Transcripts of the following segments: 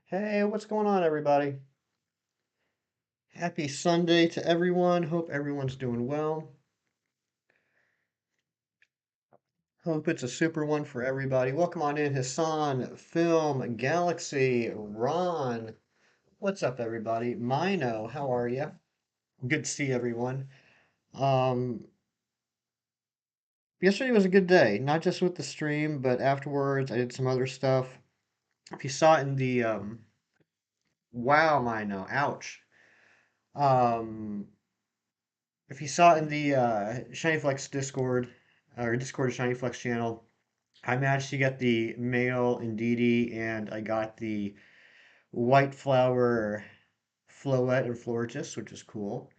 Hey, what's going on, everybody? Happy Sunday to everyone. Hope everyone's doing well. Hope it's a super one for everybody. Welcome on in, Hassan, Film, Galaxy, Ron. What's up, everybody? Mino, how are you? Good to see everyone. Um, Yesterday was a good day, not just with the stream, but afterwards I did some other stuff. If you saw it in the wow, Mino, ouch. Um, if you saw it in the Shiny Flex Discord or Discord Shiny Flex channel, I managed to get the male Indeedee and I got the white flower Floette and Florges, which is cool.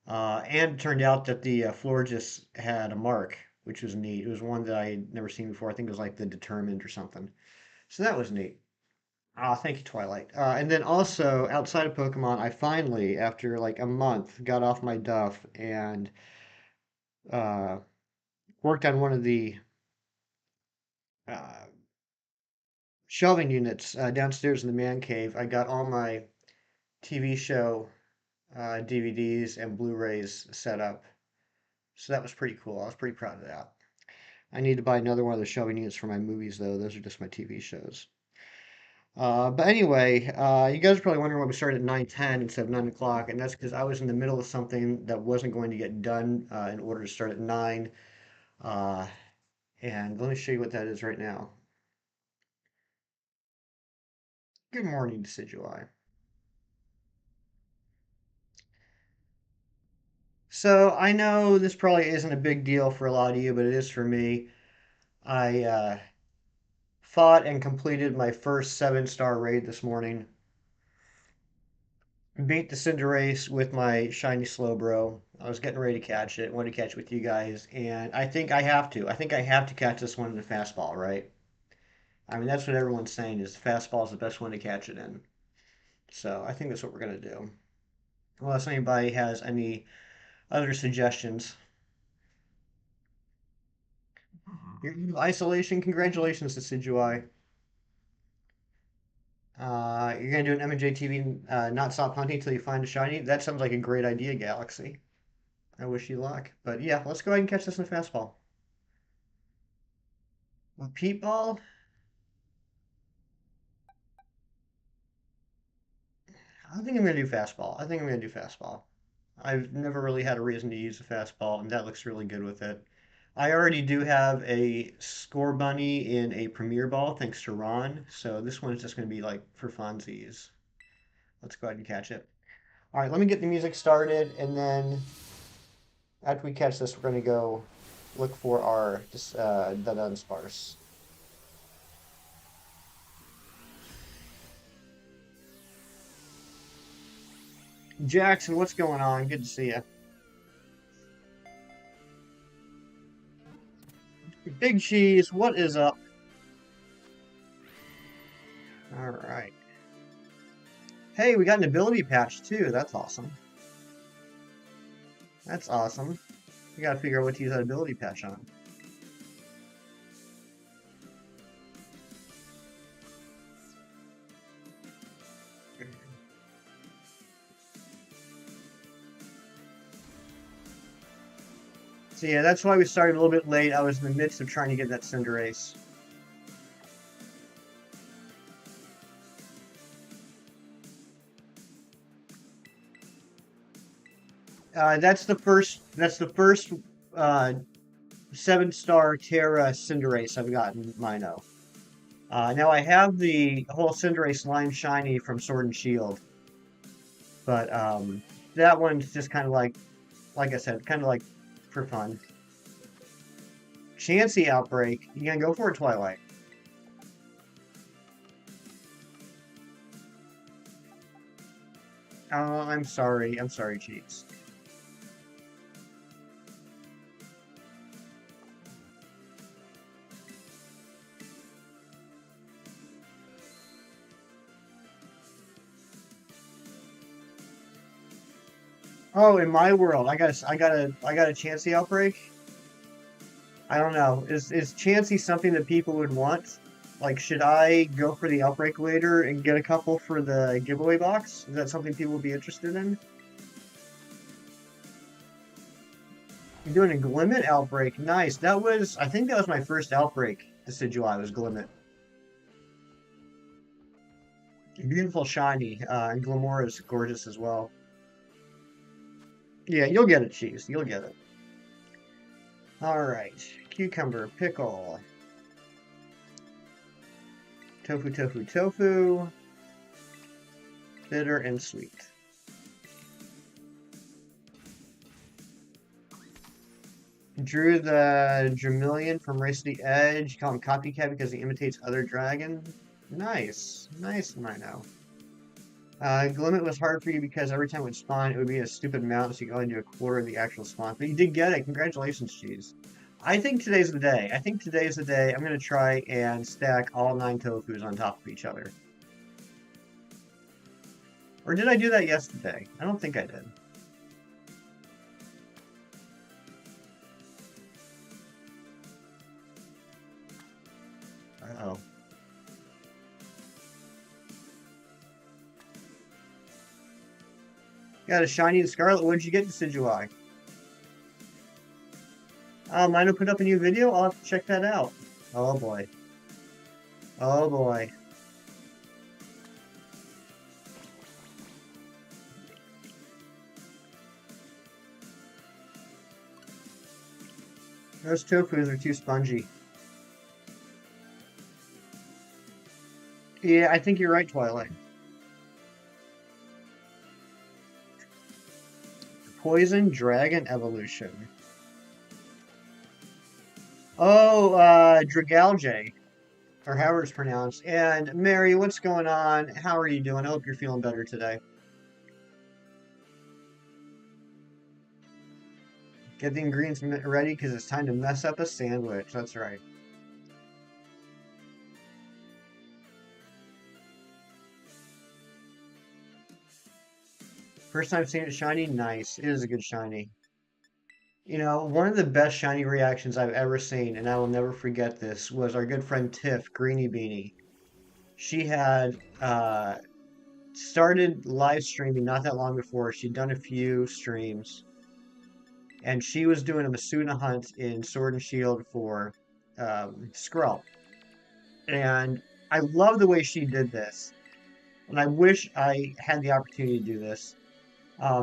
And it turned out that the Florges had a mark, which was neat. It was one that I had never seen before. I think it was like the Determined or something. So that was neat. Ah, thank you, Twilight. And then also outside of Pokemon, I finally, after like a month, got off my duff and uh, worked on one of the uh, shelving units downstairs in the man cave. I got all my TV show DVDs and Blu-rays set up. So that was pretty cool. I was pretty proud of that. I need to buy another one of the shelving units for my movies, though. Those are just my TV shows. But anyway, you guys are probably wondering why we started at 9:10 instead of 9 o'clock, and that's because I was in the middle of something that wasn't going to get done in order to start at 9. Uh, and let me show you what that is right now. Good morning, Decidueye. So I know this probably isn't a big deal for a lot of you, but it is for me. I fought and completed my first 7-star raid this morning. Beat the Cinderace with my shiny Slowbro. I was getting ready to catch it, wanted to catch it with you guys, and I think I have to. I think I have to catch this one in the fastball, right? I mean, that's what everyone's saying is the fastball is the best one to catch it in. So I think that's what we're gonna do. Unless anybody has any other suggestions. Your isolation, congratulations to Decidueye. You're gonna do an M&J TV, not stop hunting until you find a shiny. That sounds like a great idea, Galaxy. I wish you luck. But yeah, let's go ahead and catch this in a fastball. Pete ball. I think I'm gonna do fastball. I think I'm gonna do fastball. I've never really had a reason to use a fastball, and that looks really good with it. I already do have a score bunny in a premier ball, thanks to Ron. So this one's just gonna be like for funsies. Let's go ahead and catch it. All right, let me get the music started, and then after we catch this, we're going to go look for our Dudunsparce. Jackson, what's going on? Good to see you. Big Cheese, what is up? All right. Hey, we got an ability patch too. That's awesome. That's awesome. We got to figure out what to use that ability patch on. So yeah, that's why we started a little bit late. I was in the midst of trying to get that Cinderace. That's the first. That's the first 7-star Terra Cinderace I've gotten Mino. Now I have the whole Cinderace line shiny from Sword and Shield, but that one's just kind of like I said, kind of like for fun. Chansey Outbreak, you gonna go for it, Twilight? Oh, I'm sorry. I'm sorry, Cheats. Oh, in my world, I got a Chansey outbreak. I don't know. Is Chansey something that people would want? Like, should I go for the outbreak later and get a couple for the giveaway box? Is that something people would be interested in? You're doing a Glimmet outbreak. Nice. I think that was my first outbreak Decidueye was Glimmet. Beautiful shiny. And Glamora is gorgeous as well. Yeah, you'll get it, Cheese. You'll get it. All right. Cucumber, pickle, tofu, tofu, tofu, bitter and sweet. Drew the Dramillion from Race to the Edge. Call him Copycat because he imitates other dragon. Nice. Nice, Mino. Glimmet was hard for you because every time it would spawn, it would be a stupid amount, so you could only do a quarter of the actual spawn. But you did get it. Congratulations, Cheese. I think today's the day. I think today's the day. I'm going to try and stack all 9 tofus on top of each other. Or did I do that yesterday? I don't think I did. Uh-oh. Got a shiny and scarlet. What did you get, Decidueye? Mino put up a new video. I'll have to check that out. Oh boy. Oh boy. Those tofus are too spongy. Yeah, I think you're right, Twilight. Poison Dragon Evolution. Oh, Dragalge, or however it's pronounced. And Mary, what's going on? How are you doing? I hope you're feeling better today. Get the ingredients ready because it's time to mess up a sandwich. That's right. First time seeing it shiny? Nice. It is a good shiny. You know, one of the best shiny reactions I've ever seen, and I will never forget this, was our good friend Tiff, Greenie Beanie. She had started live streaming not that long before. She'd done a few streams, and she was doing a Masuna hunt in Sword and Shield for Skrull. And I love the way she did this, and I wish I had the opportunity to do this.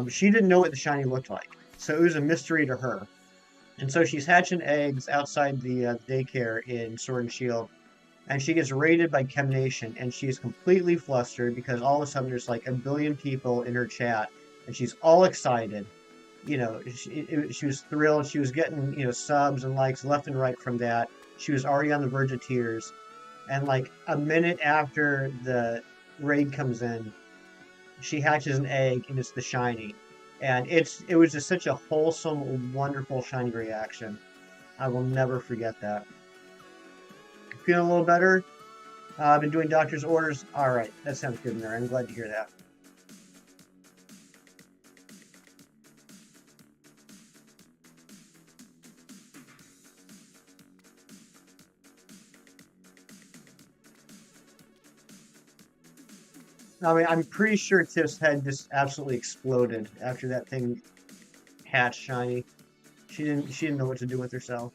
She didn't know what the shiny looked like, so it was a mystery to her. And so she's hatching eggs outside the daycare in Sword and Shield, and she gets raided by Chemnation, and she's completely flustered because all of a sudden there's like a billion people in her chat, and she's all excited. You know, she was thrilled. She was getting, subs and likes left and right from that. She was already on the verge of tears. And like a minute after the raid comes in, she hatches an egg, and it's the shiny. And it was just such a wholesome, wonderful shiny reaction. I will never forget that. Feeling a little better? I've been doing doctor's orders. All right, that sounds good, Mary. I'm glad to hear that. I mean, I'm pretty sure Tiff's head just absolutely exploded after that thing hatched shiny. She didn't know what to do with herself.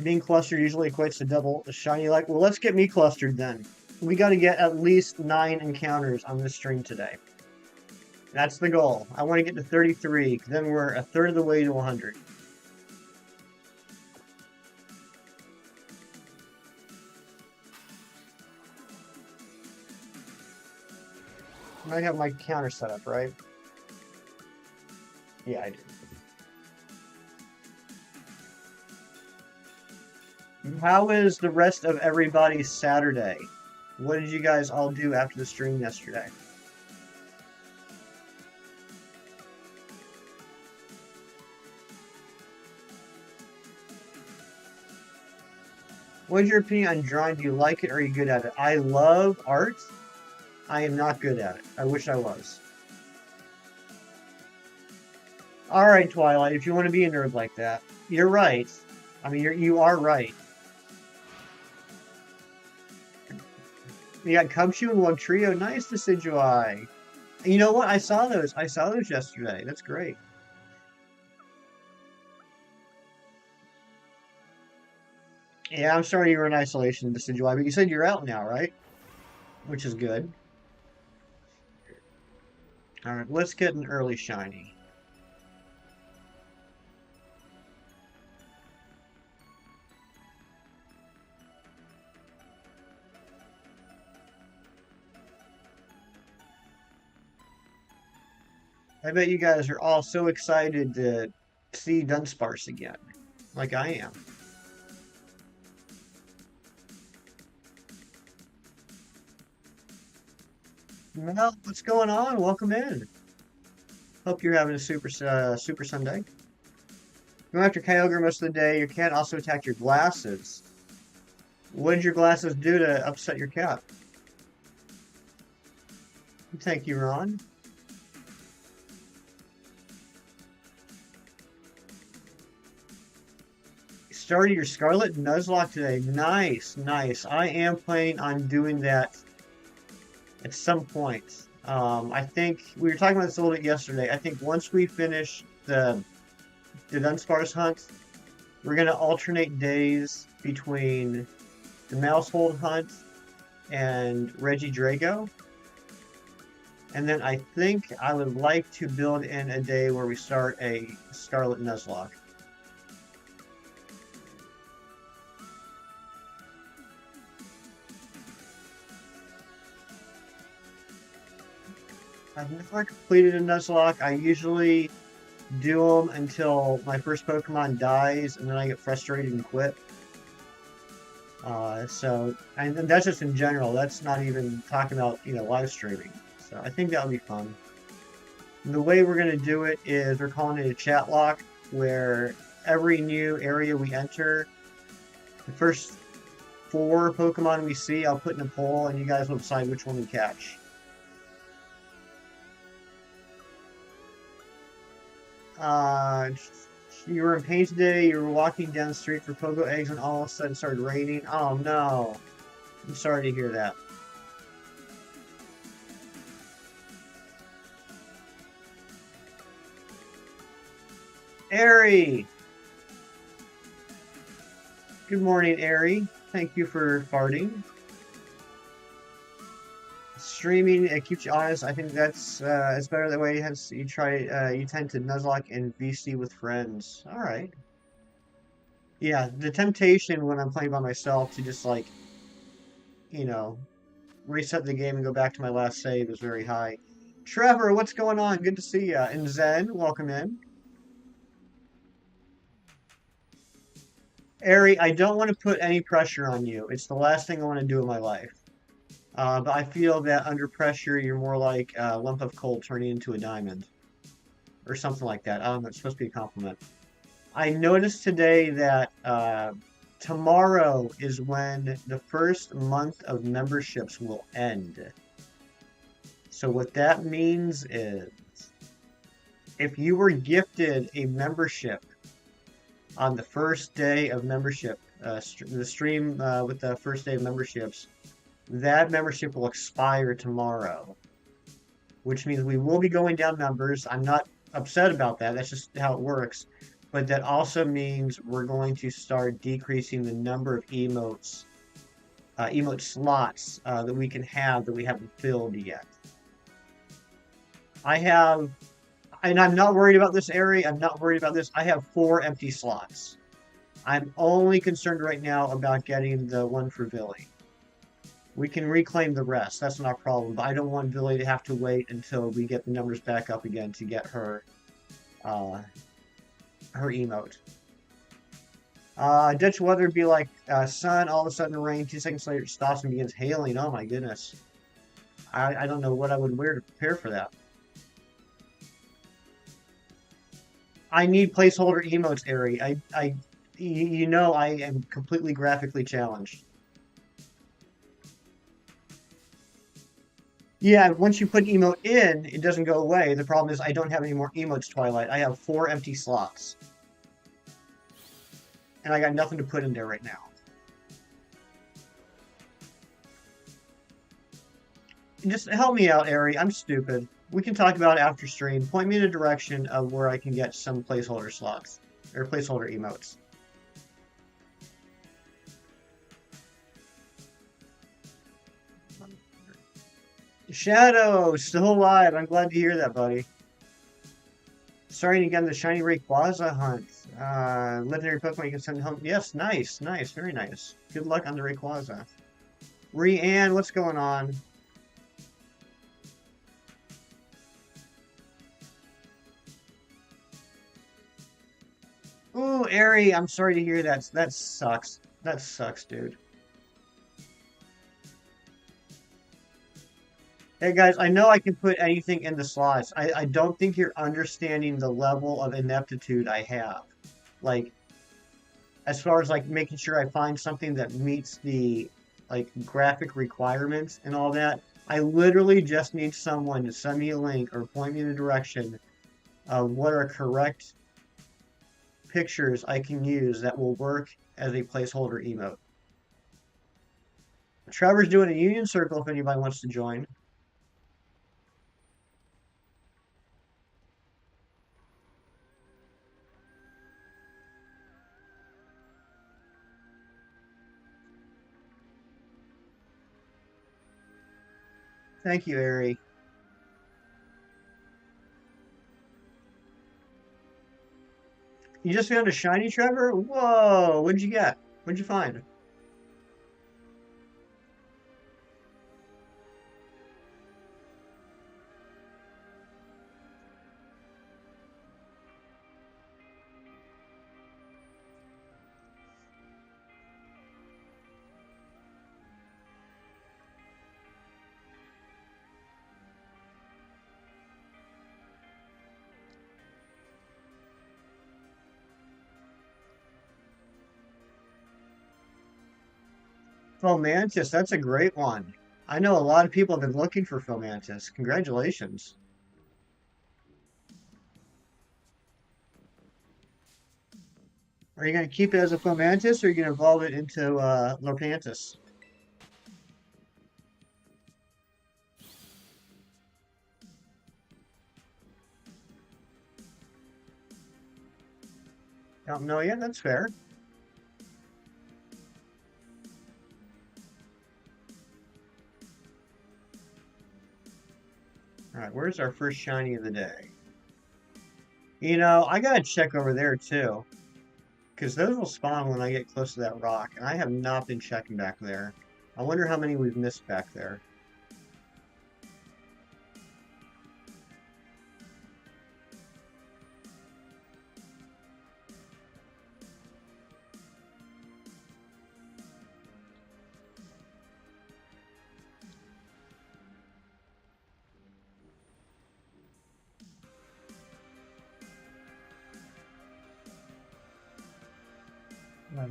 Being clustered usually equates to double the shiny like. Well, let's get me clustered then. We got to get at least 9 encounters on this stream today. That's the goal. I want to get to 33. Then we're a third of the way to 100. I have my counter set up, right? Yeah, I do. How is the rest of everybody's Saturday? What did you guys all do after the stream yesterday? What is your opinion on drawing? Do you like it or are you good at it? I love art. I am not good at it. I wish I was. Alright, Twilight, if you want to be a nerd like that. You're right. I mean, you are right. You got Cubshoe and Lug Trio. Nice Decidueye. You know what? I saw those. I saw those yesterday. That's great. Yeah, I'm sorry you were in isolation, Decidueye, but you said you're out now, right? Which is good. Alright, let's get an early shiny. I bet you guys are all so excited to see Dunsparce again, like I am. Well, what's going on? Welcome in. Hope you're having a super Sunday. Go after Kyogre most of the day. Your cat also attacked your glasses. What did your glasses do to upset your cat? Thank you, Ron. Started your Scarlet Nuzlocke today. Nice, nice. I am planning on doing that at some point. I think we were talking about this a little bit yesterday. I think once we finish the Dudunsparce hunt, we're going to alternate days between the Mousehold hunt and Regidrago. And then I think I would like to build in a day where we start a Scarlet Nuzlocke. I've never completed a Nuzlocke. I usually do them until my first Pokemon dies, and then I get frustrated and quit. And that's just in general. That's not even talking about, live streaming. So I think that would be fun. And the way we're going to do it is we're calling it a chat lock, where every new area we enter, the first 4 Pokemon we see, I'll put in a poll, and you guys will decide which one we catch. You were in pain today, you were walking down the street for Pogo eggs and all of a sudden it started raining. Oh no. I'm sorry to hear that. Airy! Good morning, Airy. Thank you for farting. Streaming, it keeps you honest. I think that's it's better that way. You tend to Nuzlocke and VC with friends. All right. Yeah, the temptation when I'm playing by myself to just reset the game and go back to my last save is very high. Trevor, what's going on? Good to see you. And Zen, welcome in. Ari, I don't want to put any pressure on you. It's the last thing I want to do in my life. But I feel that under pressure, you're more like a lump of coal turning into a diamond. Or something like that. I don't know, it's supposed to be a compliment. I noticed today that tomorrow is when the first month of memberships will end. So what that means is, if you were gifted a membership on the first day of membership, the stream with the first day of memberships, that membership will expire tomorrow, which means we will be going down numbers. I'm not upset about that. That's just how it works. But that also means we're going to start decreasing the number of emote slots that we can have that we haven't filled yet. And I'm not worried about this area. I'm not worried about this. I have 4 empty slots. I'm only concerned right now about getting the one for Billy. We can reclaim the rest. That's not a problem. But I don't want Billy to have to wait until we get the numbers back up again to get her emote. Dutch weather would be like sun, all of a sudden rain, 2 seconds later it stops and begins hailing. Oh my goodness. I don't know what I would wear to prepare for that. I need placeholder emotes, Ari. You know I am completely graphically challenged. Yeah, once you put emote in, it doesn't go away. The problem is I don't have any more emotes, Twilight. I have 4 empty slots. And I got nothing to put in there right now. Just help me out, Ari. I'm stupid. We can talk about it after stream. Point me in a direction of where I can get some placeholder slots. Or placeholder emotes. Shadow, still alive. I'm glad to hear that, buddy. Starting again the shiny Rayquaza hunt. Legendary Pokemon you can send home. Yes, nice, nice, very nice. Good luck on the Rayquaza. Rianne, what's going on? Ooh, Ari, I'm sorry to hear that. That sucks. That sucks, dude. Hey guys, I know I can put anything in the slots. I don't think you're understanding the level of ineptitude I have. Like, as far as like making sure I find something that meets the like graphic requirements and all that. I literally just need someone to send me a link or point me in a direction of what are correct pictures I can use that will work as a placeholder emote. Trevor's doing a union circle if anybody wants to join. Thank you, Ari. You just found a shiny Trevor? Whoa, what'd you get? What'd you find? Fomantis, that's a great one. I know a lot of people have been looking for Fomantis. Congratulations. Are you going to keep it as a Fomantis or are you going to evolve it into Lopantis? Don't know yet. That's fair. All right, where's our first shiny of the day? You know, I gotta check over there too, because those will spawn when I get close to that rock, and I have not been checking back there. I wonder how many we've missed back there.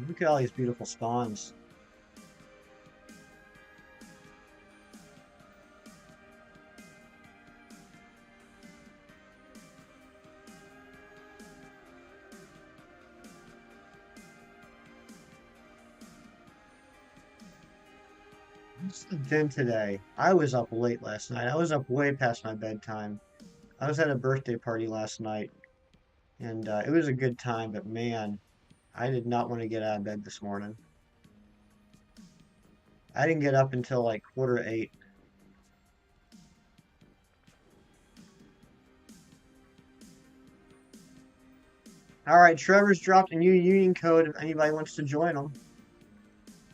Look at all these beautiful spawns. What's the din today? I was up late last night. I was up way past my bedtime. I was at a birthday party last night, and it was a good time, but man, I did not want to get out of bed this morning. I didn't get up until like 7:45. All right, Trevor's dropped a new union code if anybody wants to join them.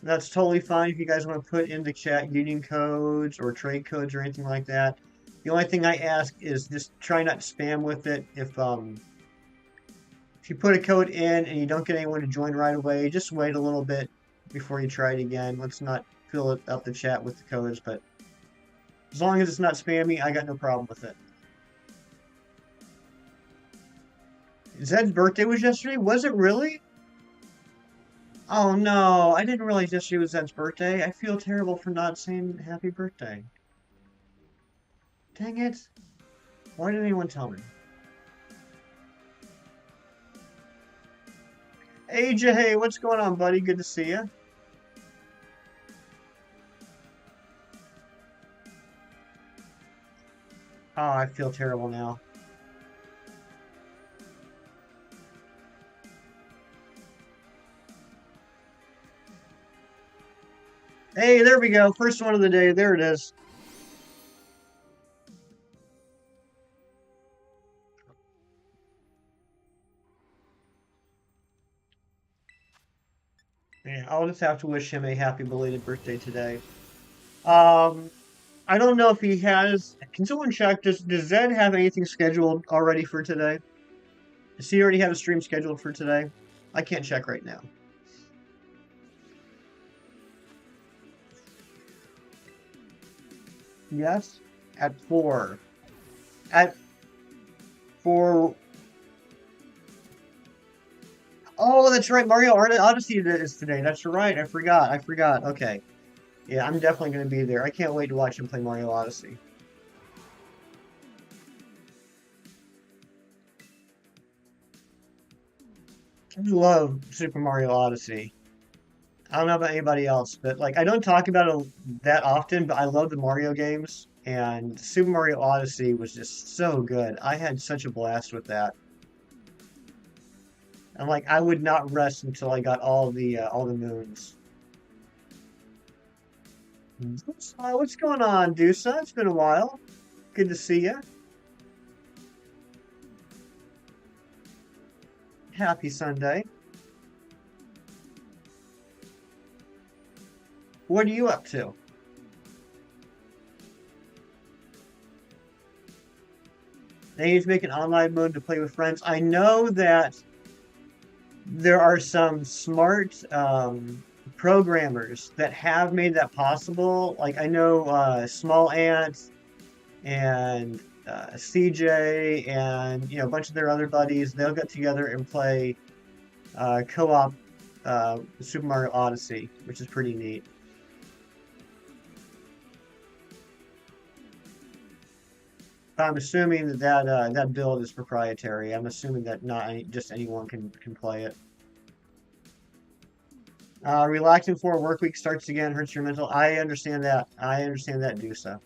That's totally fine if you guys want to put in the chat union codes or trade codes or anything like that. The only thing I ask is just try not to spam with it. If If you put a code in and you don't get anyone to join right away, just wait a little bit before you try it again. Let's not fill it up the chat with the codes, but as long as it's not spammy, I got no problem with it. Zed's birthday was yesterday? Was it really? Oh no, I didn't realize yesterday was Zed's birthday. I feel terrible for not saying happy birthday. Dang it. Why didn't anyone tell me? AJ, hey, what's going on, buddy? Good to see you. Oh, I feel terrible now. Hey, there we go. First one of the day. There it is. Yeah, I'll just have to wish him a happy belated birthday today. Um, I don't know if he has. Can someone check? Does Zed have anything scheduled already for today? Does he already have a stream scheduled for today? I can't check right now. Yes, at 4. At 4. Oh, that's right. Mario Odyssey is today. That's right. I forgot. I forgot. Okay. Yeah, I'm definitely going to be there. I can't wait to watch him play Mario Odyssey. I love Super Mario Odyssey. I don't know about anybody else, but like I don't talk about it that often, but I love the Mario games, and Super Mario Odyssey was just so good. I had such a blast with that. And like I would not rest until I got all the moons. What's going on, Dusa? It's been a while. Good to see you. Happy Sunday. What are you up to? They need to make an online mode to play with friends. I know that there are some smart programmers that have made that possible. Like I know Small Ant and CJ and a bunch of their other buddies. They'll get together and play co-op Super Mario Odyssey, which is pretty neat. I'm assuming that build is proprietary. I'm assuming that not just anyone can play it. Relaxing before a work week starts again hurts your mental. I understand that. I understand that, Dusa.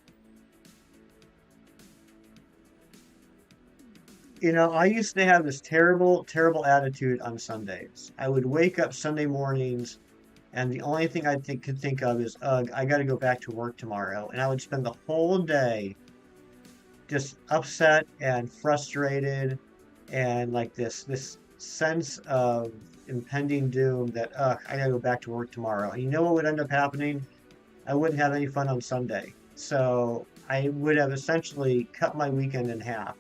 I used to have this terrible, terrible attitude on Sundays. I would wake up Sunday mornings, and the only thing could think of is, ugh, I got to go back to work tomorrow. And I would spend the whole day just upset and frustrated, and like this sense of impending doom that, ugh, I got to go back to work tomorrow. And you know what would end up happening? I wouldn't have any fun on Sunday. So I would have essentially cut my weekend in half.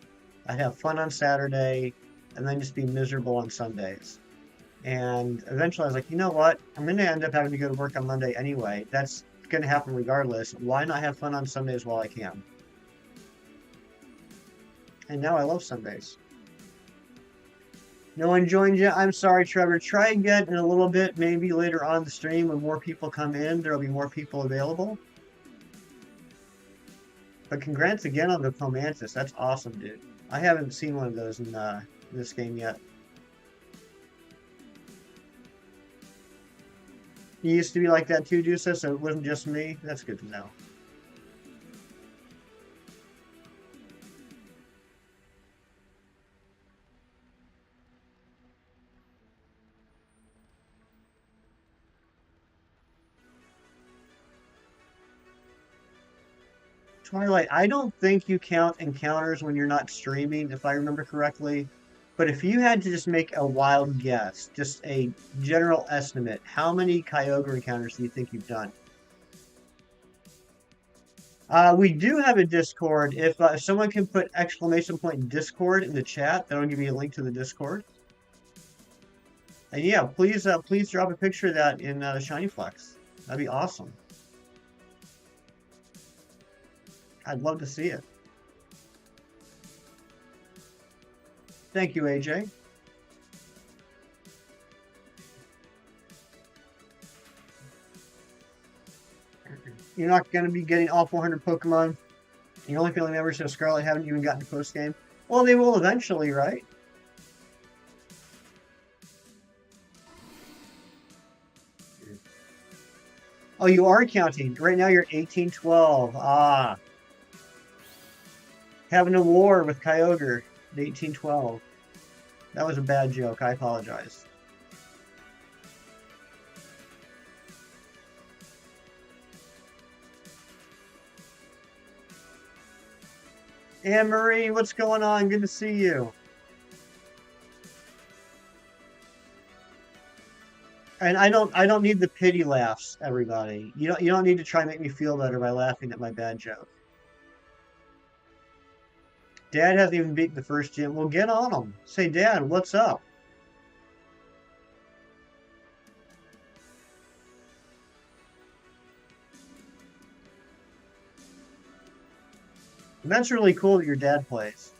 I'd have fun on Saturday and then just be miserable on Sundays. And eventually I was like, you know what? I'm going to end up having to go to work on Monday anyway. That's going to happen regardless. Why not have fun on Sundays while I can? And now I love Sundays. No one joined yet? I'm sorry, Trevor. Try again in a little bit, maybe later on the stream when more people come in. There'll be more people available. But congrats again on the Pomantis. That's awesome, dude. I haven't seen one of those in this game yet. You used to be like that too, Dusa, so it wasn't just me? That's good to know. Twilight, I don't think you count encounters when you're not streaming, if I remember correctly. But if you had to just make a wild guess, just a general estimate, how many Kyogre encounters do you think you've done? We do have a Discord. If someone can put exclamation point Discord in the chat, that'll give you a link to the Discord. And yeah, please drop a picture of that in the Shiny Flex. That'd be awesome. I'd love to see it. Thank you, AJ. You're not going to be getting all 400 Pokemon. Your only family members of Scarlet haven't even gotten to post game. Well, they will eventually, right? Oh, you are counting. Right now you're 1812. Ah. Having a war with Kyogre at 1812. That was a bad joke. I apologize. Anne Marie, what's going on? Good to see you. And I don't need the pity laughs, everybody. You don't need to try and make me feel better by laughing at my bad joke. Dad hasn't even beaten the first gym. Well, get on him. Say, Dad, what's up? And that's really cool that your dad plays.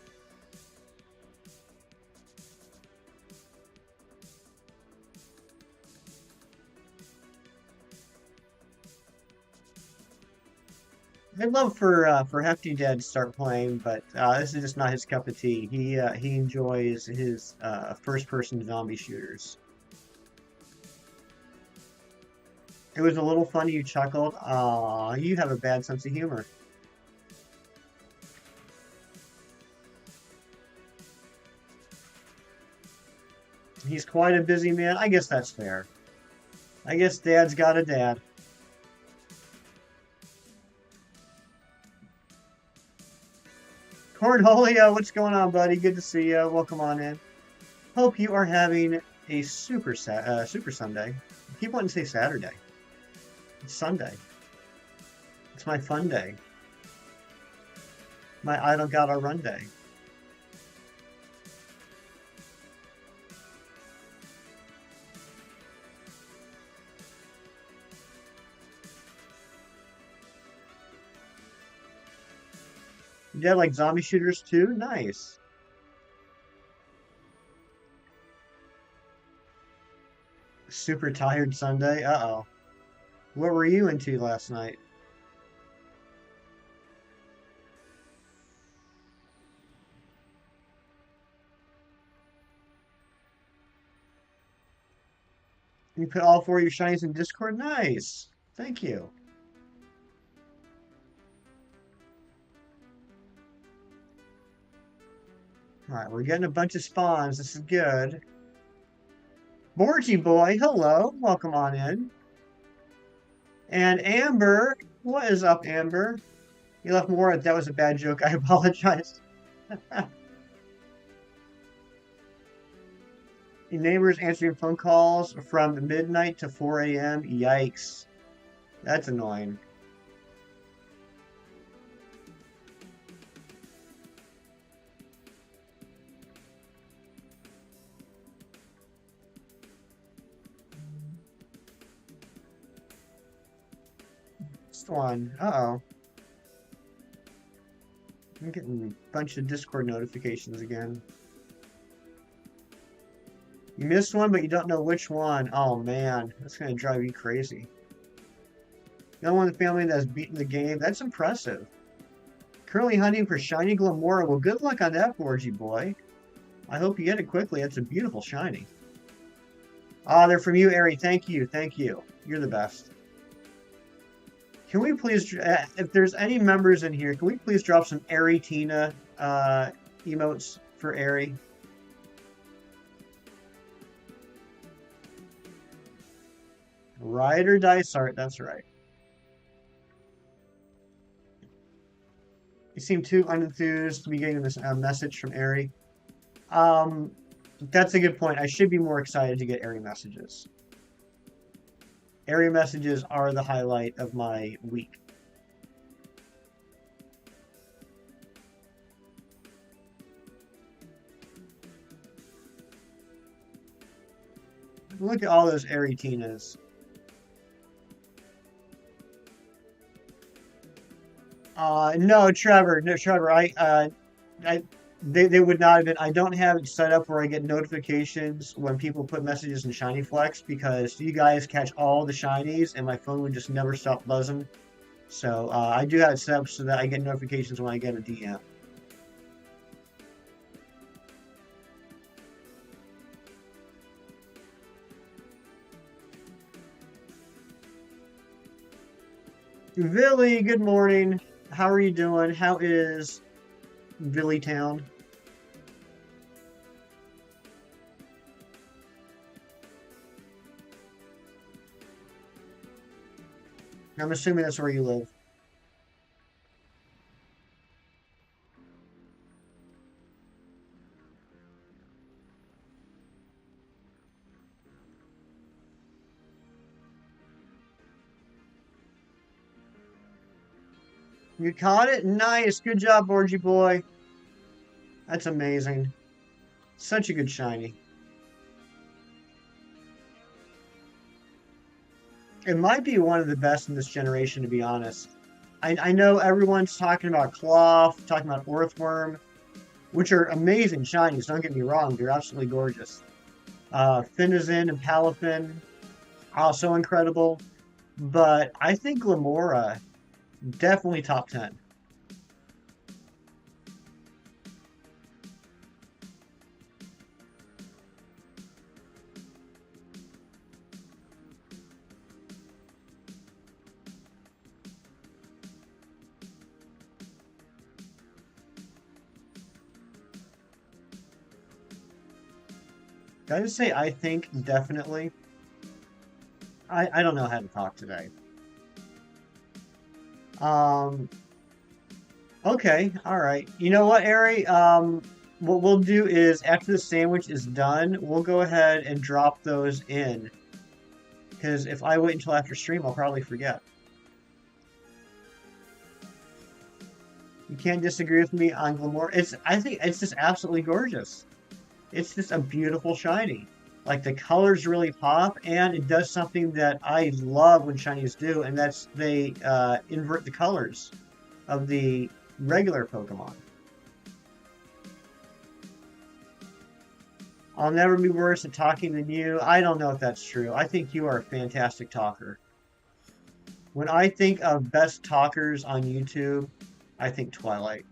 I'd love for Hefty Dad to start playing, but this is just not his cup of tea. He enjoys his first-person zombie shooters. It was a little funny. You chuckled. Aw, you have a bad sense of humor. He's quite a busy man. I guess that's fair. I guess Dad's got a dad. Cornholio, what's going on, buddy? Good to see you. Welcome on in. Hope you are having a super Sunday. I keep wanting to say Saturday. It's Sunday. It's my fun day. My I don't gotta run day. You dad like zombie shooters too? Nice. Super tired Sunday. Uh-oh. What were you into last night? You put all four of your shinies in Discord? Nice. Thank you. Alright, we're getting a bunch of spawns. This is good. Borgy boy, hello. Welcome on in. And Amber, what is up, Amber? You left more. That was a bad joke. I apologize. Your neighbors answering phone calls from midnight to 4 a.m. Yikes. That's annoying. One. Uh-oh. I'm getting a bunch of Discord notifications again. You missed one, but you don't know which one. Oh, man. That's going to drive you crazy. No one in the family that's beaten the game. That's impressive. Currently hunting for shiny Glamora. Well, good luck on that, Borgy boy. I hope you get it quickly. That's a beautiful shiny. Ah, they're from you, Ari. Thank you. Thank you. You're the best. Can we please, if there's any members in here, can we please drop some Ari Tina emotes for Ari? Ride or dice art, that's right. You seem too unenthused to be getting this message from Ari. That's a good point. I should be more excited to get Ari messages. Area messages are the highlight of my week. Look at all those Aretinas. No, Trevor, no, Trevor. I, they would not have been. I don't have it set up where I get notifications when people put messages in Shiny Flex because you guys catch all the shinies, and my phone would just never stop buzzing. So I do have it set up so that I get notifications when I get a DM. Billy, good morning. How are you doing? How is Billy Town? I'm assuming that's where you live. You caught it? Nice. Good job, Orgy boy. That's amazing. Such a good shiny. It might be one of the best in this generation, to be honest. I know everyone's talking about Cloth, talking about Earthworm, which are amazing shinies. Don't get me wrong; they're absolutely gorgeous. Finizen and Palafin, also incredible. But I think Glamora definitely top 10. Did I just say I think definitely? I don't know how to talk today. Um, okay, all right. You know what, Ari? What we'll do is after the sandwich is done, we'll go ahead and drop those in. Because if I wait until after stream, I'll probably forget. You can't disagree with me on Glamour. I think it's just absolutely gorgeous. It's just a beautiful shiny. Like the colors really pop, and it does something that I love when shinies do, and that's they invert the colors of the regular Pokemon. I'll never be worse at talking than you. I don't know if that's true. I think you are a fantastic talker. When I think of best talkers on YouTube, I think Twilight.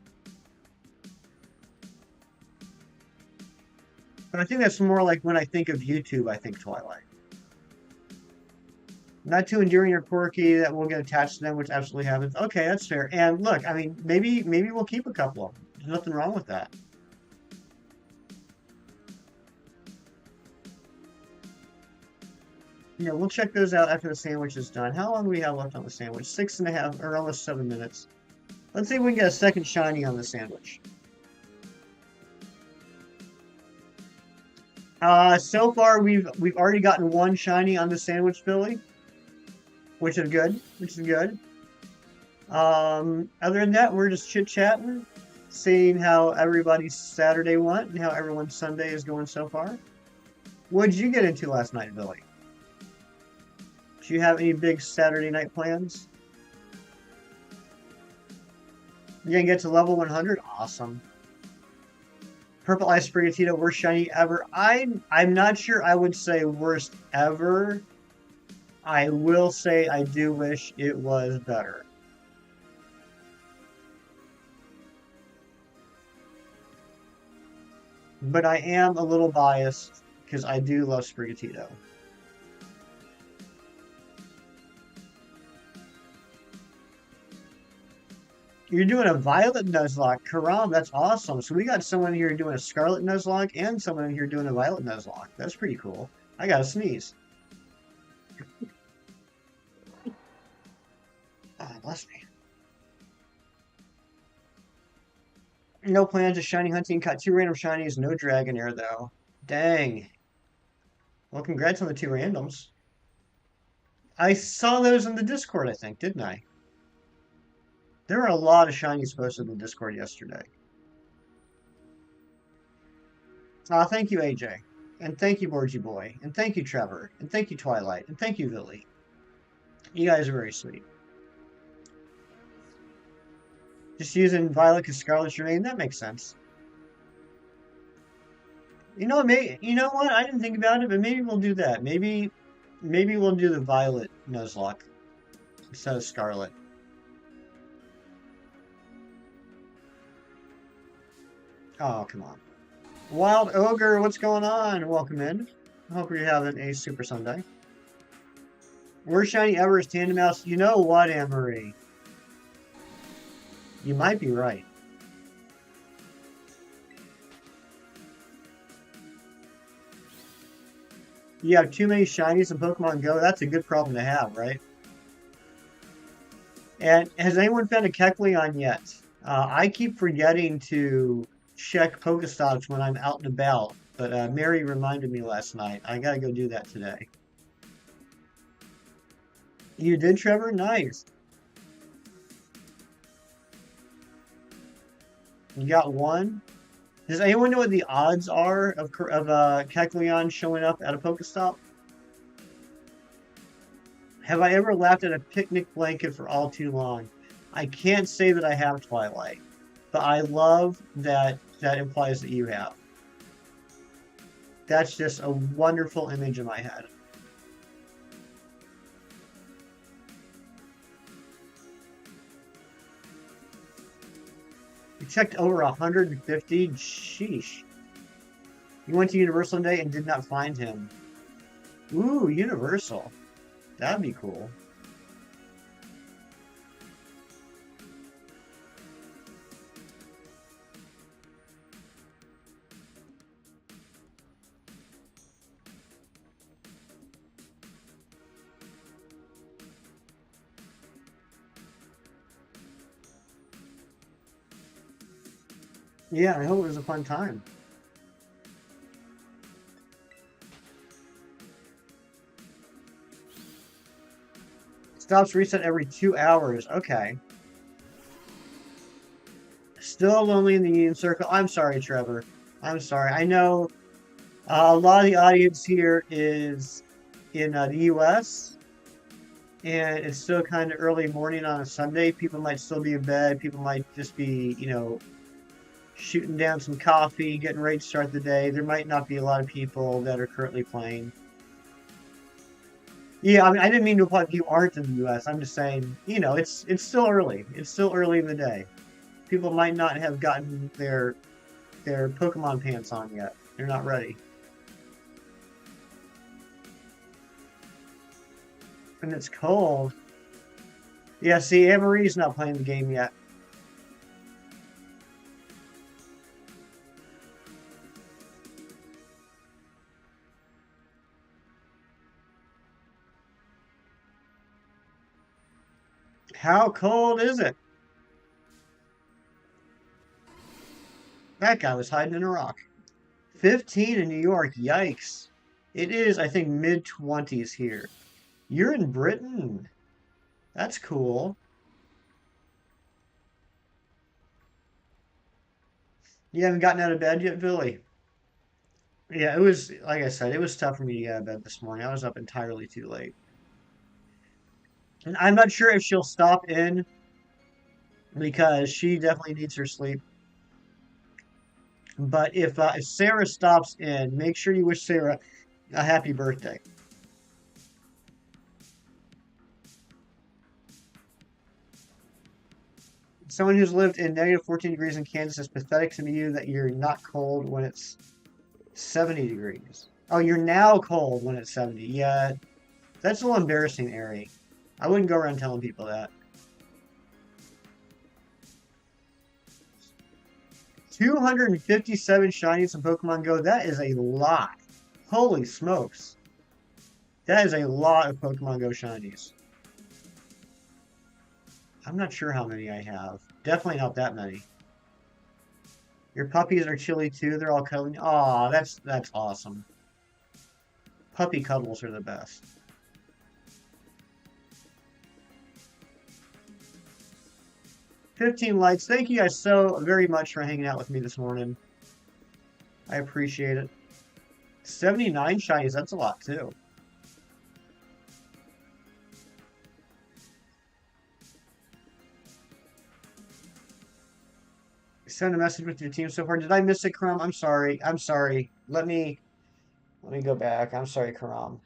But I think that's more like when I think of YouTube, I think Twilight. Not too endearing or quirky that we'll get attached to them, which absolutely happens. Okay, that's fair. And look, I mean, maybe we'll keep a couple of them. There's nothing wrong with that. Yeah, we'll check those out after the sandwich is done. How long do we have left on the sandwich? 6.5 or almost 7 minutes. Let's see if we can get a second shiny on the sandwich. So far we've already gotten one shiny on the sandwich, Billy, which is good. Which is good. Other than that, we're just chit-chatting, seeing how everybody's Saturday went and how everyone's Sunday is going so far. What did you get into last night, Billy? Do you have any big Saturday night plans? You gonna get to level 100? Awesome. Purple Ice Sprigatito, worst shiny ever. I'm not sure I would say worst ever. I will say I do wish it was better. But I am a little biased because I do love Sprigatito. You're doing a Violet Nuzlocke. Karam, that's awesome. So we got someone here doing a Scarlet Nuzlocke and someone here doing a Violet Nuzlocke. That's pretty cool. I gotta sneeze. Ah, bless me. No plans of shiny hunting. Caught two random shinies. No Dragonair, though. Dang. Well, congrats on the two randoms. I saw those in the Discord, I think, didn't I? There were a lot of shinies posted in the Discord yesterday. Thank you, AJ. And thank you, Borgie Boy. And thank you, Trevor. And thank you, Twilight. And thank you, Lily. You guys are very sweet. Just using Violet because Scarlet's your name, that makes sense. You know what? I didn't think about it, but maybe we'll do that. Maybe we'll do the Violet Nuzlocke instead of Scarlet. Oh, come on. Wild Ogre, what's going on? Welcome in. I hope you're having a super Sunday. Worst shiny ever is Tandem Mouse. You know what, Anne-Marie? You might be right. You have too many shinies in Pokemon Go. That's a good problem to have, right? And has anyone found a Kecleon yet? I keep forgetting to check Pokestops when I'm out and about, but Mary reminded me last night. I gotta go do that today. You did, Trevor? Nice. You got one? Does anyone know what the odds are of Kecleon showing up at a Pokestop? Have I ever laughed at a picnic blanket for all too long? I can't say that I have, Twilight, but I love that that implies that you have. That's just a wonderful image in my head. You checked over 150? Sheesh. You went to Universal today and did not find him. Ooh, Universal. That'd be cool. Yeah, I hope it was a fun time. Stops reset every 2 hours. Okay. Still lonely in the Union Circle. I'm sorry, Trevor. I'm sorry. I know a lot of the audience here is in the US, and it's still kind of early morning on a Sunday. People might still be in bed. People might just be, shooting down some coffee, getting ready to start the day. There might not be a lot of people that are currently playing. Yeah, I mean, I didn't mean to imply you aren't in the U.S. I'm just saying, it's still early. It's still early in the day. People might not have gotten their Pokemon pants on yet. They're not ready. And it's cold. Yeah, see, Anne-Marie's not playing the game yet. How cold is it? That guy was hiding in a rock. 15 in New York. Yikes. It is, I think, mid-20s here. You're in Britain. That's cool. You haven't gotten out of bed yet, Billy? Yeah, it was, like I said, it was tough for me to get out of bed this morning. I was up entirely too late. And I'm not sure if she'll stop in because she definitely needs her sleep. But if Sarah stops in, make sure you wish Sarah a happy birthday. Someone who's lived in negative 14 degrees in Kansas is pathetic to you that you're not cold when it's 70 degrees. Oh, you're now cold when it's 70. Yeah, that's a little embarrassing, Ari. I wouldn't go around telling people that. 257 shinies in Pokemon Go. That is a lot. Holy smokes. That is a lot of Pokemon Go shinies. I'm not sure how many I have. Definitely not that many. Your puppies are chilly too. They're all cuddling. Aw, that's awesome. Puppy cuddles are the best. 15 likes. Thank you guys so very much for hanging out with me this morning. I appreciate it. 79 shinies, that's a lot too. Send a message with your team so far. Did I miss it, Karam? I'm sorry. I'm sorry. Let me go back. I'm sorry, Karam.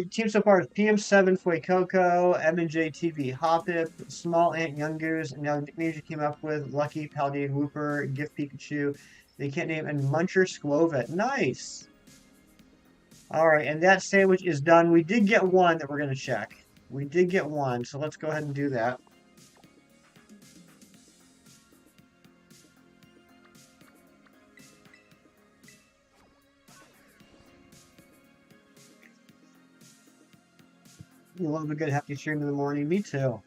Team so far is PM7 Fuecoco, M&J TV Hoppip, Small Ant Young Goose, and now the names you came up with Lucky, Paladin, Whooper, Gift Pikachu. They can't name, and Muncher Squovet. Nice. All right, and that sandwich is done. We did get one that we're going to check. We did get one, so let's go ahead and do that. You love a good hefty stream in the morning. Me too.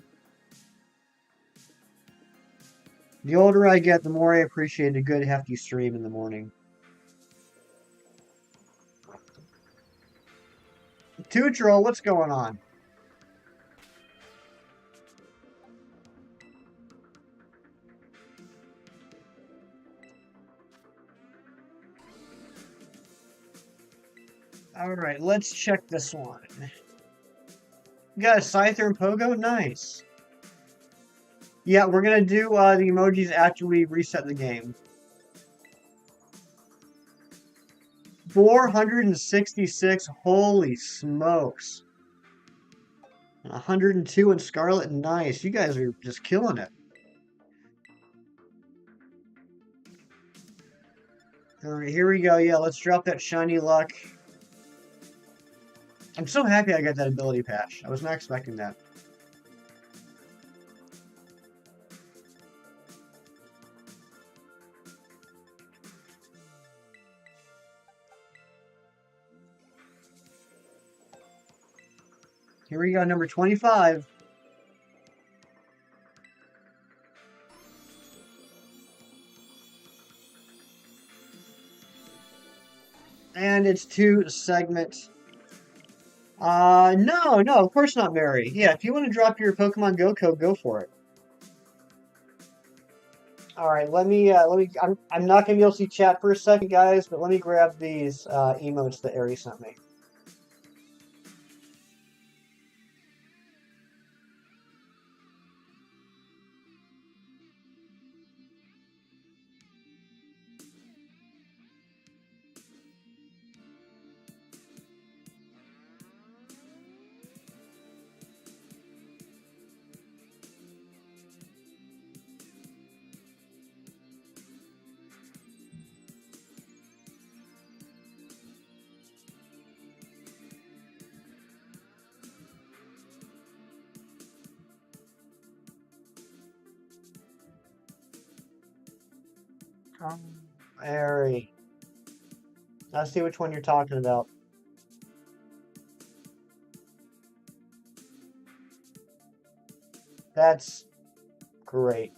The older I get, the more I appreciate a good hefty stream in the morning. Tutrol, what's going on? All right, let's check this one. You got a Scyther and Pogo? Nice. Yeah, we're going to do the emojis after we reset the game. 466. Holy smokes. 102 in Scarlet. Nice. You guys are just killing it. All right, here we go. Yeah, let's drop that shiny luck. I'm so happy I got that ability patch. I was not expecting that. Here we go, number 25. And it's 2 segment. No, of course not, Mary. Yeah, if you want to drop your Pokemon Go code, go for it. All right, I'm not gonna be able to see chat for a second, guys, but let me grab these emotes that Ari sent me. Ari. Let's see which one you're talking about. That's great.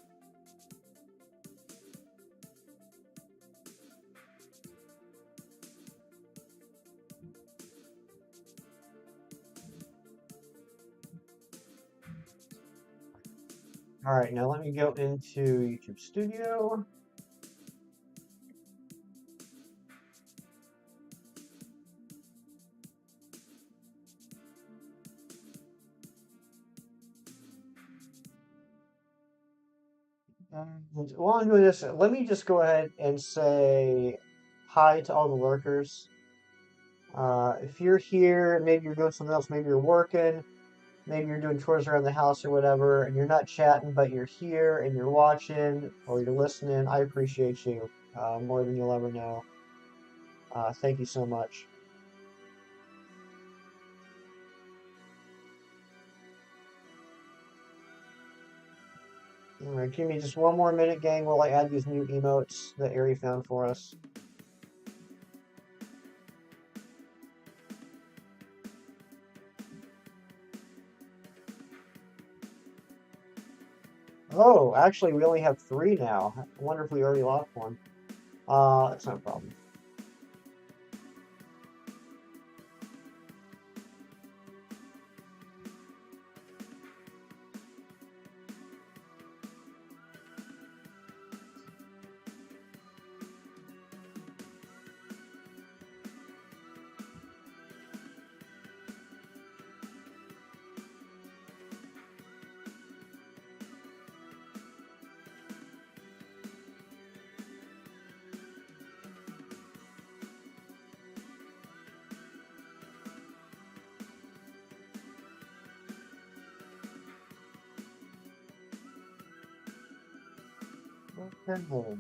All right, now let me go into YouTube Studio. While I'm doing this, let me just go ahead and say hi to all the lurkers. If you're here, maybe you're doing something else, maybe you're working, maybe you're doing chores around the house or whatever, and you're not chatting, but you're here and you're watching or you're listening, I appreciate you more than you'll ever know. Thank you so much. All right, give me just one more minute, gang, while I add these new emotes that Ari found for us. Oh, actually, we only have 3 now. I wonder if we already lost one. That's not a problem. Penhold.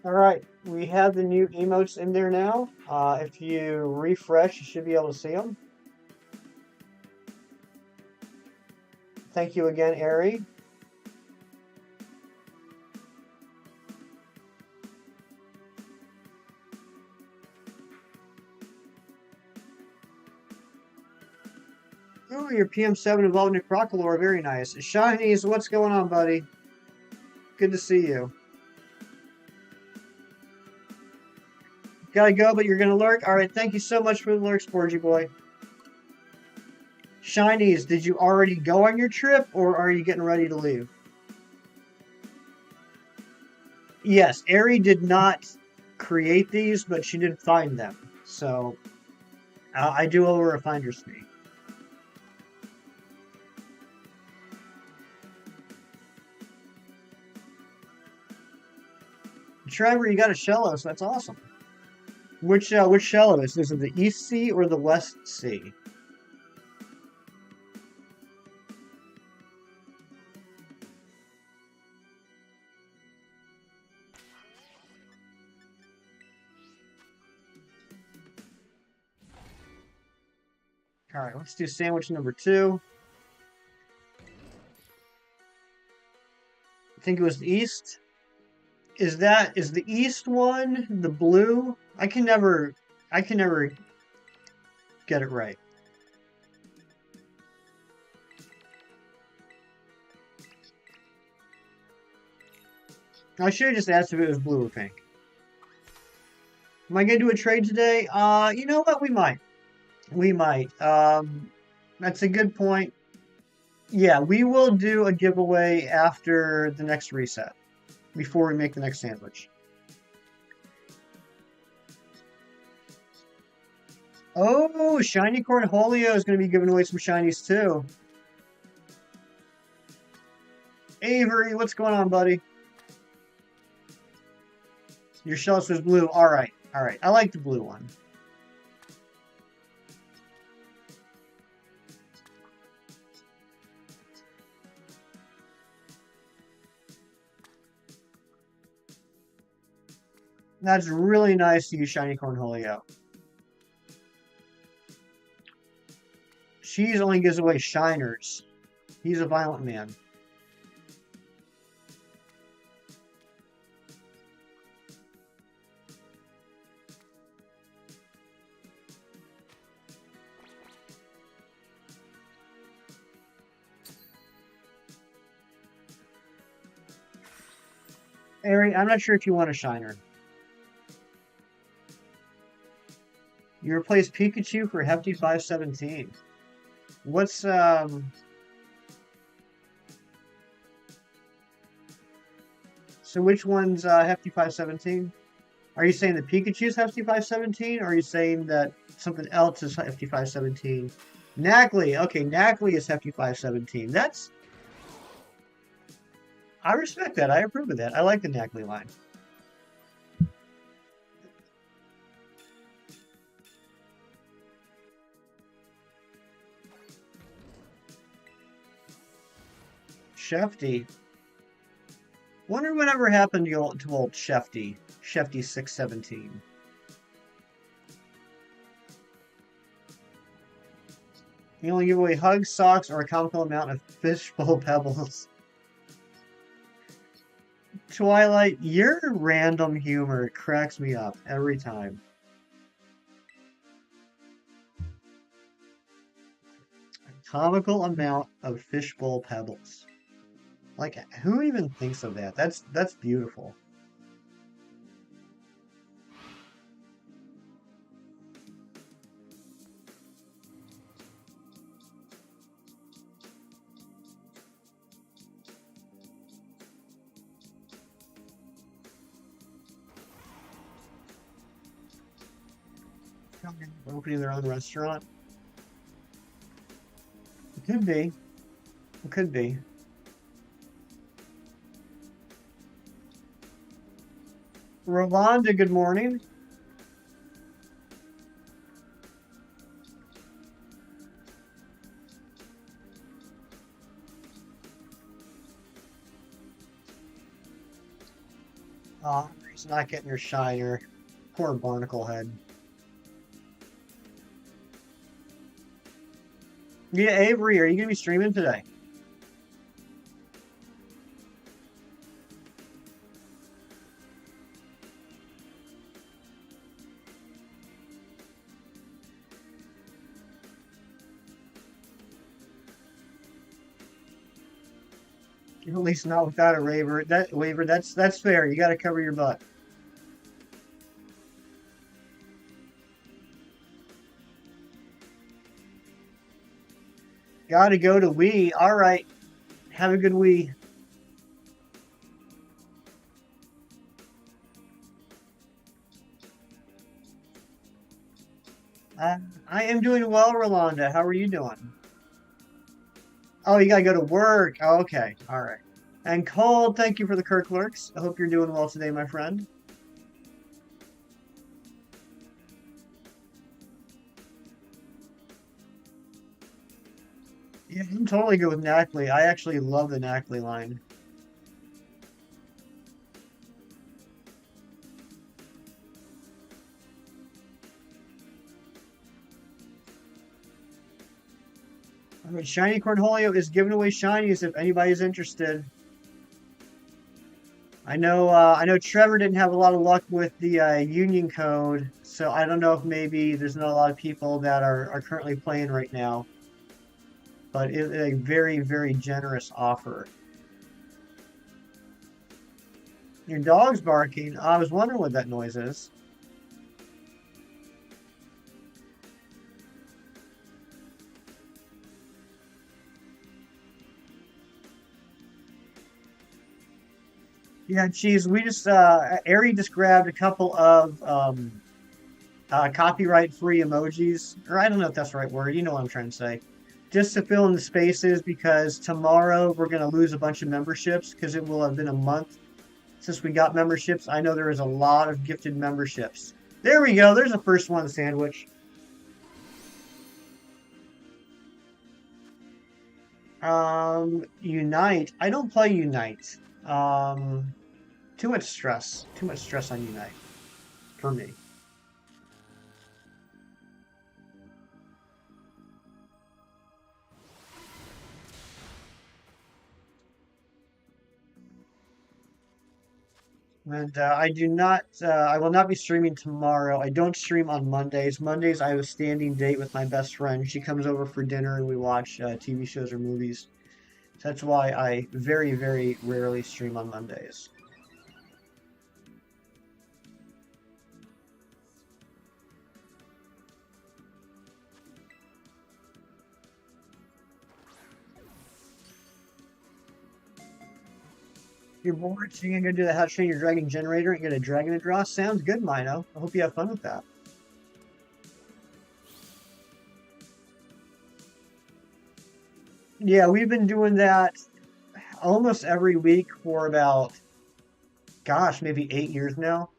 All right, we have the new emotes in there now. If you refresh, you should be able to see them. Thank you again, Ari. Oh, your PM7 involved in Crocolore, very nice. Shinies, what's going on, buddy? Good to see you. Gotta go, but you're gonna lurk? Alright, thank you so much for the lurk, Sporgy boy. Shinies, did you already go on your trip, or are you getting ready to leave? Yes, Ari did not create these, but she did find them. So, I do owe her a finder's fee. Trevor, you got a Shello, so that's awesome. Which Shello is? Is it the East Sea or the West Sea? All right, let's do sandwich number 2. I think it was the East. Is the East one the blue? I can never get it right. I should have just asked if it was blue or pink. Am I gonna do a trade today? You know what? We might. We might. That's a good point. Yeah, we will do a giveaway after the next reset, before we make the next sandwich. Oh, Shiny Cornholio is going to be giving away some shinies too. Avery, what's going on, buddy? Your shell says blue. All right. All right. I like the blue one. That's really nice to use Shiny Cornholio. Cheese only gives away shiners. He's a violent man. Ari, I'm not sure if you want a shiner. You replace Pikachu for Hefty 517. What's So which one's Hefty 517? Are you saying that Pikachu's Hefty 517, or are you saying that something else is Hefty 517? Knackley, okay, Knackley is Hefty 517. I respect that. I approve of that. I like the Knackley line. Shefty. Wonder whatever happened to old Shefty. Shefty 617. You only give away hugs, socks, or a comical amount of fishbowl pebbles. Twilight, your random humor cracks me up every time. A comical amount of fishbowl pebbles. Like, who even thinks of that? That's beautiful. Opening their own restaurant. It could be. It could be. Rolanda, good morning. He's not getting your shiner. Poor barnacle head. Yeah, Avery, are you gonna be streaming today? At least not without a waiver. That waiver, that's fair. You got to cover your butt. Got to go to Wii. All right, have a good Wii. Uh, I am doing well, Rolanda. How are you doing? Oh, you gotta go to work. Oh, okay, all right. And Cole, thank you for the Kirk lurks. I hope you're doing well today, my friend. Yeah, I'm totally good with Knackley. I actually love the Knackley line. I mean, Shiny Cornholio is giving away shinies if anybody's interested. I know Trevor didn't have a lot of luck with the union code, so I don't know if maybe there's not a lot of people that are currently playing right now, but it's a very, very generous offer. Your dog's barking. I was wondering what that noise is. Yeah, geez, we just Ari just grabbed a couple of copyright-free emojis, or I don't know if that's the right word. You know what I'm trying to say. Just to fill in the spaces because tomorrow we're going to lose a bunch of memberships because it will have been a month since we got memberships. I know there is a lot of gifted memberships. There we go. There's the first one, the sandwich. Unite. I don't play Unite. Um, Too much stress. Too much stress on Unite for me. And I do not. I will not be streaming tomorrow. I don't stream on Mondays. Mondays I have a standing date with my best friend. She comes over for dinner and we watch TV shows or movies. So that's why I very, very rarely stream on Mondays. You're bored, so you're gonna do the How to Train Your Dragon generator and get a dragon to draw? Sounds good, Mino. I hope you have fun with that. Yeah, we've been doing that almost every week for about, gosh, maybe 8 years now.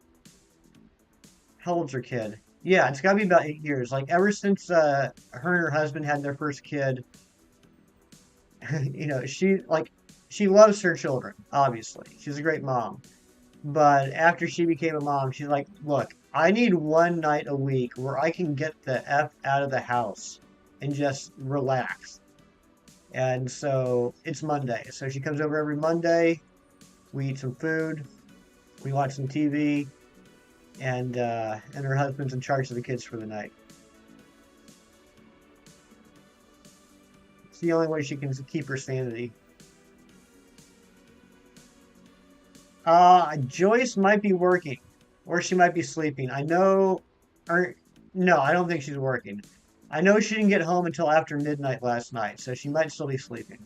How old's her kid? Yeah, it's got to be about 8 years. Like ever since her and her husband had their first kid, she loves her children. Obviously, she's a great mom. But after she became a mom, she's like, "Look, I need one night a week where I can get the f out of the house and just relax." And so it's Monday. So she comes over every Monday. We eat some food. We watch some TV, and her husband's in charge of the kids for the night. It's the only way she can keep her sanity. Joyce might be working, or she might be sleeping. I know, or no, I don't think she's working. I know she didn't get home until after midnight last night, so she might still be sleeping.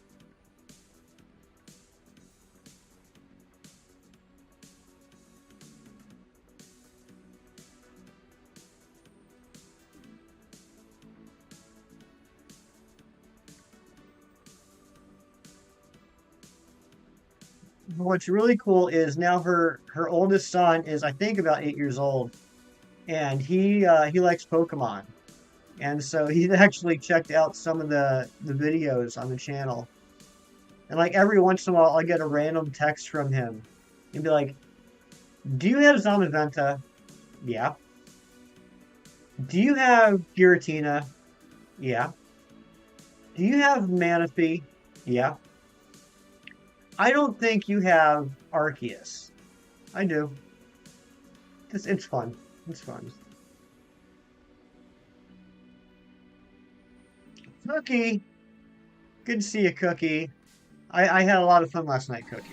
What's really cool is now her oldest son is I think about 8 years old, and he likes Pokemon, and so he's actually checked out some of the videos on the channel, and like every once in a while I get a random text from him, and be like, "Do you have Zamazenta? Yeah. Do you have Giratina? Yeah. Do you have Manaphy? Yeah. I don't think you have Arceus. I do. It's fun. It's fun. Cookie, good to see you, Cookie. I had a lot of fun last night, Cookie.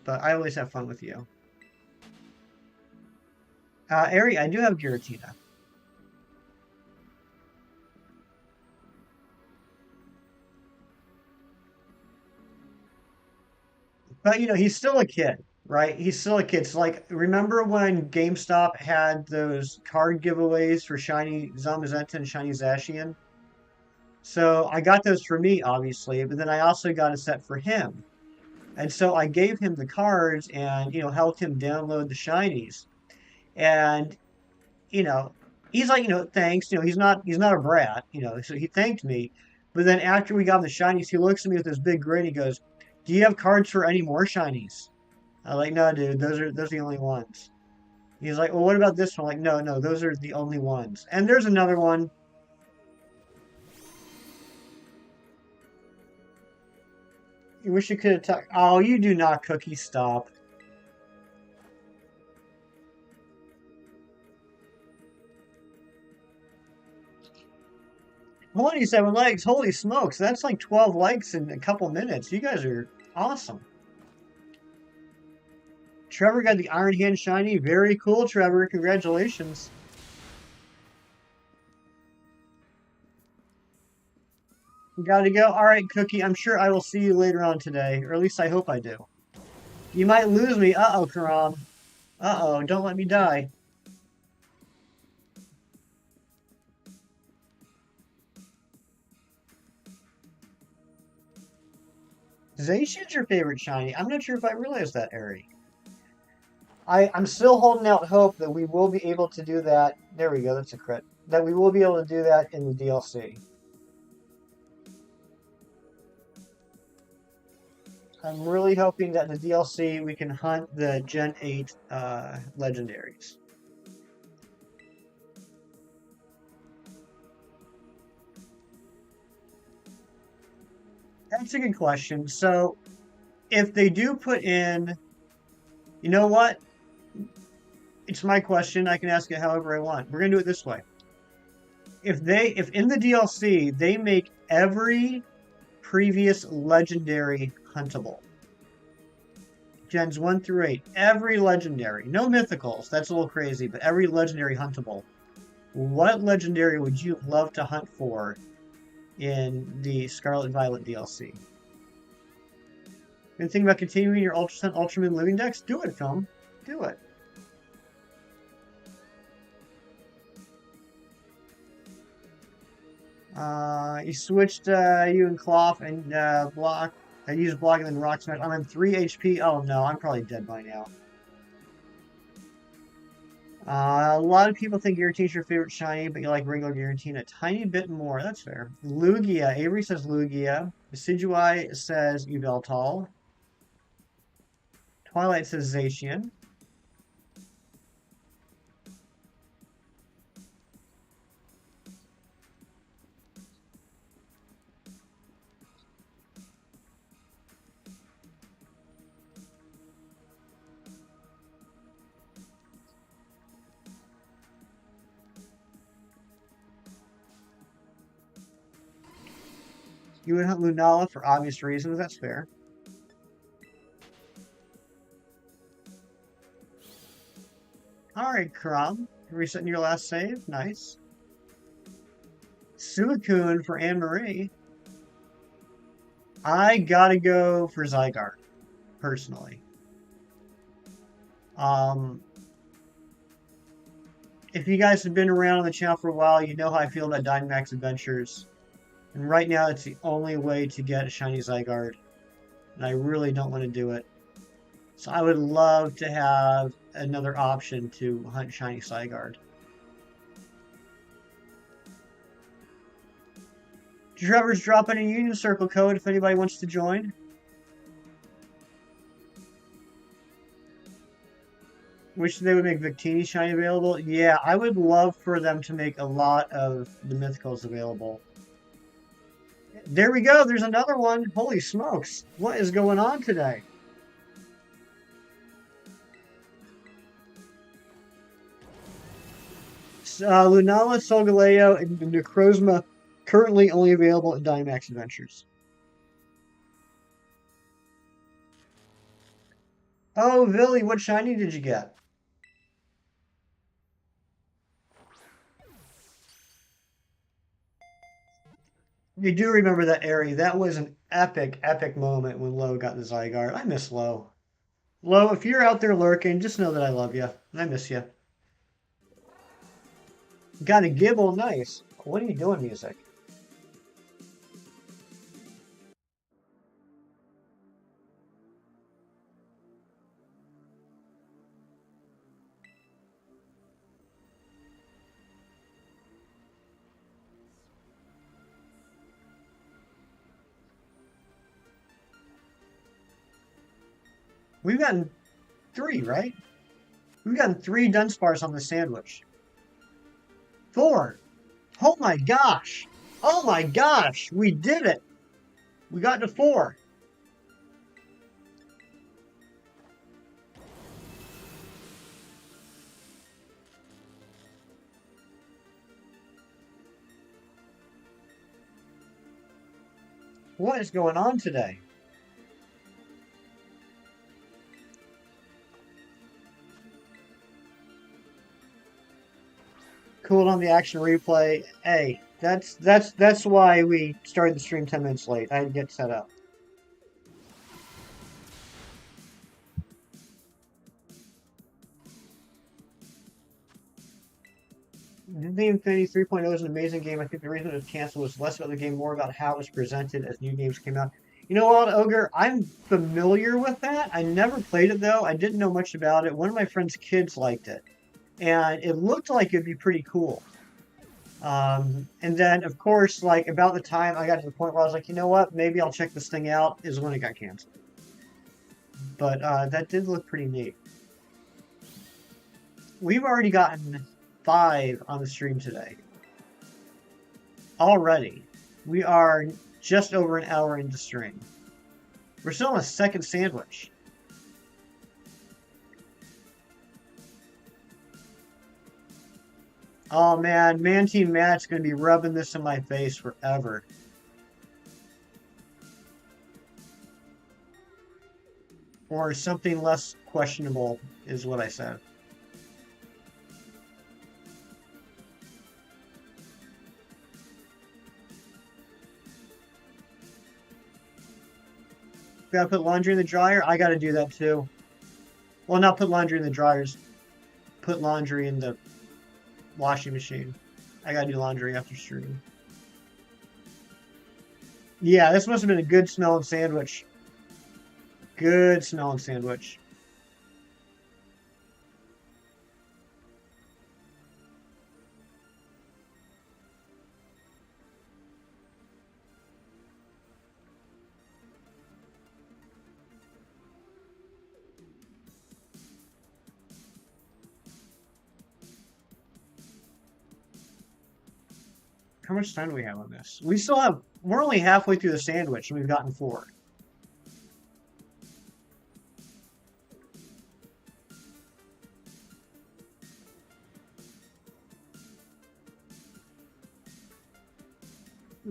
But I always have fun with you. Ari, I do have Giratina. But, he's still a kid, right? He's still a kid. So, like, remember when GameStop had those card giveaways for Shiny Zamazenta and Shiny Zacian? So I got those for me, obviously, but then I also got a set for him. And so I gave him the cards and, helped him download the shinies. And, you know, he's like, thanks. He's not a brat, so he thanked me. But then after we got the shinies, he looks at me with this big grin. He goes, "Do you have cards for any more shinies?" I'm like, "No, dude, those are the only ones." He's like, "Well, what about this one?" I'm like, "No, no, those are the only ones." And there's another one. You wish you could have talked. Oh, you do not, Cookie. Stop. 27 likes. Holy smokes. That's like 12 likes in a couple minutes. You guys are awesome. Trevor got the Iron Hand shiny. Very cool, Trevor. Congratulations. Gotta go. All right, Cookie. I'm sure I will see you later on today, or at least I hope I do. You might lose me. Uh-oh, Karam. Uh-oh, don't let me die. Zacian's your favorite shiny. I'm not sure if I realized that, Ari. I'm still holding out hope that we will be able to do that. There we go. That's a crit. That we will be able to do that in the DLC. I'm really hoping that in the DLC we can hunt the Gen 8 legendaries. That's a good question. So, if they do put in, you know what? It's my question. I can ask it however I want. We're gonna do it this way. If in the DLC they make every previous legendary huntable, Gens 1 through 8, every legendary, no mythicals, that's a little crazy, but every legendary huntable, what legendary would you love to hunt for in the Scarlet Violet DLC? Been thinking about continuing your Ultra Sun Ultra Moon Living Dex? Do it, Film. Do it. You switched you and Cloth and Block. I used Block and then Rock Smash. I'm in 3 HP. Oh no, I'm probably dead by now. A lot of people think Giratina your favorite shiny, but you like regular Giratina a tiny bit more. That's fair. Lugia. Avery says Lugia. Decidueye says Yveltal. Twilight says Zacian. You would hunt Lunala for obvious reasons. That's fair. All right, Karam. Resetting your last save. Nice. Suicune for Anne Marie. I gotta go for Zygarde, personally. Um, if you guys have been around on the channel for a while, you know how I feel about Dynamax Adventures. And right now, it's the only way to get a shiny Zygarde. and I really don't want to do it. So I would love to have another option to hunt Shiny Zygarde. Trevor's dropping a Union Circle code if anybody wants to join. Wish they would make Victini Shiny available. Yeah, I would love for them to make a lot of the Mythicals available. There we go. There's another one. Holy smokes. What is going on today? Lunala, Solgaleo, and Necrozma currently only available in Dynamax Adventures. Oh, Villy, what shiny did you get? You do remember that area. That was an epic, epic moment when Lo got the Zygarde. I miss Lo. Lo, if you're out there lurking, just know that I love you. I miss you. Got a Gibble, nice. What are you doing, music? We've gotten 3, right? We've gotten 3 Dunsparce on the sandwich. 4. Oh my gosh. Oh my gosh. We did it. We got to 4. What is going on today? Cool on the action replay. Hey, that's why we started the stream 10 minutes late. I had to get set up. The Infinity 3.0 is an amazing game. I think the reason it was canceled was less about the game, more about how it was presented as new games came out. You know what, Ogre? I'm familiar with that. I never played it, though. I didn't know much about it. One of my friend's kids liked it. And it looked like it'd be pretty cool. And then, of course, like about the time I got to the point where I was like, you know what, maybe I'll check this thing out, is when it got canceled. But that did look pretty neat. We've already gotten 5 on the stream today. Already. We are just over an hour into stream. We're still on a second sandwich. Oh man, Team Matt's going to be rubbing this in my face forever. Or something less questionable is what I said. Gotta put laundry in the dryer? I gotta do that too. Well, not put laundry in the dryers. Put laundry in the washing machine. I gotta do laundry after stream. Yeah, this must have been a good smelling sandwich. Good smelling sandwich. How much time do we have on this? We're only halfway through the sandwich and we've gotten 4.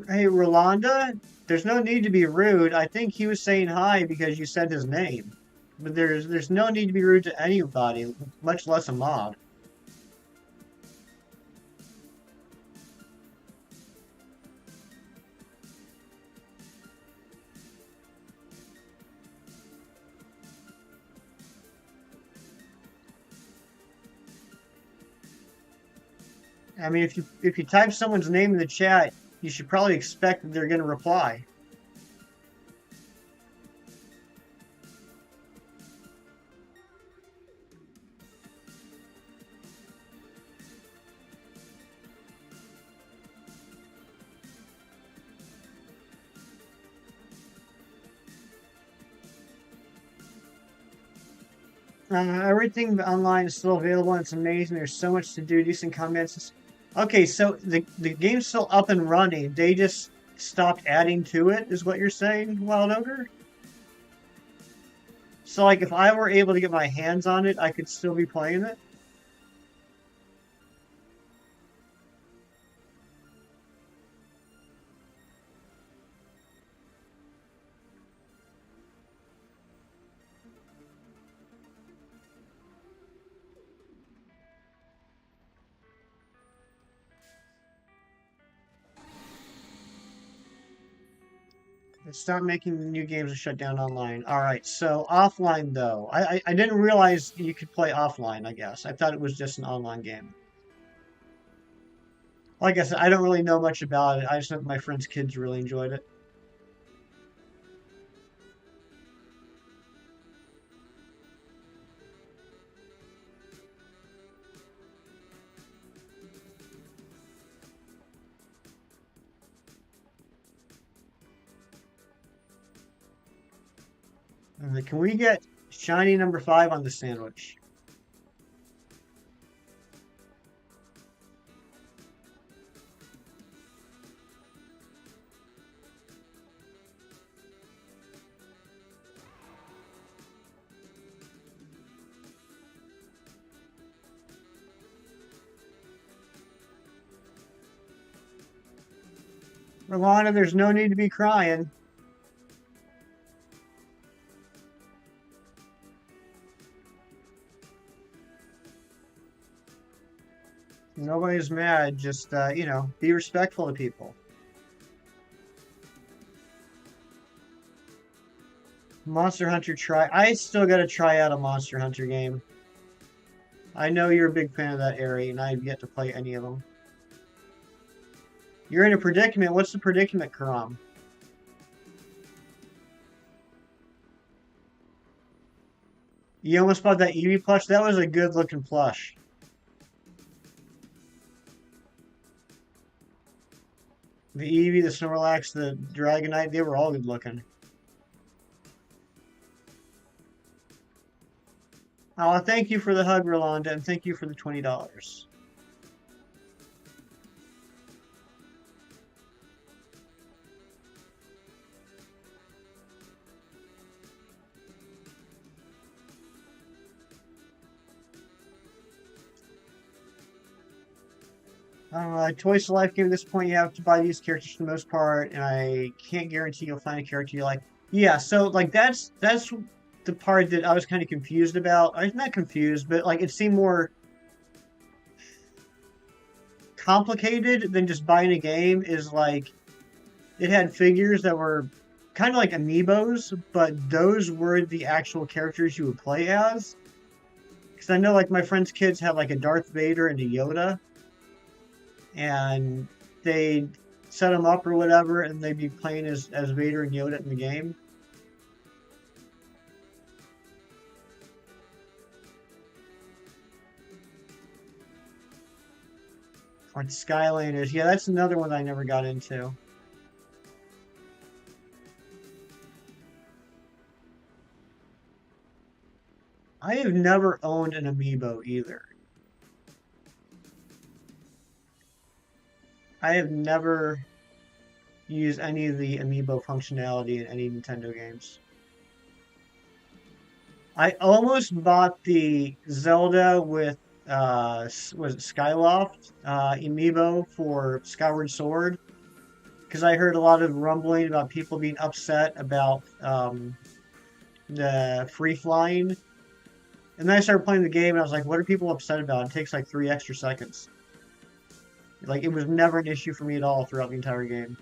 Hey, Rolanda, there's no need to be rude. I think he was saying hi because you said his name. But there's no need to be rude to anybody, much less a mod. I mean, if you type someone's name in the chat, you should probably expect that they're going to reply. Everything online is still available and it's amazing. There's so much to do, decent comments. Okay, so the game's still up and running. They just stopped adding to it, is what you're saying, Wild Ogre? So, like, if I were able to get my hands on it, I could still be playing it? Stop making new games and shut down online. All right, so offline, though. I didn't realize you could play offline, I guess. I thought it was just an online game. Like I said, I don't really know much about it. I just know my friends' kids really enjoyed it. Can we get shiny number 5 on the sandwich? Rolanda, there's no need to be crying. Nobody's mad. Just, be respectful to people. Monster Hunter try. I still got to try out a Monster Hunter game. I know you're a big fan of that area, and I've yet to play any of them. You're in a predicament. What's the predicament, Karam? You almost bought that Eevee plush? That was a good looking plush. The Eevee, the Snorlax, the Dragonite, they were all good looking. Oh, thank you for the hug, Rolanda, and thank you for the $20. Toys to Life game at this point, you have to buy these characters for the most part, and I can't guarantee you'll find a character you like. Yeah, so like that's the part that I was kind of confused about. I'm not confused, but like it seemed more complicated than just buying a game. Is like it had figures that were kind of like amiibos, but those were the actual characters you would play as. Because I know like my friends' kids have like a Darth Vader and a Yoda, and they set them up or whatever, and they'd be playing as Vader and Yoda in the game. Or Skylanders. Yeah, that's another one I never got into. I have never owned an amiibo either. I have never used any of the amiibo functionality in any Nintendo games. I almost bought the Zelda with was it Skyloft amiibo for Skyward Sword because I heard a lot of rumbling about people being upset about the free flying, and then I started playing the game and I was like, what are people upset about? It takes like 3 extra seconds. Like it was never an issue for me at all throughout the entire game.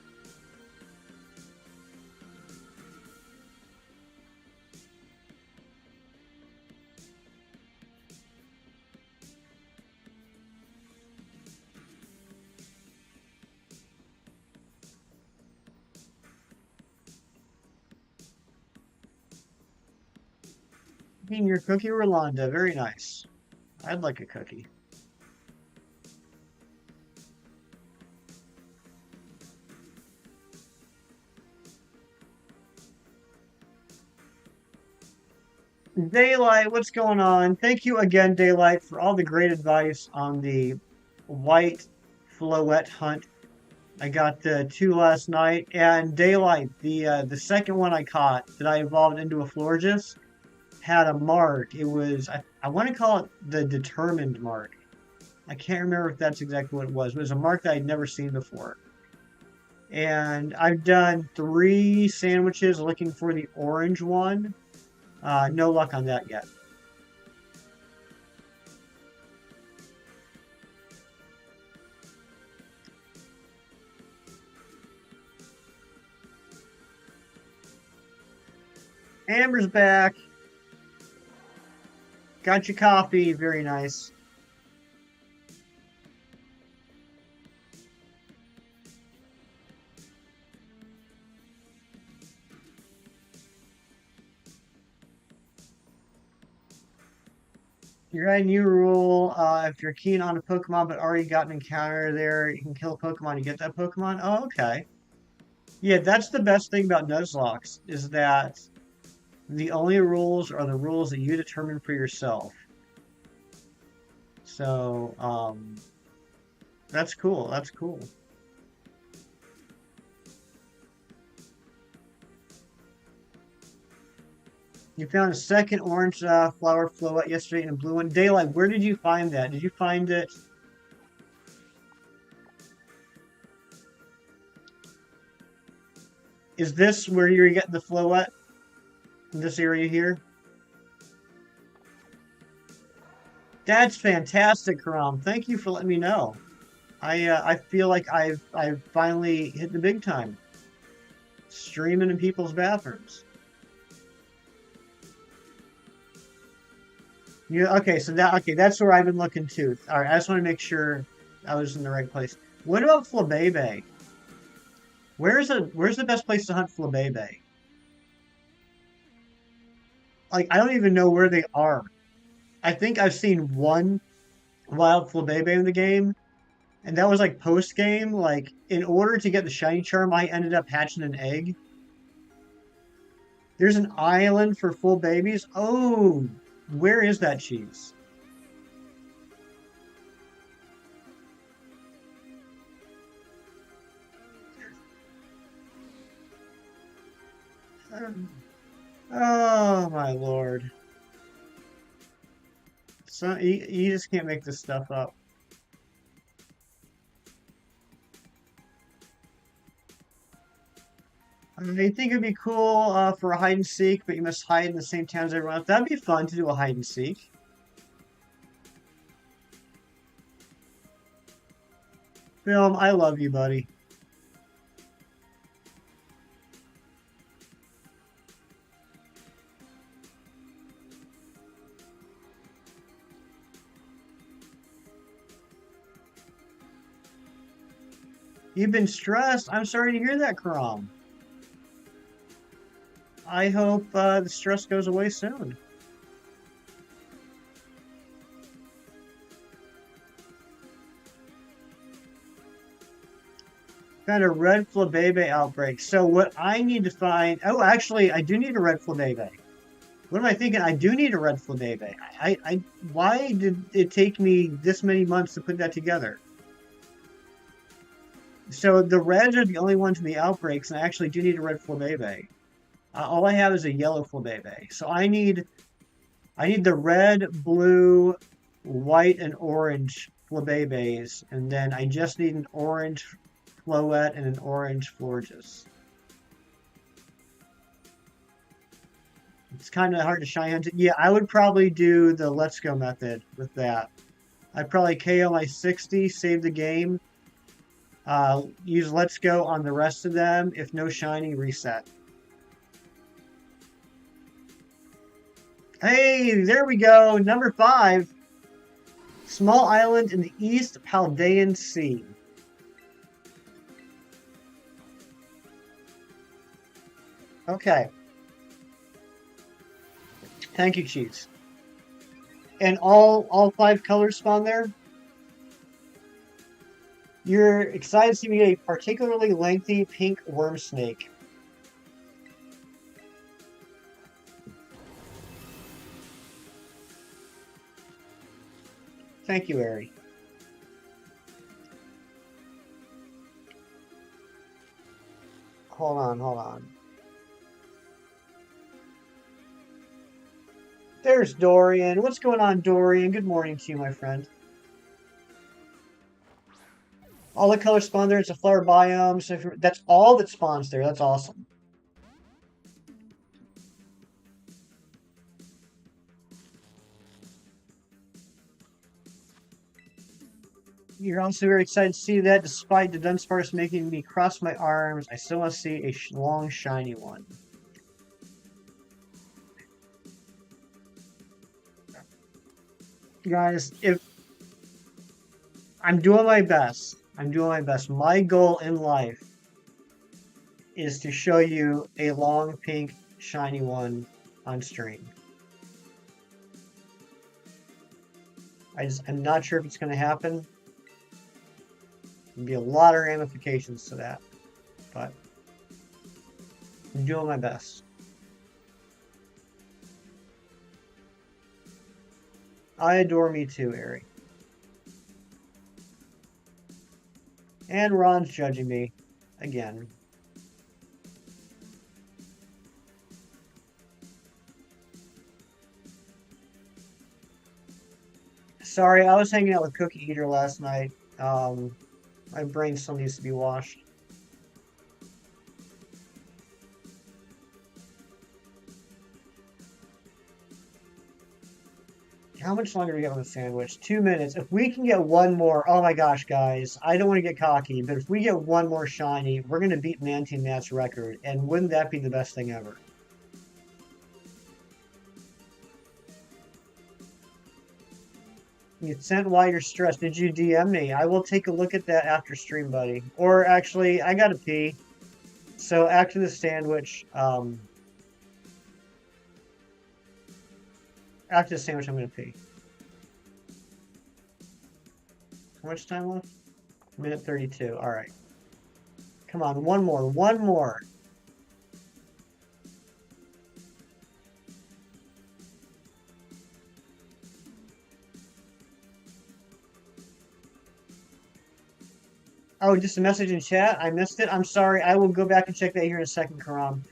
Eating your cookie, Rolanda, very nice. I'd like a cookie. Daylight, what's going on? Thank you again, Daylight, for all the great advice on the white floette hunt. I got two last night, and Daylight, the second one I caught that I evolved into a Florges, had a mark. It was I want to call it the determined mark. I can't remember if that's exactly what it was. But it was a mark that I'd never seen before. And I've done 3 sandwiches looking for the orange one. No luck on that yet. Amber's back. Got your coffee. Very nice. You're a new rule. If you're keen on a Pokemon but already got an encounter there, you can kill a Pokemon and get that Pokemon. Oh, okay. Yeah, that's the best thing about Nuzlocke is that the only rules are the rules that you determine for yourself. So, that's cool. That's cool. You found a second orange flower float yesterday and a blue one. Daylight, where did you find that? Did you find it? Is this where you're getting the float? In this area here? That's fantastic, Karam. Thank you for letting me know. I feel like I've finally hit the big time. Streaming in people's bathrooms. Yeah, okay, so that's where I've been looking too. All right, I just want to make sure I was in the right place. What about Flabebe? Where's the best place to hunt Flabebe? Like I don't even know where they are. I think I've seen one wild Flabebe in the game, and that was like post game. Like in order to get the shiny charm, I ended up hatching an egg. There's an island for full babies. Oh, where is that cheese? Oh my lord. So you just can't make this stuff up. I think it'd be cool for a hide and seek, but you must hide in the same town as everyone else. That'd be fun to do a hide and seek. Film, I love you, buddy. You've been stressed. I'm sorry to hear that, Karam. I hope the stress goes away soon. Found a red Flabebe outbreak. So what I need to find... Oh, actually, I do need a red Flabebe. What am I thinking? I do need a red Flabebe. Why did it take me this many months to put that together? So the reds are the only ones in the outbreaks, and I actually do need a red Flabebe. All I have is a yellow Flabebe. So I need the red, blue, white, and orange Flabebes, and then I just need an orange Floette and an orange Florges. It's kind of hard to shine hunt it. Yeah, I would probably do the Let's Go method with that. I'd probably KO my 60, save the game, use Let's Go on the rest of them. If no shiny, reset. Hey, there we go. Number 5. Small island in the East Paldean Sea. Okay. Thank you, Chiefs. And all 5 colors spawn there? You're excited to see me get a particularly lengthy pink worm snake. Thank you, Ari. Hold on, hold on. There's Dorian. What's going on, Dorian? Good morning to you, my friend. All the colors spawn there. It's a flower biome. So if that's all that spawns there. That's awesome. You're also very excited to see that. Despite the Dudunsparce making me cross my arms, I still want to see a long, shiny one. Guys, if I'm doing my best, My goal in life is to show you a long, pink, shiny one on stream. I'm not sure if it's going to happen. There'll be a lot of ramifications to that, but I'm doing my best. I adore me too, Ari. And Ron's judging me again. Sorry, I was hanging out with Cookie Eater last night. My brain still needs to be washed. How much longer do we have on the sandwich? 2 minutes. If we can get one more, oh my gosh, guys, I don't want to get cocky, but if we get one more shiny, we're going to beat Mantine Matt's record, and wouldn't that be the best thing ever? You sent why you're stressed. Did you DM me? I will take a look at that after stream, buddy. Or actually, I gotta pee. So after the sandwich, I'm gonna pee. How much time left? Minute 32. All right. Come on, one more. Oh, just a message in chat. I missed it. I'm sorry. I will go back and check that here in a second, Karam.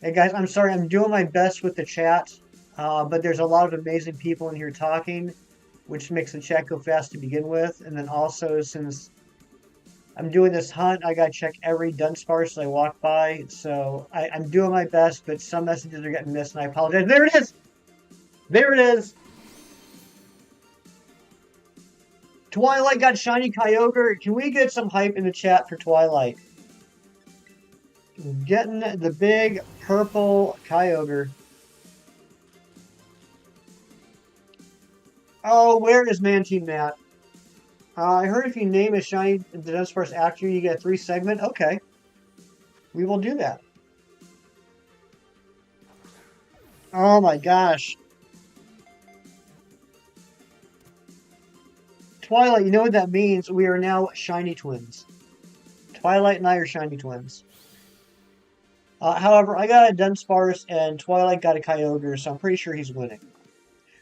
Hey guys, I'm sorry. I'm doing my best with the chat, but there's a lot of amazing people in here talking, which makes the chat go fast to begin with. And then also, since I'm doing this hunt, I gotta check every Dunsparce I walk by. So I'm doing my best, but some messages are getting missed, and I apologize. There it is! There it is! Twilight got shiny Kyogre. Can we get some hype in the chat for Twilight? Getting the big purple Kyogre. Oh, where is Mantine Matt? I heard if you name a shiny Dudunsparce after you get a 3 segment. Okay. We will do that. Oh my gosh. Twilight, you know what that means? We are now shiny twins. Twilight and I are shiny twins. However, I got a Dunsparce and Twilight got a Kyogre, so I'm pretty sure he's winning.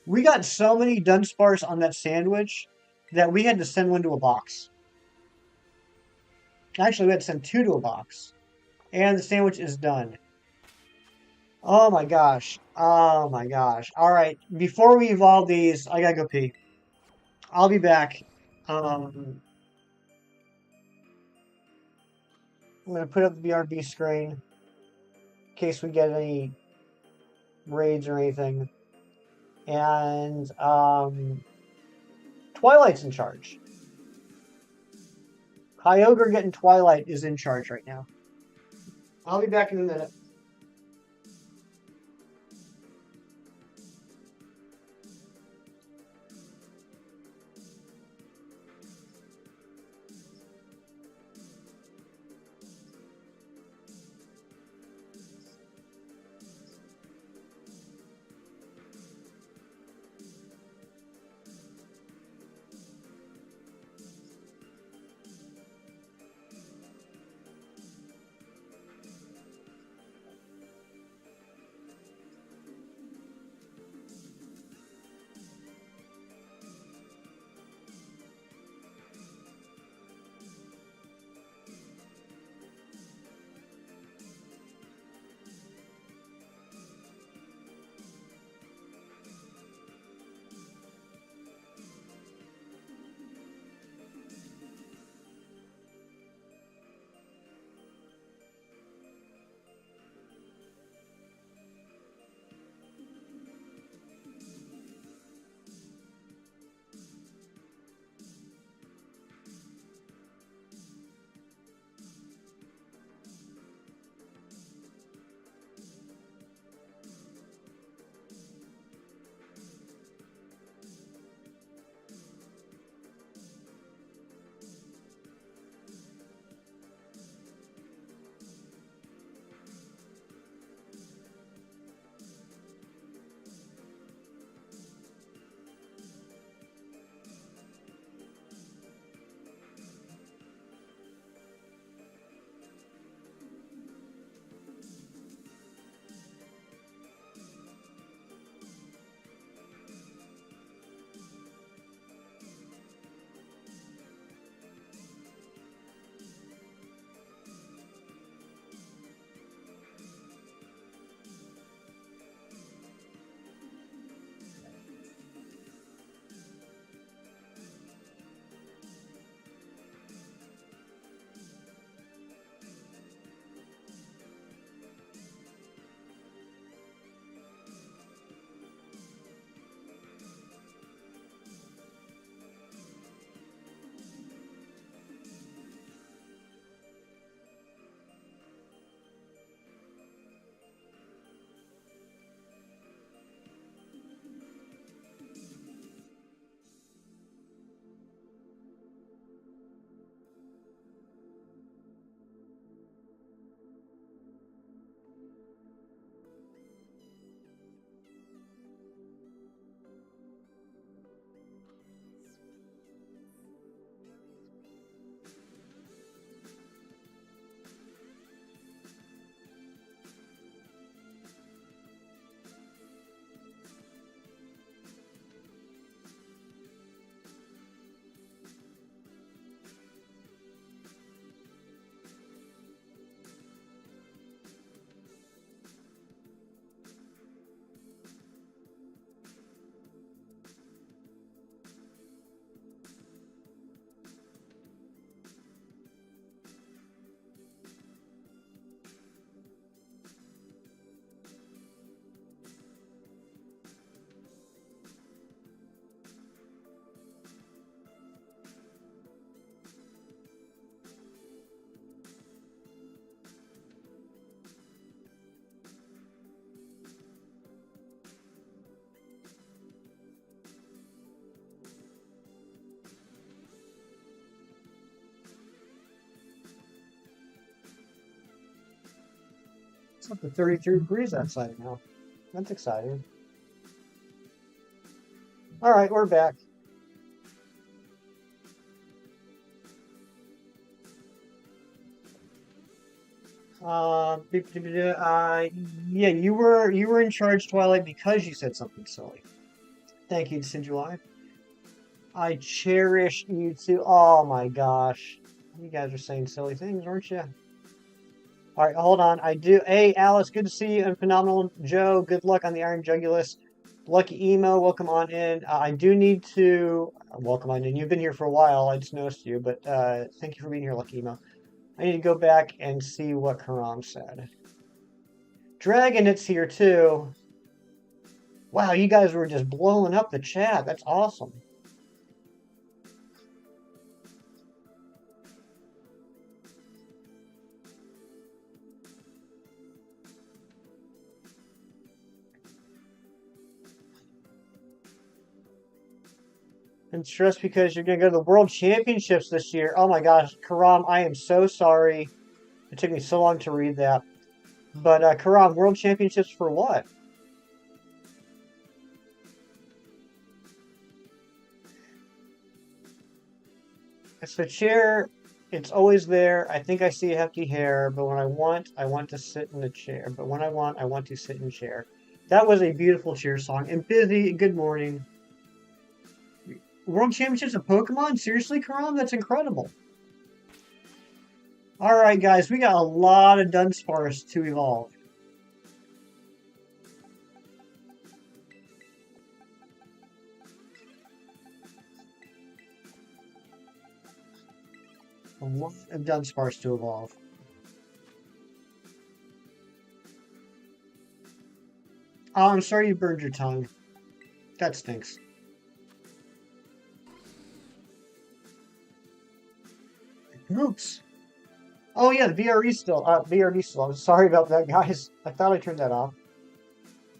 We got so many Dunsparce on that sandwich that we had to send one to a box. Actually, we had to send 2 to a box. And the sandwich is done. Oh my gosh. Oh my gosh. Alright, before we evolve these, I gotta go pee. I'll be back. I'm gonna put up the BRB screen in case we get any raids or anything. And Twilight's in charge. Kyogre getting Twilight is in charge right now. I'll be back in a minute. It's up to 33 degrees outside now. That's exciting. All right, we're back. Yeah, you were in charge, Twilight, because you said something silly. Thank you, Sinjuai. I cherish you too. Oh my gosh, you guys are saying silly things, aren't you? All right, hold on. I do. Hey, Alice, good to see you. And Phenomenal Joe, good luck on the Iron Jugulus. Lucky Emo, welcome on in. I do need to welcome on in. You've been here for a while. I just noticed you, but thank you for being here, Lucky Emo. I need to go back and see what Karam said. Dragon, it's here too. Wow, you guys were just blowing up the chat. That's awesome. I'm stressed because you're going to go to the World Championships this year. Oh my gosh, Karam, I am so sorry. It took me so long to read that. But Karam, World Championships for what? It's the chair. It's always there. I think I see a hefty hair, but when I want to sit in the chair. But when I want to sit in chair. That was a beautiful cheer song. And Busy, good morning. World Championships of Pokemon? Seriously, Karam? That's incredible. Alright, guys, we got a lot of Dunsparce to evolve. A lot of Dunsparce to evolve. Oh, I'm sorry you burned your tongue. That stinks. Oops. Oh yeah, the VRE still. VRD still. I'm sorry about that, guys. I thought I turned that off.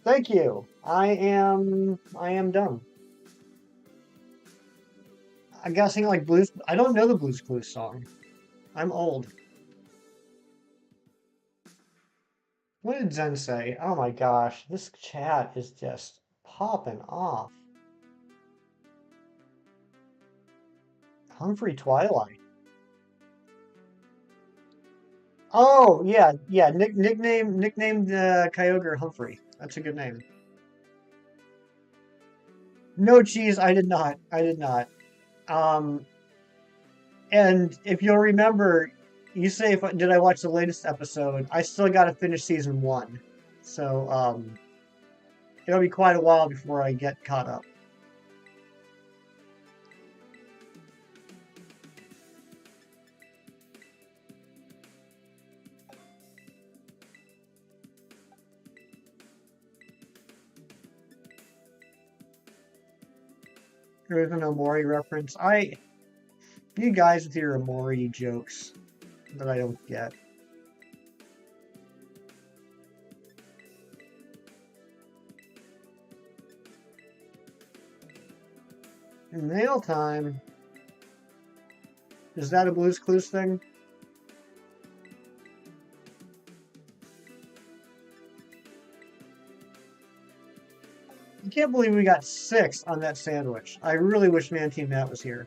Thank you. I am dumb. I'm guessing like Blues. I don't know the Blues Clues song. I'm old. What did Zen say? Oh my gosh, this chat is just popping off. Humphrey Twilight. Oh yeah. Nicknamed Kyogre Humphrey. That's a good name. No cheese. I did not. I did not. Um, and if you'll remember, you say if did I watch the latest episode? I still got to finish season 1, so it'll be quite a while before I get caught up. There is an Omori reference. You guys with your Omori jokes that I don't get. Mail time. Is that a Blue's Clues thing? I can't believe we got 6 on that sandwich. I really wish Man Team Matt was here.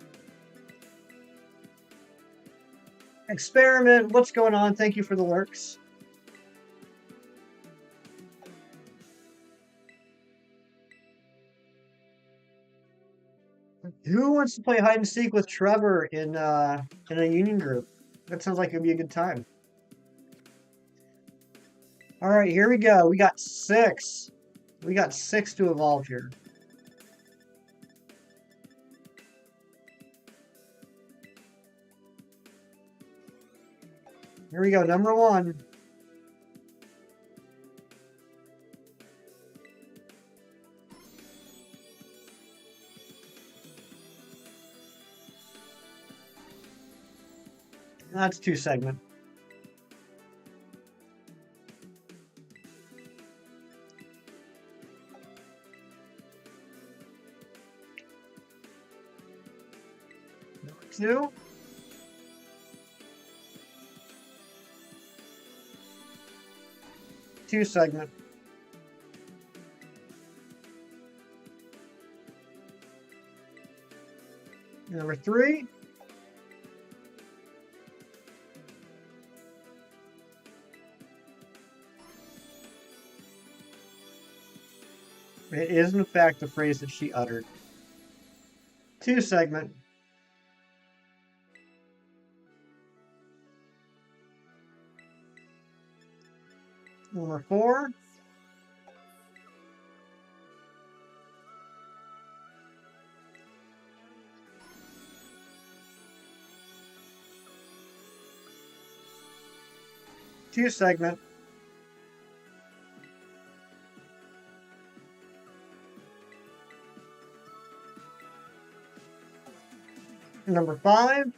Experiment, what's going on? Thank you for the lurks. Who wants to play hide and seek with Trevor in a union group? That sounds like it'd be a good time. All right, here we go. We got 6. We got 6 to evolve here. Here we go, number 1. That's 2 segment. Number 2. 2 segment. Number 3. It is in fact the phrase that she uttered. 2 segment. Number 4. Two segment. Number 5.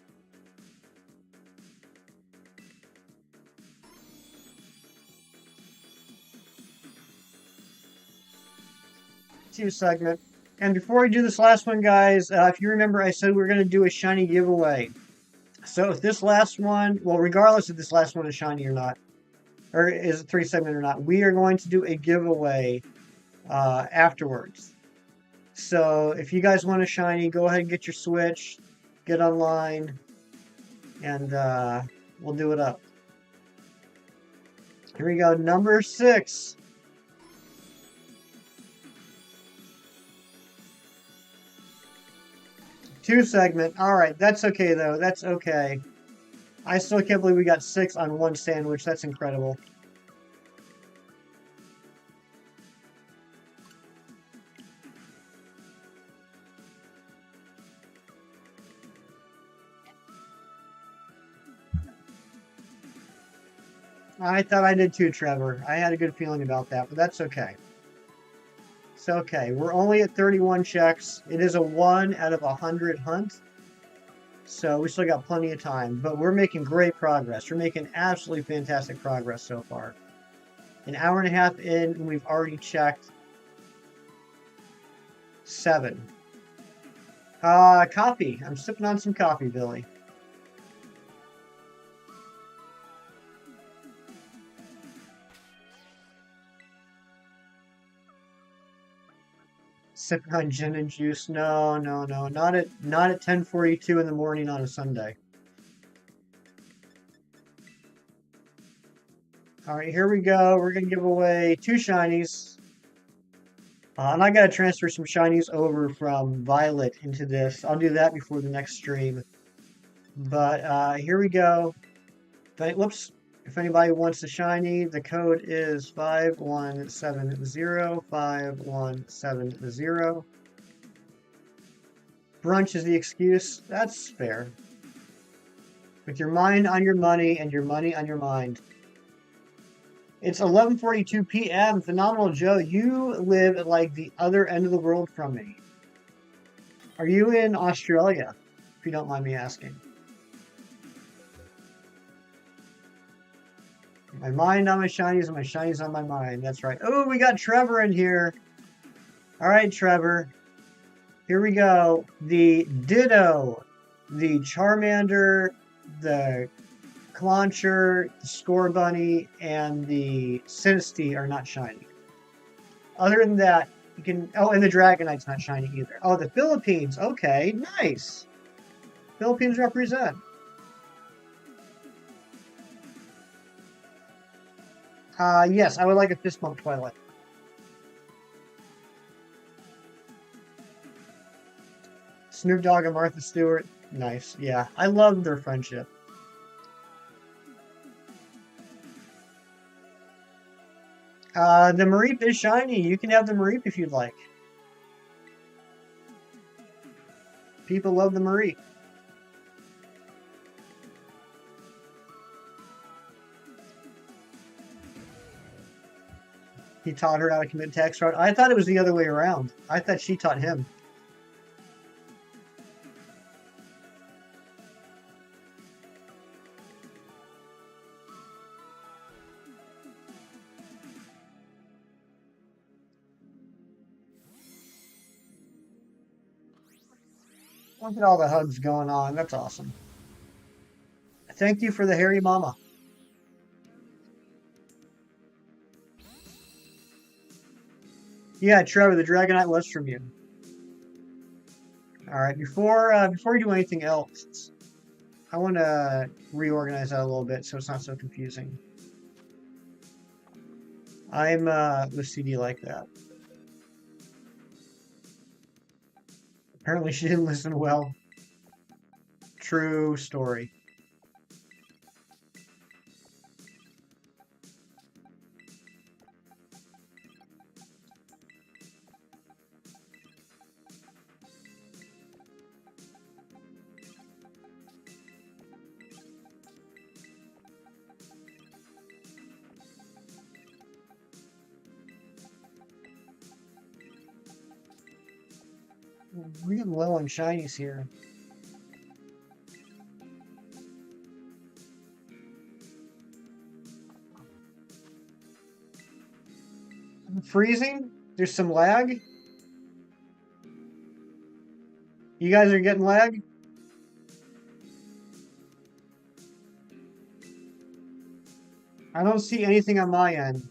Two segment. And before I do this last one, guys, if you remember, I said we were going to do a shiny giveaway. So if this last one, well, regardless if this last one is shiny or not, or is a 3 segment or not, we are going to do a giveaway afterwards. So if you guys want a shiny, go ahead and get your Switch, get online, and we'll do it up. Here we go, number 6. Two segment. All right, that's okay though. That's okay. I still can't believe we got 6 on one sandwich. That's incredible. I thought I did too, Trevor. I had a good feeling about that, but that's okay. It's okay. We're only at 31 checks. It is a 1 out of 100 hunt. So we still got plenty of time, but we're making great progress. We're making absolutely fantastic progress so far. An hour and a half in, and we've already checked 7. Coffee. I'm sipping on some coffee, Billy. Sipping on gin and juice. No, no, no. Not at 10:42 in the morning on a Sunday. All right, here we go. We're going to give away 2 shinies. And I got to transfer some shinies over from Violet into this. I'll do that before the next stream. But here we go. Whoops. If anybody wants a shiny, the code is 5170, 5170. Brunch is the excuse. That's fair. With your mind on your money and your money on your mind. It's 11:42 p.m. Phenomenal Joe, you live at like the other end of the world from me. Are you in Australia, if you don't mind me asking? My mind on my shinies and my shinies on my mind. That's right. Oh, we got Trevor in here. All right, Trevor. Here we go. The Ditto, the Charmander, the Clauncher, the Score Bunny, and the Sinistea are not shiny. Other than that, you can... Oh, and the Dragonite's not shiny either. Oh, the Philippines. Okay, nice. Philippines represent. Yes, I would like a fist bump Twilight. Snoop Dogg and Martha Stewart. Nice, yeah. I love their friendship. The Mareep is shiny. You can have the Mareep if you'd like. People love the Mareep. He taught her how to commit tax fraud. I thought it was the other way around. I thought she taught him. Look at all the hugs going on. That's awesome. Thank you for the hairy mama. Yeah, Trevor, the Dragonite was from you. All right, before we do anything else, I want to reorganize that a little bit so it's not so confusing. I'm with CD like that. Apparently, she didn't listen well. True story. We're getting low on shinies here. Freezing? There's some lag? You guys are getting lag? I don't see anything on my end.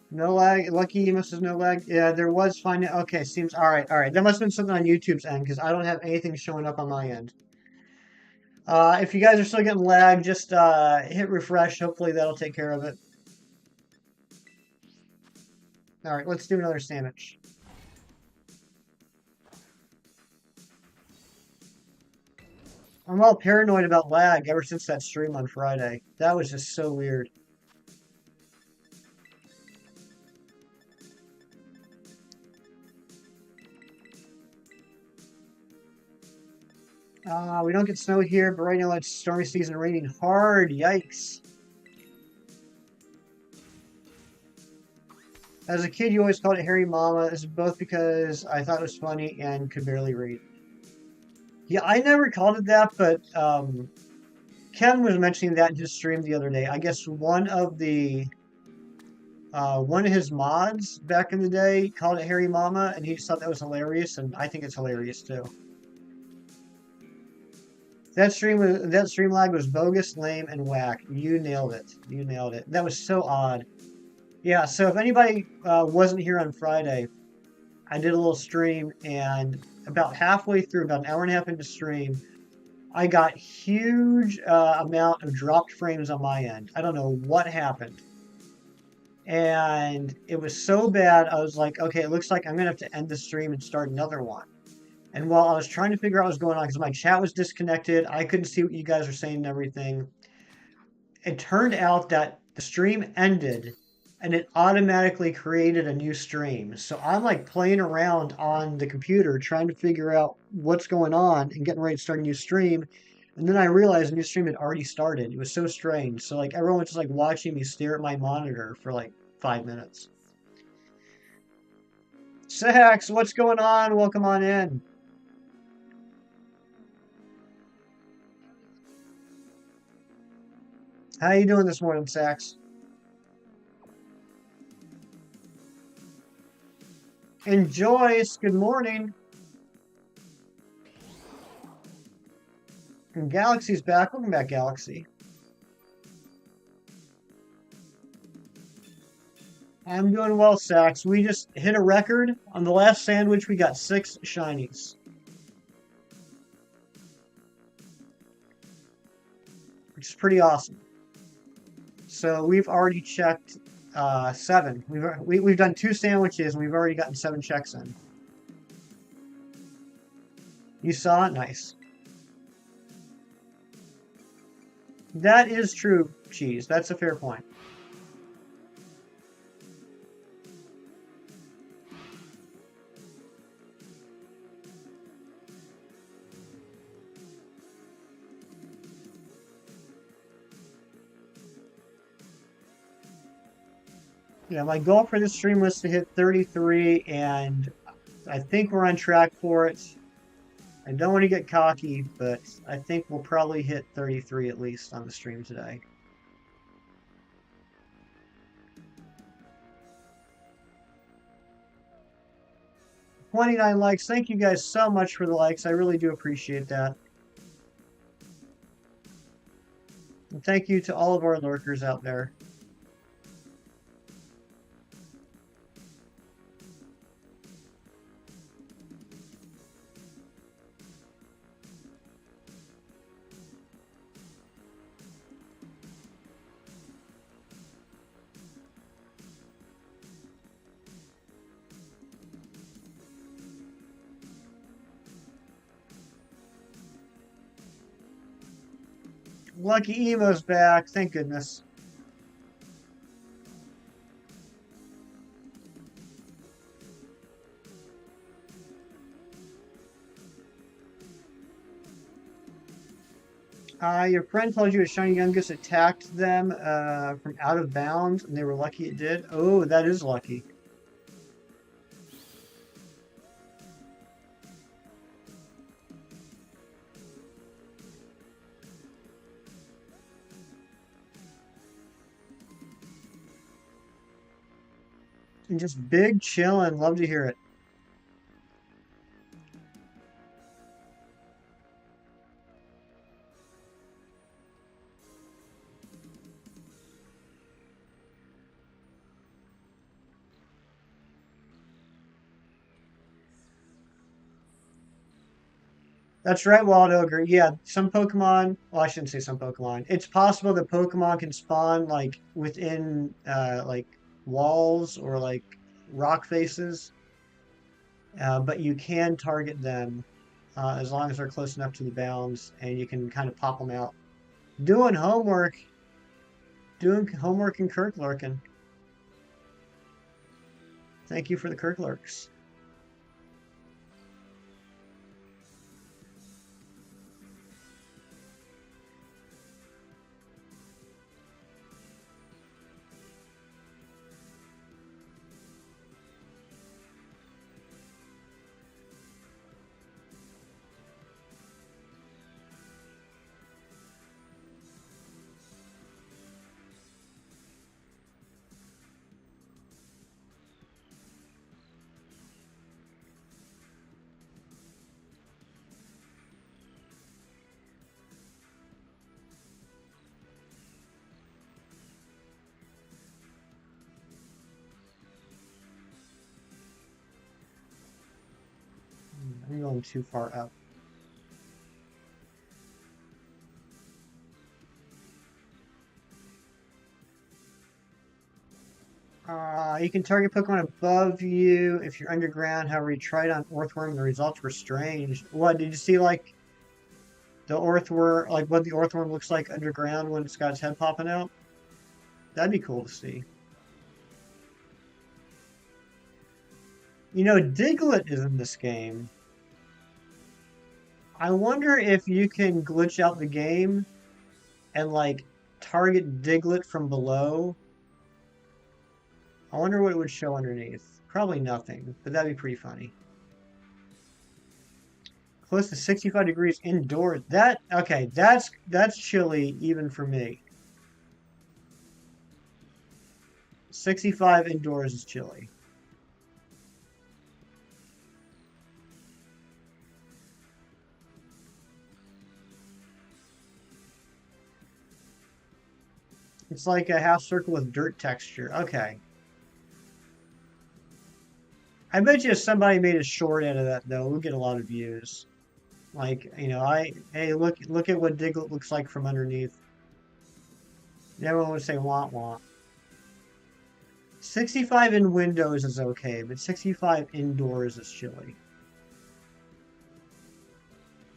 No lag. Lucky Emus is no lag. Yeah, there was fine. Okay, seems all right. All right. That must have been something on YouTube's end because I don't have anything showing up on my end. If you guys are still getting lag, just hit refresh. Hopefully that'll take care of it. All right, let's do another sandwich. I'm all paranoid about lag ever since that stream on Friday. That was just so weird. We don't get snow here, but right now it's stormy season, raining hard. Yikes. As a kid, you always called it Harry Mama. This is both because I thought it was funny and could barely read. Yeah, I never called it that, but Ken was mentioning that in his stream the other day. I guess one of his mods back in the day called it Harry Mama, and he just thought that was hilarious, and I think it's hilarious too. That stream lag was bogus, lame, and whack. You nailed it. You nailed it. That was so odd. Yeah. So if anybody wasn't here on Friday, I did a little stream, and about halfway through, about an hour and a half into stream, I got huge amount of dropped frames on my end. I don't know what happened. And it was so bad, I was like, okay, it looks like I'm going to have to end the stream and start another one. And while I was trying to figure out what was going on, because my chat was disconnected, I couldn't see what you guys were saying and everything. It turned out that the stream ended and it automatically created a new stream. So I'm like playing around on the computer trying to figure out what's going on and getting ready to start a new stream. And then I realized the new stream had already started. It was so strange. So like everyone was just like watching me stare at my monitor for like 5 minutes. Sax, what's going on? Welcome on in. How you doing this morning, Sax? And Joyce, good morning. And Galaxy's back. Welcome back, Galaxy. I'm doing well, Sax. We just hit a record. On the last sandwich, we got 6 shinies. Which is pretty awesome. So we've already checked 7. We've done 2 sandwiches, and we've already gotten 7 checks in. You saw it? Nice. That is true, Cheese. That's a fair point. Yeah, my goal for this stream was to hit 33, and I think we're on track for it. I don't want to get cocky, but I think we'll probably hit 33 at least on the stream today. $29 likes. Thank you guys so much for the likes. I really do appreciate that. thank you to all of our lurkers out there. Lucky Emo's back, thank goodness. Your friend told you a shiny Youngest attacked them from out of bounds, and they were lucky it did. Oh, that is lucky. And just big chillin'. Love to hear it. That's right, Wild Ogre. Yeah, some Pokemon. Well, I shouldn't say some Pokemon. It's possible that Pokemon can spawn like within like walls or like rock faces, but you can target them as long as they're close enough to the bounds, and you can kind of pop them out. Doing homework, doing homework and Kirk lurking. Thank you for the Kirk lurks. I'm going too far up. You can target Pokemon above you if you're underground. However, you tried on Earthworm, the results were strange. What, did you see like the Earthworm, like what the Earthworm looks like underground when it's got its head popping out? That'd be cool to see. You know, Diglett is in this game. I wonder if you can glitch out the game and like target Diglett from below. I wonder what it would show underneath. Probably nothing, but that'd be pretty funny. Close to 65 degrees indoors. That okay, that's chilly even for me. 65 indoors is chilly. It's like a half circle with dirt texture. Okay. I bet you if somebody made a short out of that though, we'll get a lot of views. Like, you know, hey, look at what Diglett looks like from underneath. And everyone would say want want. 65 in windows is okay, but 65 indoors is chilly.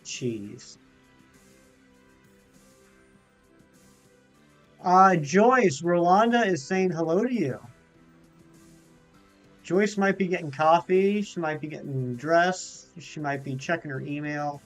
Jeez. Joyce, Rolanda is saying hello to you. Joyce might be getting coffee. She might be getting dressed. She might be checking her email.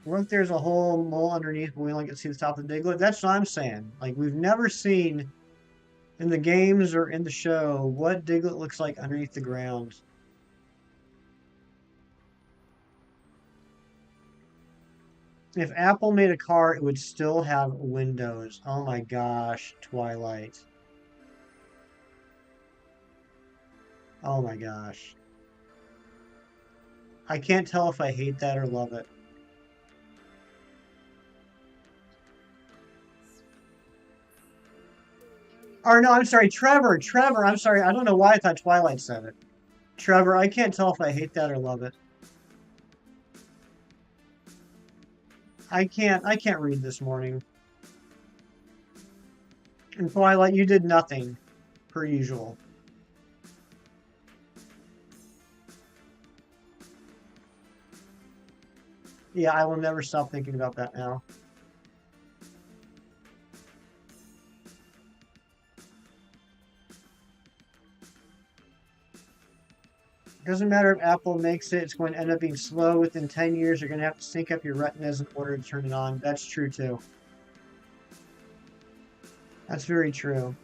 What if there's a whole mole underneath, but we only get to see the top of the Diglett? That's what I'm saying. Like, we've never seen in the games or in the show what Diglett looks like underneath the ground. If Apple made a car, it would still have windows. Oh my gosh, Twilight. Oh my gosh. I can't tell if I hate that or love it. Or no, I'm sorry, Trevor. Trevor, I'm sorry. I don't know why I thought Twilight said it. Trevor, I can't tell if I hate that or love it. I can't read this morning. And Twilight, you did nothing, per usual. Yeah, I will never stop thinking about that now. It doesn't matter if Apple makes it, it's going to end up being slow. Within 10 years, you're going to have to sync up your retinas in order to turn it on. That's true, too. That's very true.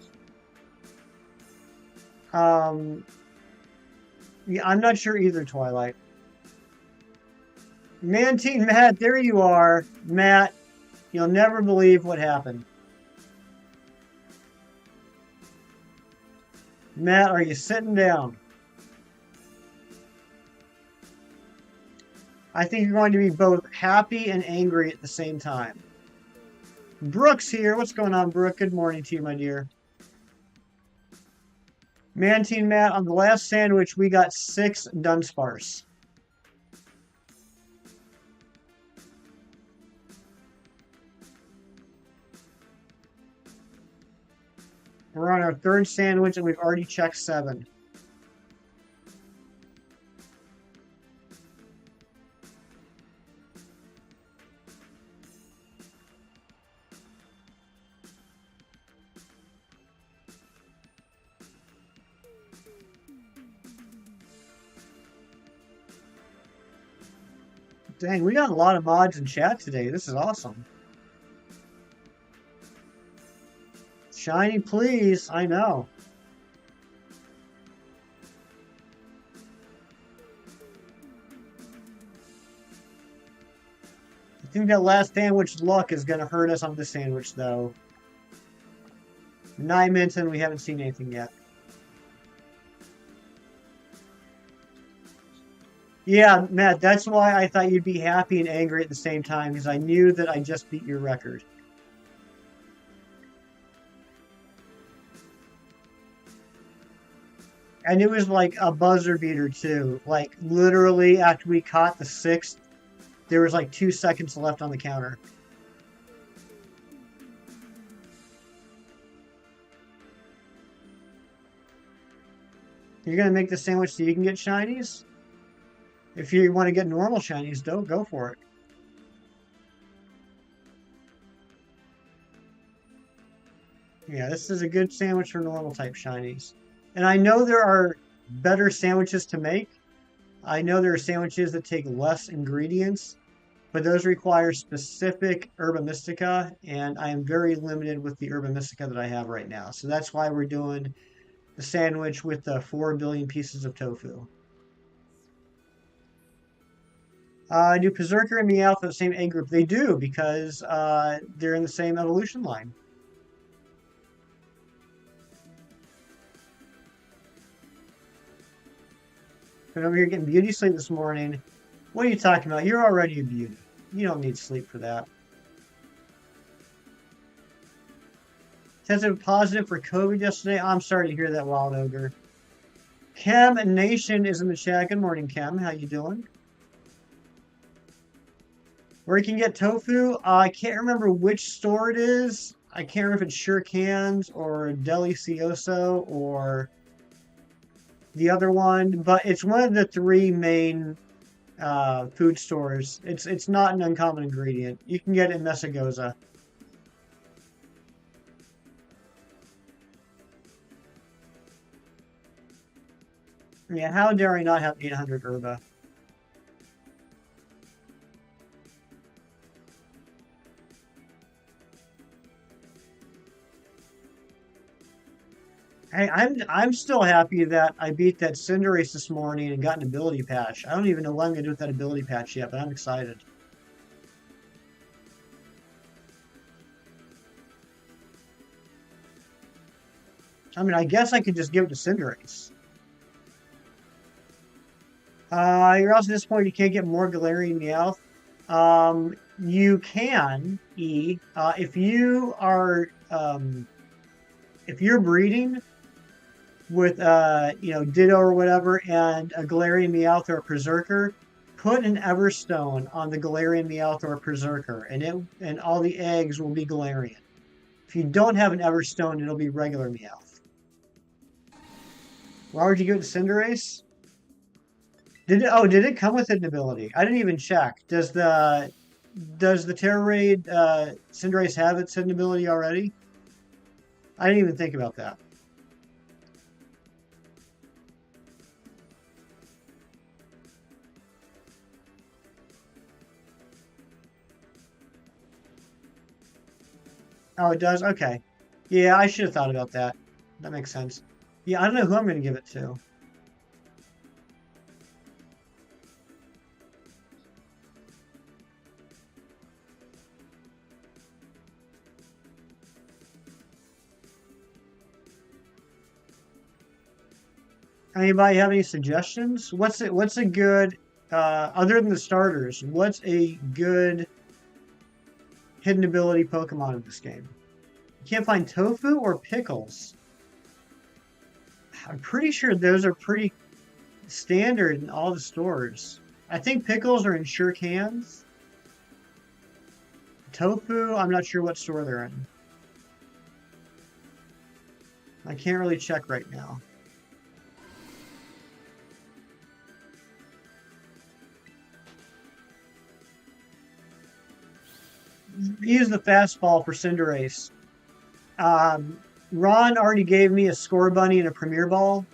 Um, yeah, I'm not sure either, Twilight. Mantine Matt, there you are. Matt, you'll never believe what happened. Matt, are you sitting down? I think you're going to be both happy and angry at the same time. Brooke's here. What's going on, Brooke? Good morning to you, my dear. Mantine Matt, on the last sandwich, we got 6 Dunsparce. We're on our 3rd sandwich, and we've already checked 7. Dang, we got a lot of mods in chat today. This is awesome. Shiny, please. I know. I think that last sandwich luck is going to hurt us on this sandwich, though. Nyminton, we haven't seen anything yet. Yeah, Matt, that's why I thought you'd be happy and angry at the same time, because I knew that I just beat your record. And it was like a buzzer beater, too. Like, literally, after we caught the 6th, there was like 2 seconds left on the counter. You're going to make the sandwich so you can get shinies? If you want to get normal shinies, don't go for it. Yeah, this is a good sandwich for normal type shinies. And I know there are better sandwiches to make. I know there are sandwiches that take less ingredients, but those require specific Herba Mystica, and I am very limited with the Herba Mystica that I have right now. So that's why we're doing the sandwich with the 4 billion pieces of tofu. Do Berserker and Meowth have the same egg group? They do, because they're in the same evolution line. Been over here getting beauty sleep this morning. What are you talking about? You're already a beauty. You don't need sleep for that. Tested positive for COVID yesterday. I'm sorry to hear that, Wild Ogre. Chem Nation is in the chat. Good morning, Chem. How you doing? Where you can get tofu? I can't remember which store it is. I can't remember if it's Sure Cans or Delicioso or the other one, but it's one of the 3 main food stores. It's not an uncommon ingredient. You can get it in Messagoza. Yeah, how dare I not have 800 herba? Hey, I'm still happy that I beat that Cinderace this morning and got an ability patch. I don't even know what I'm gonna do with that ability patch yet, but I'm excited. I mean, I guess I could just give it to Cinderace. You're also disappointed you can't get more Galarian Meowth. You can, if you are, if you're breeding with, Ditto or whatever, and a Galarian Meowth or a Berserker, put an Everstone on the Galarian Meowth or a Berserker, and all the eggs will be Galarian. If you don't have an Everstone, it'll be regular Meowth. Why would you give it to Cinderace? Did it come with an ability? I didn't even check. Does the Terra Raid Cinderace have its hidden ability already? I didn't even think about that. Oh, it does? Okay. Yeah, I should have thought about that. That makes sense. Yeah, I don't know who I'm going to give it to. Anybody have any suggestions? What's a good, other than the starters, what's a good hidden ability Pokemon in this game? You can't find Tofu or Pickles. I'm pretty sure those are pretty standard in all the stores. I think Pickles are in Sure Cans. Tofu, I'm not sure what store they're in. I can't really check right now. Use the fastball for Cinderace. Ron already gave me a Score Bunny and a Premier Ball.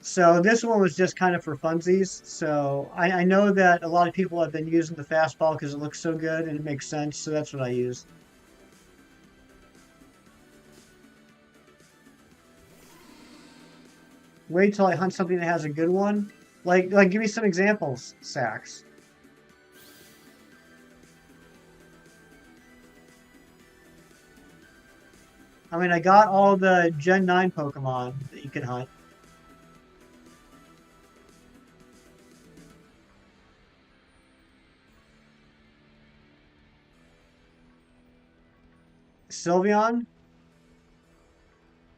So this one was just kind of for funsies. So I know that a lot of people have been using the fastball because it looks so good and it makes sense. So that's what I used. Wait till I hunt something that has a good one. Like give me some examples, Sax. I mean, I got all the Gen 9 Pokemon that you can hunt. Sylveon?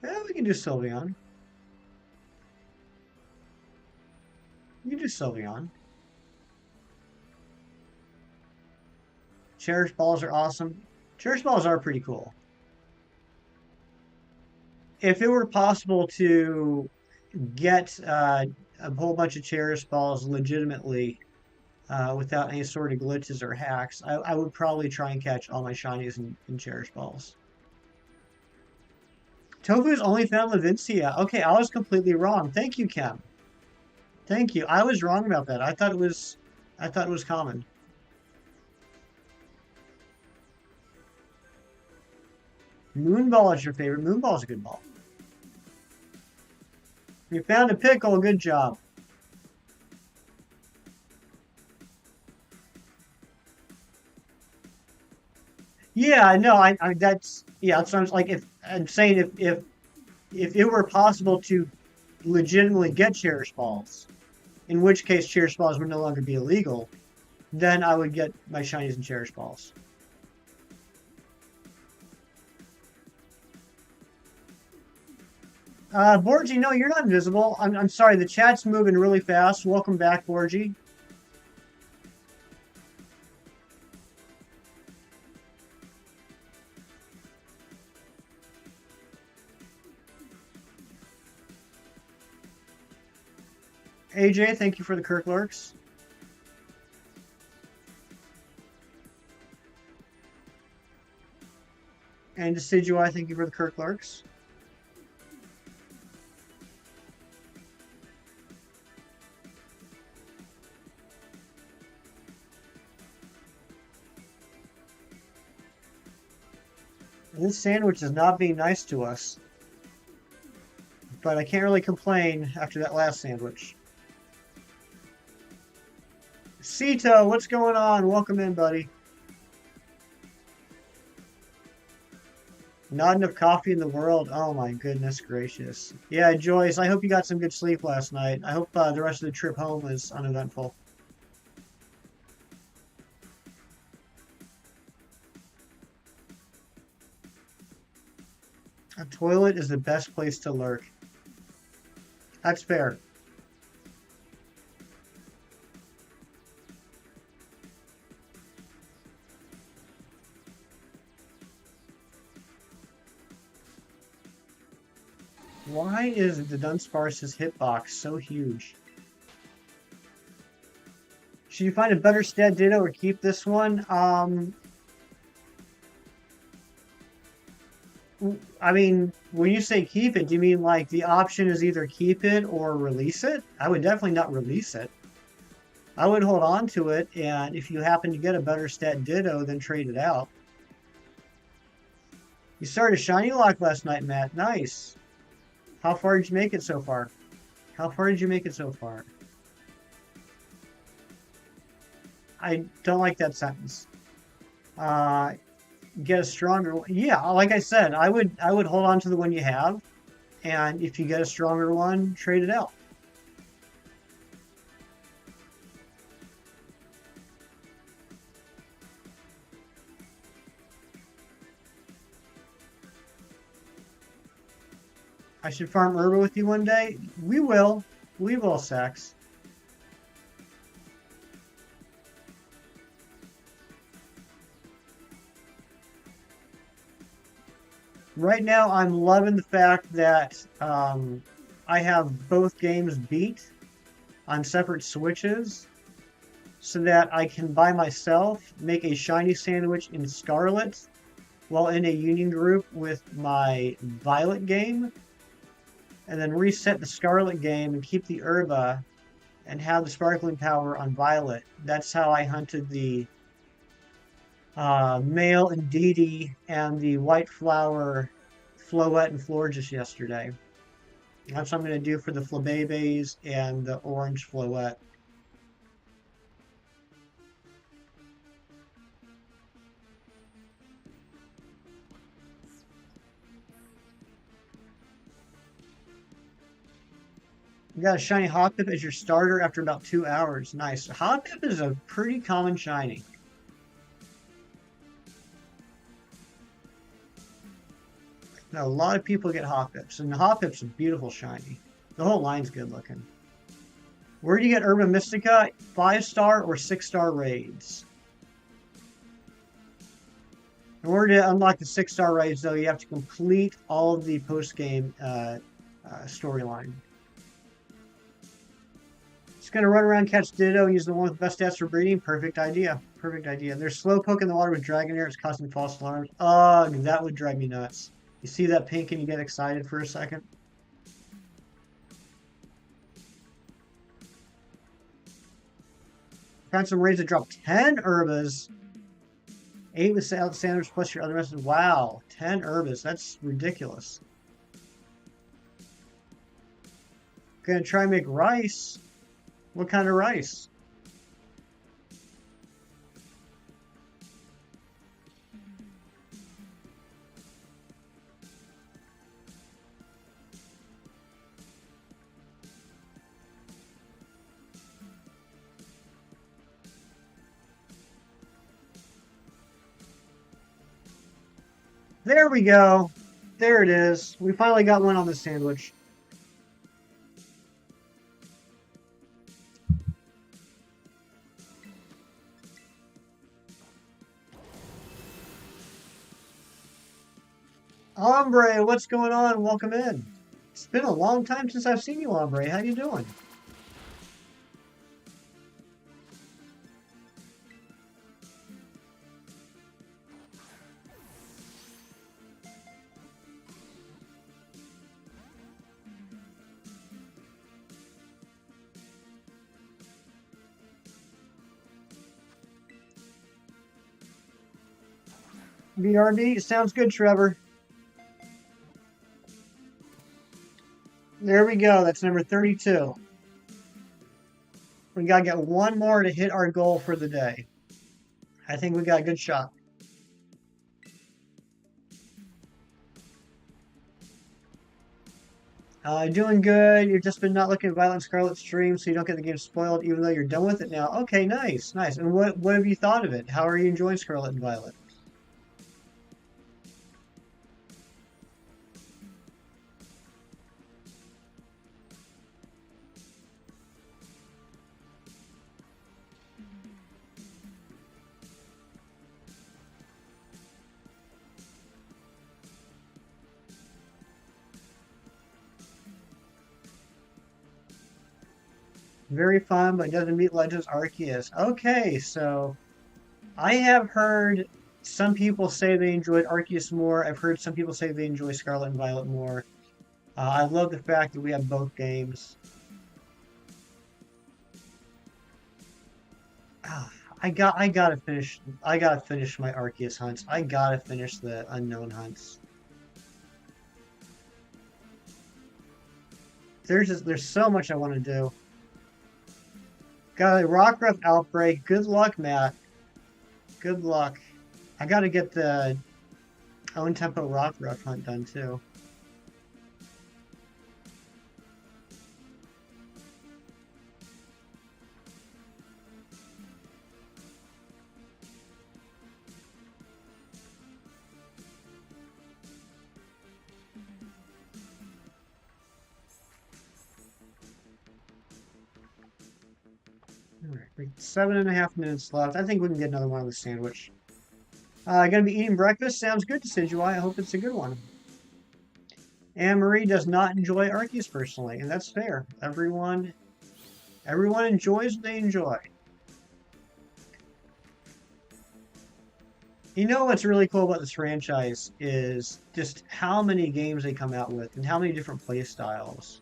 Yeah, we can do Sylveon. We can do Sylveon. Cherish Balls are awesome. Cherish Balls are pretty cool. If it were possible to get a whole bunch of Cherish Balls legitimately without any sort of glitches or hacks, I would probably try and catch all my shinies in Cherish Balls. Tofu is only found in Levincia. Okay, I was completely wrong. Thank you, Kem. Thank you. I was wrong about that. I thought it was common. Moonball is your favorite. Moonball is a good ball. You found a pickle. Good job. Yeah, no, that's yeah. That's what I'm like. If I'm saying if it were possible to legitimately get Cherish Balls, in which case Cherish Balls would no longer be illegal, then I would get my shinies and Cherish Balls. Borgie, no, you're not invisible. I'm sorry, the chat's moving really fast. Welcome back, Borgie. AJ, thank you for the Kirk Lurks. And Decidueye, thank you for the Kirk Lurks. This sandwich is not being nice to us. But I can't really complain after that last sandwich. Cito, what's going on? Welcome in, buddy. Not enough coffee in the world. Oh my goodness gracious. Yeah, Joyce, I hope you got some good sleep last night. I hope the rest of the trip home was uneventful. A toilet is the best place to lurk. That's fair. Why is the Dunsparce's hitbox so huge? Should you find a better stat ditto or keep this one? I mean, when you say keep it, do you mean like the option is either keep it or release it? I would definitely not release it. I would hold on to it, and if you happen to get a better stat ditto, then trade it out. You started a shiny lock last night, Matt. Nice. How far did you make it so far? How far did you make it so far? I don't like that sentence. Uh, get a stronger one. Yeah, like I said, I would hold on to the one you have, and if you get a stronger one, trade it out. I should farm Herba with you one day. We will. We will, Sax. Right now, I'm loving the fact that I have both games beat on separate switches so that I can, by myself, make a shiny sandwich in Scarlet while in a union group with my Violet game, and then reset the Scarlet game and keep the Herba and have the Sparkling Power on Violet. That's how I hunted the male Indeedee and the White Flower Floette and Florges yesterday. That's what I'm going to do for the Flabébés and the Orange Floette. You got a shiny Hoppip as your starter after about 2 hours. Nice. Hoppip is a pretty common shiny. Now, a lot of people get Hoppips, and the Hoppip's a beautiful shiny. The whole line's good looking. Where do you get Urban Mystica? 5-star or 6-star raids? In order to unlock the 6-star raids, though, you have to complete all of the post-game storyline. Just going to run around, catch Ditto, and use the one with the best stats for breeding. Perfect idea. Perfect idea. There's Slowpoke in the water with Dragonair. It's causing false alarms. Ugh, that would drive me nuts. You see that pink and you get excited for a second? Found some raids that drop 10 Herbas. 8 with Sanders plus your other message. Wow, 10 Herbas. That's ridiculous. Gonna try and make rice. What kind of rice? There we go. There it is. We finally got one on the sandwich. Ombre, what's going on? Welcome in. It's been a long time since I've seen you, Ombre. How you doing? BRB, sounds good, Trevor. There we go. That's number 32. We gotta get one more to hit our goal for the day. I think we got a good shot. Doing good. You've just been not looking at Violet Scarlet stream, so you don't get the game spoiled, even though you're done with it now. Okay, nice, nice. And what have you thought of it? How are you enjoying Scarlet and Violet? Very fun, but doesn't meet Legends Arceus. Okay, so I have heard some people say they enjoyed Arceus more. I've heard some people say they enjoy Scarlet and Violet more. I love the fact that we have both games. Ah, I gotta finish my Arceus hunts. I gotta finish the unknown hunts. There's so much I want to do. Got a Rockruff outbreak. Good luck, Matt. Good luck. I gotta get the own tempo Rockruff hunt done too. All right, 7.5 minutes left. I think we can get another one on the sandwich. Gonna be eating breakfast. Sounds good to Decidueye. I hope it's a good one. Anne Marie does not enjoy Arceus personally, and that's fair. Everyone enjoys what they enjoy. You know what's really cool about this franchise is just how many games they come out with and how many different play styles.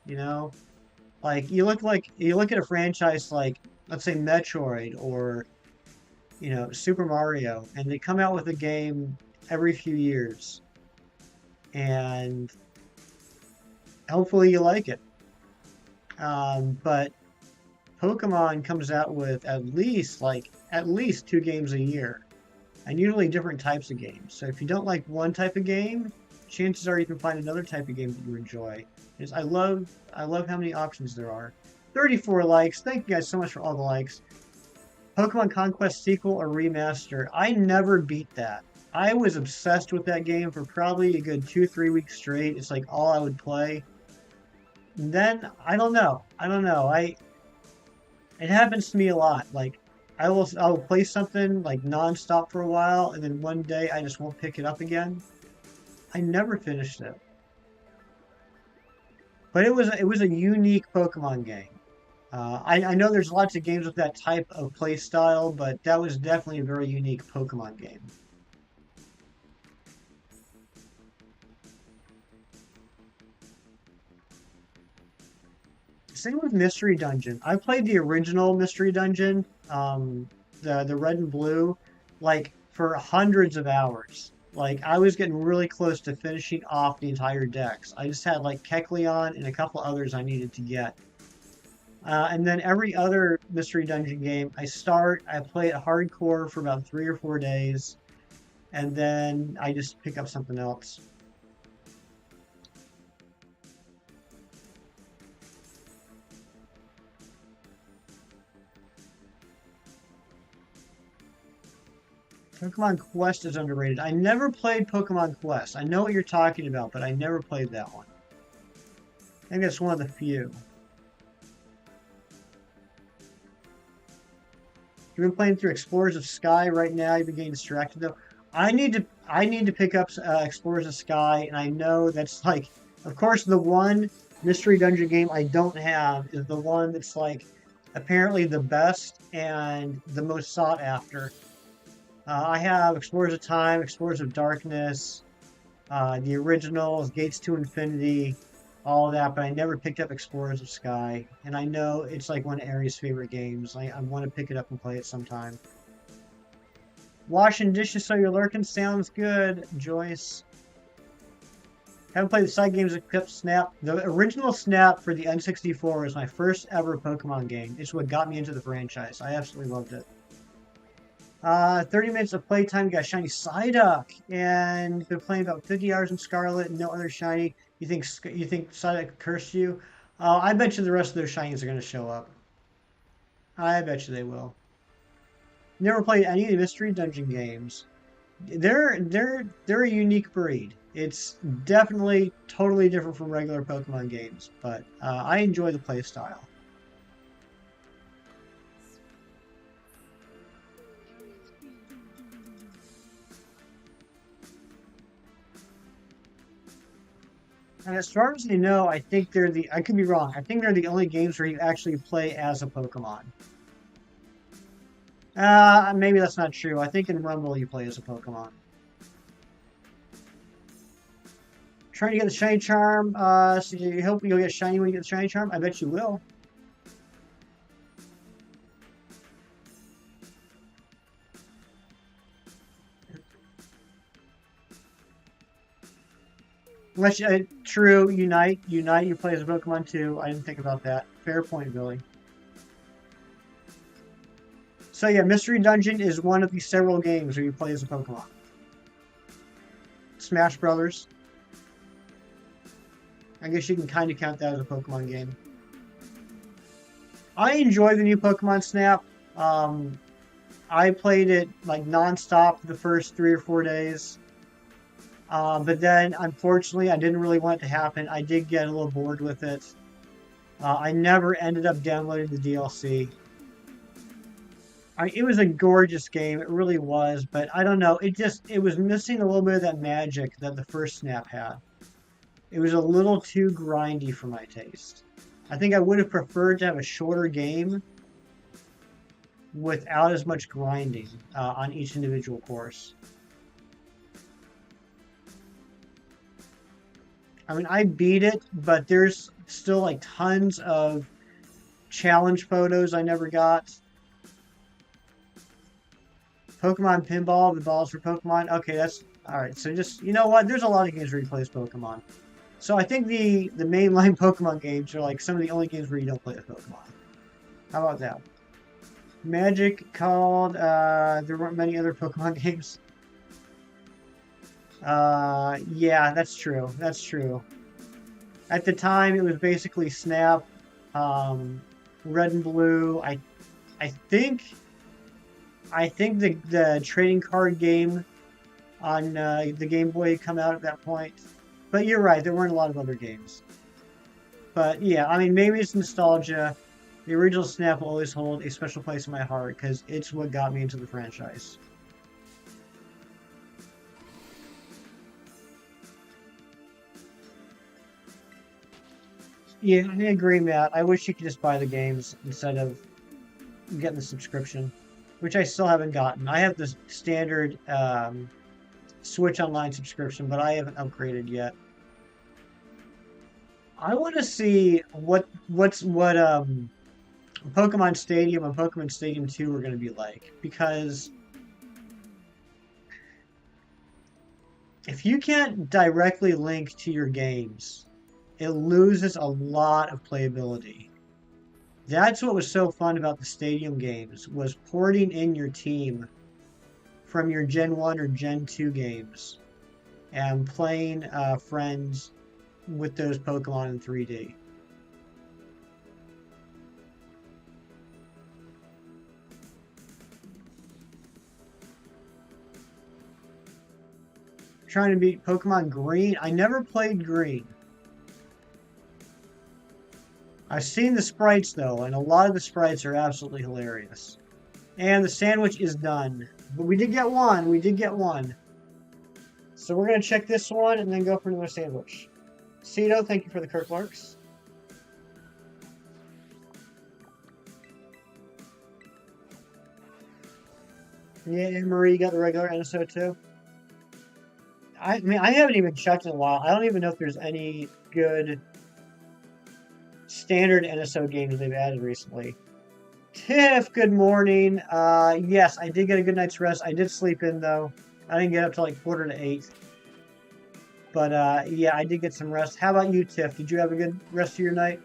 Like you look at a franchise like let's say Metroid or Super Mario, and they come out with a game every few years, and hopefully you like it. But Pokemon comes out with at least two games a year, and usually different types of games. So if you don't like one type of game, chances are you can find another type of game that you enjoy. Because I love how many options there are. 34 likes. Thank you guys so much for all the likes. Pokemon Conquest sequel or remaster. I never beat that. I was obsessed with that game for probably a good 2, 3 weeks straight. It's like all I would play. And then I don't know. I don't know. I It happens to me a lot. Like I will play something like nonstop for a while, and then one day I just won't pick it up again. I never finished it, but it was a unique Pokemon game. I know there's lots of games with that type of play style, but that was definitely a very unique Pokemon game. Same with Mystery Dungeon. I played the original Mystery Dungeon, the red and blue, like for hundreds of hours. Like I was getting really close to finishing off the entire decks. I just had like Kecleon and a couple others I needed to get. And then every other Mystery Dungeon game, I play it hardcore for about 3 or 4 days, and then I just pick up something else. Pokemon Quest is underrated. I never played Pokemon Quest. I know what you're talking about, but I never played that one. I think that's one of the few. You've been playing through Explorers of Sky right now. You've been getting distracted though. I need to pick up Explorers of Sky, and I know that's like, of course, the one mystery dungeon game I don't have is the one that's like apparently the best and the most sought after. I have Explorers of Time, Explorers of Darkness, the originals, Gates to Infinity, all of that, but I never picked up Explorers of Sky. And I know it's like one of Aries' favorite games. I want to pick it up and play it sometime. Washing dishes so you're lurking sounds good, Joyce. Haven't played the side games except Snap. The original Snap for the N64 was my first ever Pokemon game. It's what got me into the franchise. I absolutely loved it. 30 minutes of playtime, got a shiny Psyduck, and been playing about 50 hours in Scarlet and no other shiny. You think Sonic cursed you? I bet you the rest of those shinies are going to show up. I bet you they will. Never played any of the Mystery Dungeon games. They're a unique breed. It's definitely totally different from regular Pokemon games, but I enjoy the play style. And as far as I know, I think they're the. I could be wrong. I think they're the only games where you actually play as a Pokemon. Maybe that's not true. I think in Rumble you play as a Pokemon. Trying to get the shiny charm. So you hope you'll get shiny when you get the shiny charm. I bet you will. Unless true, Unite. You play as a Pokemon too. I didn't think about that. Fair point, Billy. So yeah, Mystery Dungeon is one of the several games where you play as a Pokemon. Smash Brothers. I guess you can kind of count that as a Pokemon game. I enjoy the new Pokemon Snap. I played it like nonstop the first 3 or 4 days. But then, unfortunately, I didn't really want it to happen. I did get a little bored with it. I never ended up downloading the DLC. It was a gorgeous game. It really was. But I don't know. It was missing a little bit of that magic that the first Snap had. It was a little too grindy for my taste. I think I would have preferred to have a shorter game without as much grinding on each individual course. I mean, I beat it, but there's still like tons of challenge photos I never got. Pokemon Pinball, the balls for Pokemon. Okay, that's all right. So just you know what? There's a lot of games where you play as Pokemon. So I think the mainline Pokemon games are like some of the only games where you don't play as Pokemon. How about that? Magic called. There weren't many other Pokemon games. Yeah, that's true. That's true. At the time, it was basically Snap, Red and Blue. I think, I think the trading card game on the Game Boy had come out at that point. But you're right, there weren't a lot of other games. But yeah, I mean, maybe it's nostalgia. The original Snap will always hold a special place in my heart because it's what got me into the franchise. Yeah, I agree, Matt. I wish you could just buy the games instead of getting the subscription, which I still haven't gotten. I have the standard Switch Online subscription, but I haven't upgraded yet. I want to see what Pokemon Stadium and Pokemon Stadium 2 are going to be like because if you can't directly link to your games, it loses a lot of playability. That's what was so fun about the Stadium games was porting in your team from your Gen 1 or Gen 2 games and playing friends with those Pokemon in 3D. Trying to beat Pokemon Green. I never played Green. I've seen the sprites though, and a lot of the sprites are absolutely hilarious. And the sandwich is done. But we did get one. We did get one. So we're going to check this one and then go for another sandwich. Cito, thank you for the Kirk Larks. Yeah, and Marie, you got the regular NSO too? I mean, I haven't even checked in a while. I don't even know if there's any good standard NSO games they've added recently. Tiff, good morning. Yes, I did get a good night's rest. I did sleep in though. I didn't get up till like 7:45. But yeah, I did get some rest. How about you, Tiff? Did you have a good rest of your night?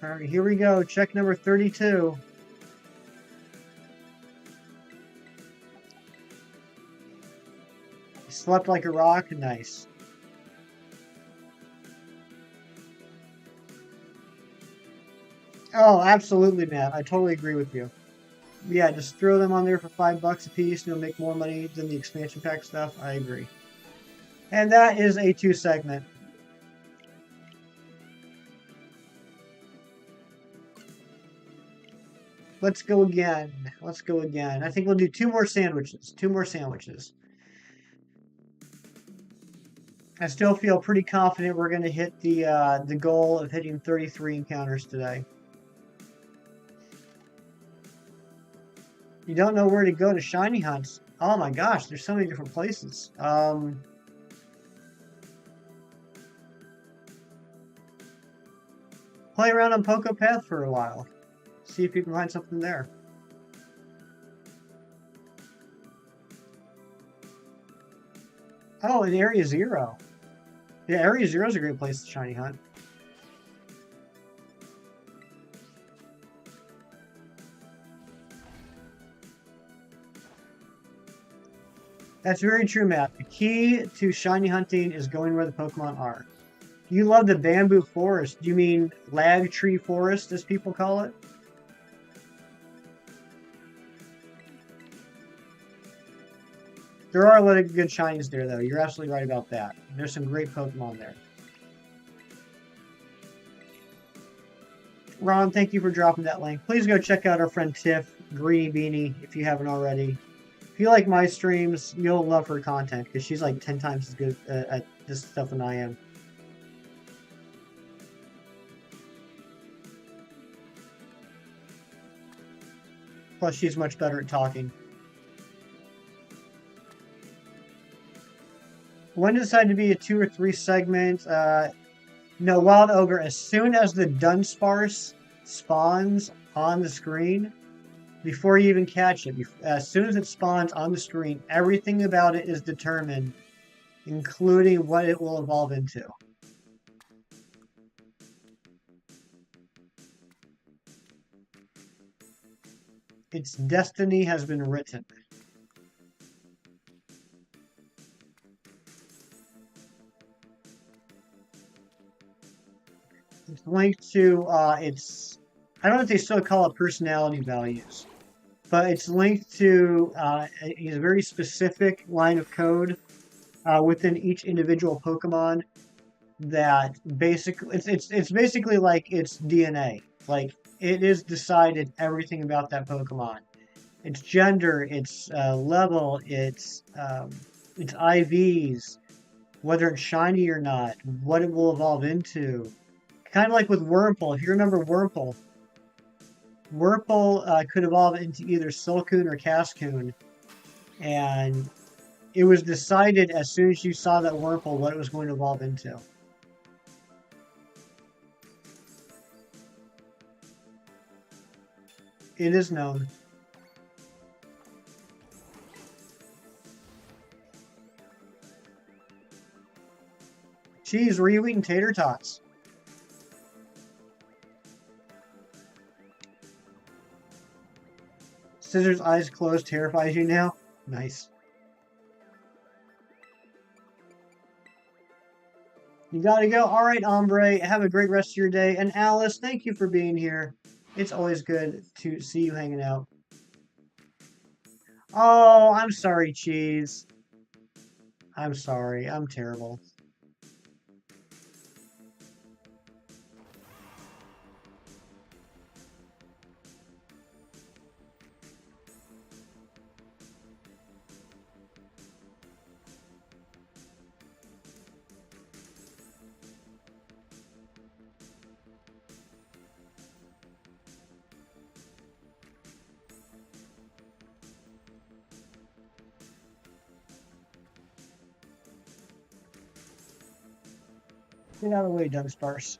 All right, here we go. Check number 32. Slept like a rock. Nice. Oh, absolutely, Matt. I totally agree with you. Yeah, just throw them on there for $5 a piece and you'll make more money than the expansion pack stuff. I agree. And that is a 2 segment. Let's go again. Let's go again. I think we'll do 2 more sandwiches. 2 more sandwiches. I still feel pretty confident we're going to hit the goal of hitting 33 encounters today. You don't know where to go to shiny hunts. Oh my gosh, there's so many different places. Play around on Poco Path for a while. See if you can find something there. Oh, in Area 0. Yeah, Area 0 is a great place to shiny hunt. That's very true, Matt. The key to shiny hunting is going where the Pokemon are. You love the bamboo forest. Do you mean lag tree forest, as people call it? There are a lot of good shinies there, though. You're absolutely right about that. There's some great Pokemon there. Ron, thank you for dropping that link. Please go check out our friend Tiff, Greeny Beanie, if you haven't already. If you like my streams, you'll love her content, because she's like 10 times as good at this stuff than I am. Plus, she's much better at talking. When to decide to be a 2 or 3 segment? No, Wild Ogre, as soon as the Dudunsparce spawns on the screen, before you even catch it, as soon as it spawns on the screen, everything about it is determined, including what it will evolve into. Its destiny has been written. It's linked to its, I don't know if they still call it personality values, but it's linked to a very specific line of code within each individual Pokemon that basically it's basically like its DNA. Like it is decided everything about that Pokemon, its gender, its level, its IVs, whether it's shiny or not, what it will evolve into. Kind of like with Wurmple. If you remember Wurmple, Wurmple could evolve into either Silcoon or Cascoon, and it was decided as soon as you saw that Wurmple what it was going to evolve into. It is known. Cheese, were you eating tater tots? Scissor's eyes closed terrifies you now? Nice. You gotta go. All right, Ombre. Have a great rest of your day. And Alice, thank you for being here. It's always good to see you hanging out. Oh, I'm sorry, Cheese. I'm sorry. I'm terrible. Get out of the way, Dudunsparce.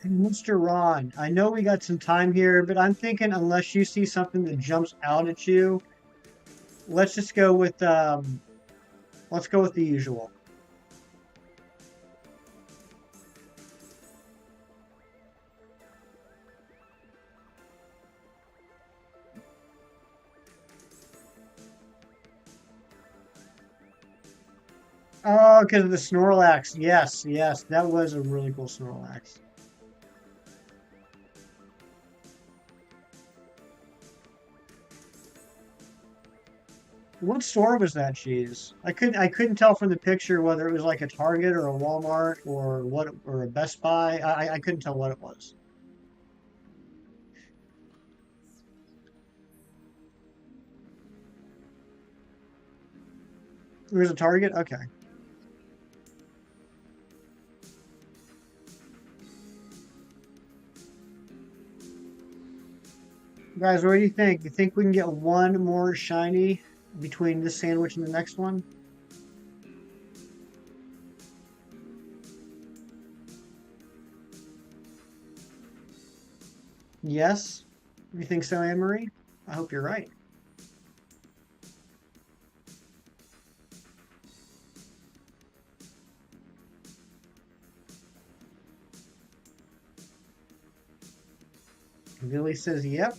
Mr. Ron, I know we got some time here, but I'm thinking unless you see something that jumps out at you, let's just go with let's go with the usual. Oh, because of the Snorlax. Yes, yes, that was a really cool Snorlax. What store was that cheese? I couldn't tell from the picture whether it was like a Target or a Walmart or what or a Best Buy. I couldn't tell what it was. It was a Target? Okay. Guys, what do you think? You think we can get one more shiny between this sandwich and the next one? Yes? You think so, Anne Marie? I hope you're right. Billy says, yep.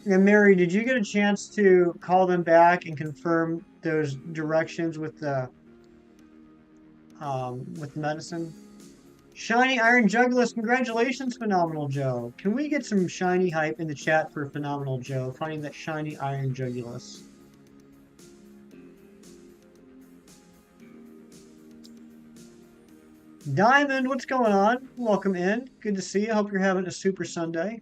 And Mary, did you get a chance to call them back and confirm those directions with the medicine? Shiny Iron Jugulus, congratulations, Phenomenal Joe. Can we get some shiny hype in the chat for Phenomenal Joe, finding that shiny Iron Jugulus? Diamond, what's going on? Welcome in. Good to see you. Hope you're having a super Sunday.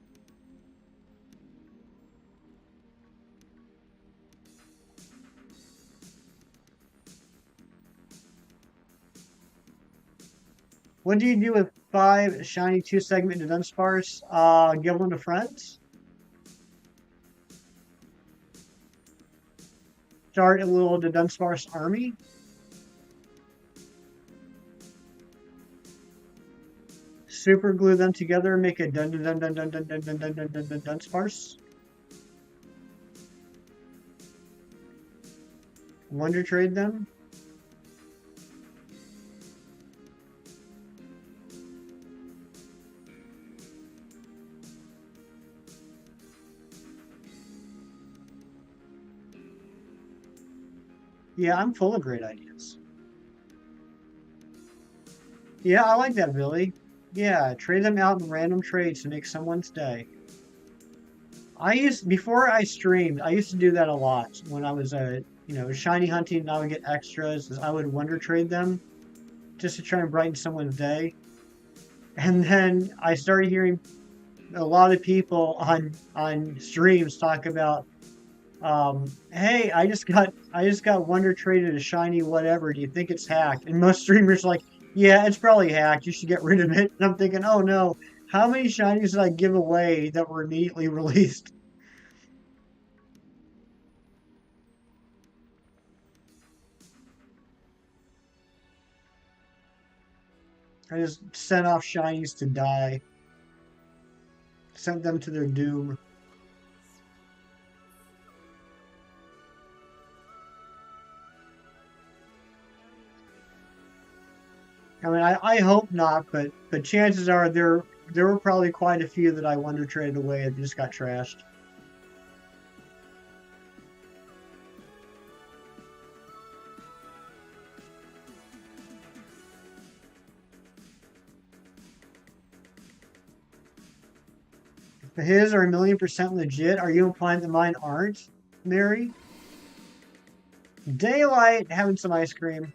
What do you do with 5 shiny 2 segment Dudunsparce? Give them to friends. Start a little Dudunsparce army. Super glue them together and make a dun dun dun dun dun dun dun dun dun dun dun dun Dunsparce. Wonder trade them. Yeah, I'm full of great ideas. Yeah, I like that, Billy. Yeah, trade them out in random trades to make someone's day. Before I streamed, I used to do that a lot when I was shiny hunting and I would get extras. I would wonder trade them just to try and brighten someone's day. And then I started hearing a lot of people on streams talk about, hey, I just got wonder traded a shiny whatever. Do you think it's hacked? And most streamers are like, yeah, it's probably hacked. You should get rid of it. And I'm thinking, oh no, how many shinies did I give away that were immediately released? I just sent off shinies to die, sent them to their doom. I mean, I hope not, but chances are there were probably quite a few that I wonder traded away that just got trashed. If his are 1,000,000% legit, are you implying that mine aren't, Mary? Daylight having some ice cream.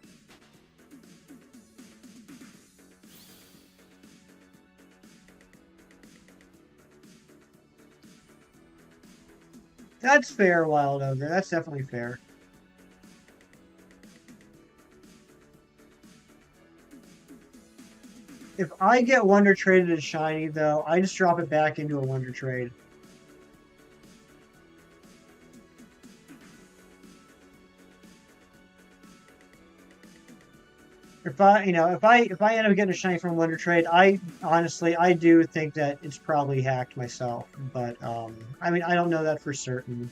That's fair, Wild Ogre. That's definitely fair. If I get Wonder Traded as shiny, though, I just drop it back into a Wonder Trade. If I end up getting a shiny from Wonder Trade, I honestly I do think that it's probably hacked myself. But I mean I don't know that for certain.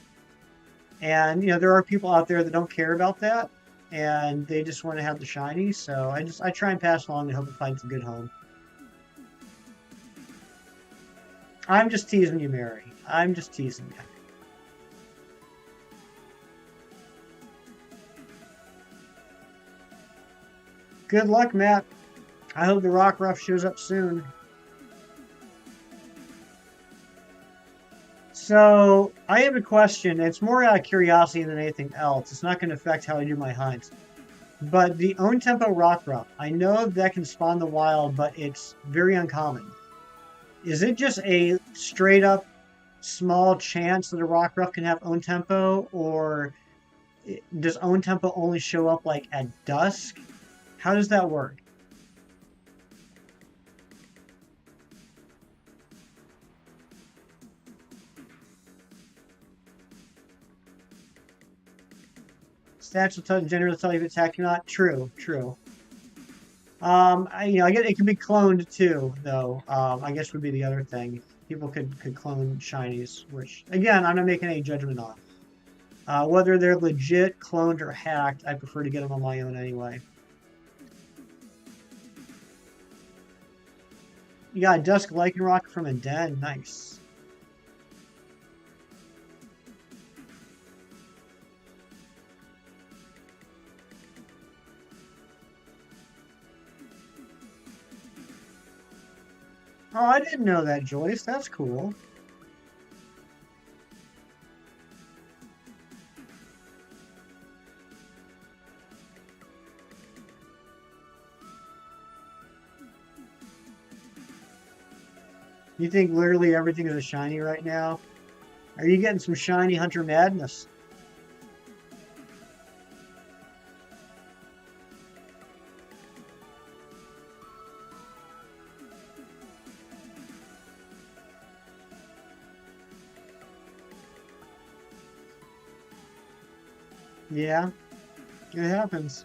And there are people out there that don't care about that, and they just want to have the shiny. So I try and pass along and hope it finds a good home. I'm just teasing you, Mary. I'm just teasing you. Good luck, Matt. I hope the Rock Ruff shows up soon. So I have a question. It's more out of curiosity than anything else. It's not going to affect how I do my hunts. But the own tempo rock ruff, I know that can spawn the wild, but it's very uncommon. Is it just a straight up small chance that a rock ruff can have own tempo, or does own tempo only show up like at dusk? How does that work? Stats will generally tell you if it's hacked or not. True, true. I get it can be cloned too, though. I guess would be the other thing. People could clone shinies, which again, I'm not making any judgment on. Whether they're legit, cloned, or hacked, I prefer to get them on my own anyway. You got a Dusk Lycanroc from a den. Nice. Oh, I didn't know that, Joyce. That's cool. You think literally everything is a shiny right now? Are you getting some shiny Hunter madness? Yeah, it happens.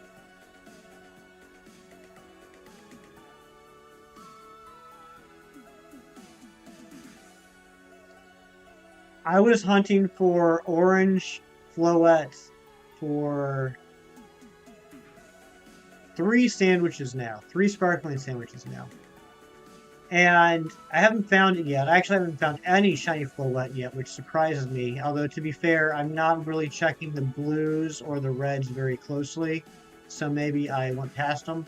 I was hunting for orange floettes for three sparkling sandwiches now. And I haven't found it yet. I actually haven't found any shiny floette yet, which surprises me. Although, to be fair, I'm not really checking the blues or the reds very closely. So maybe I went past them.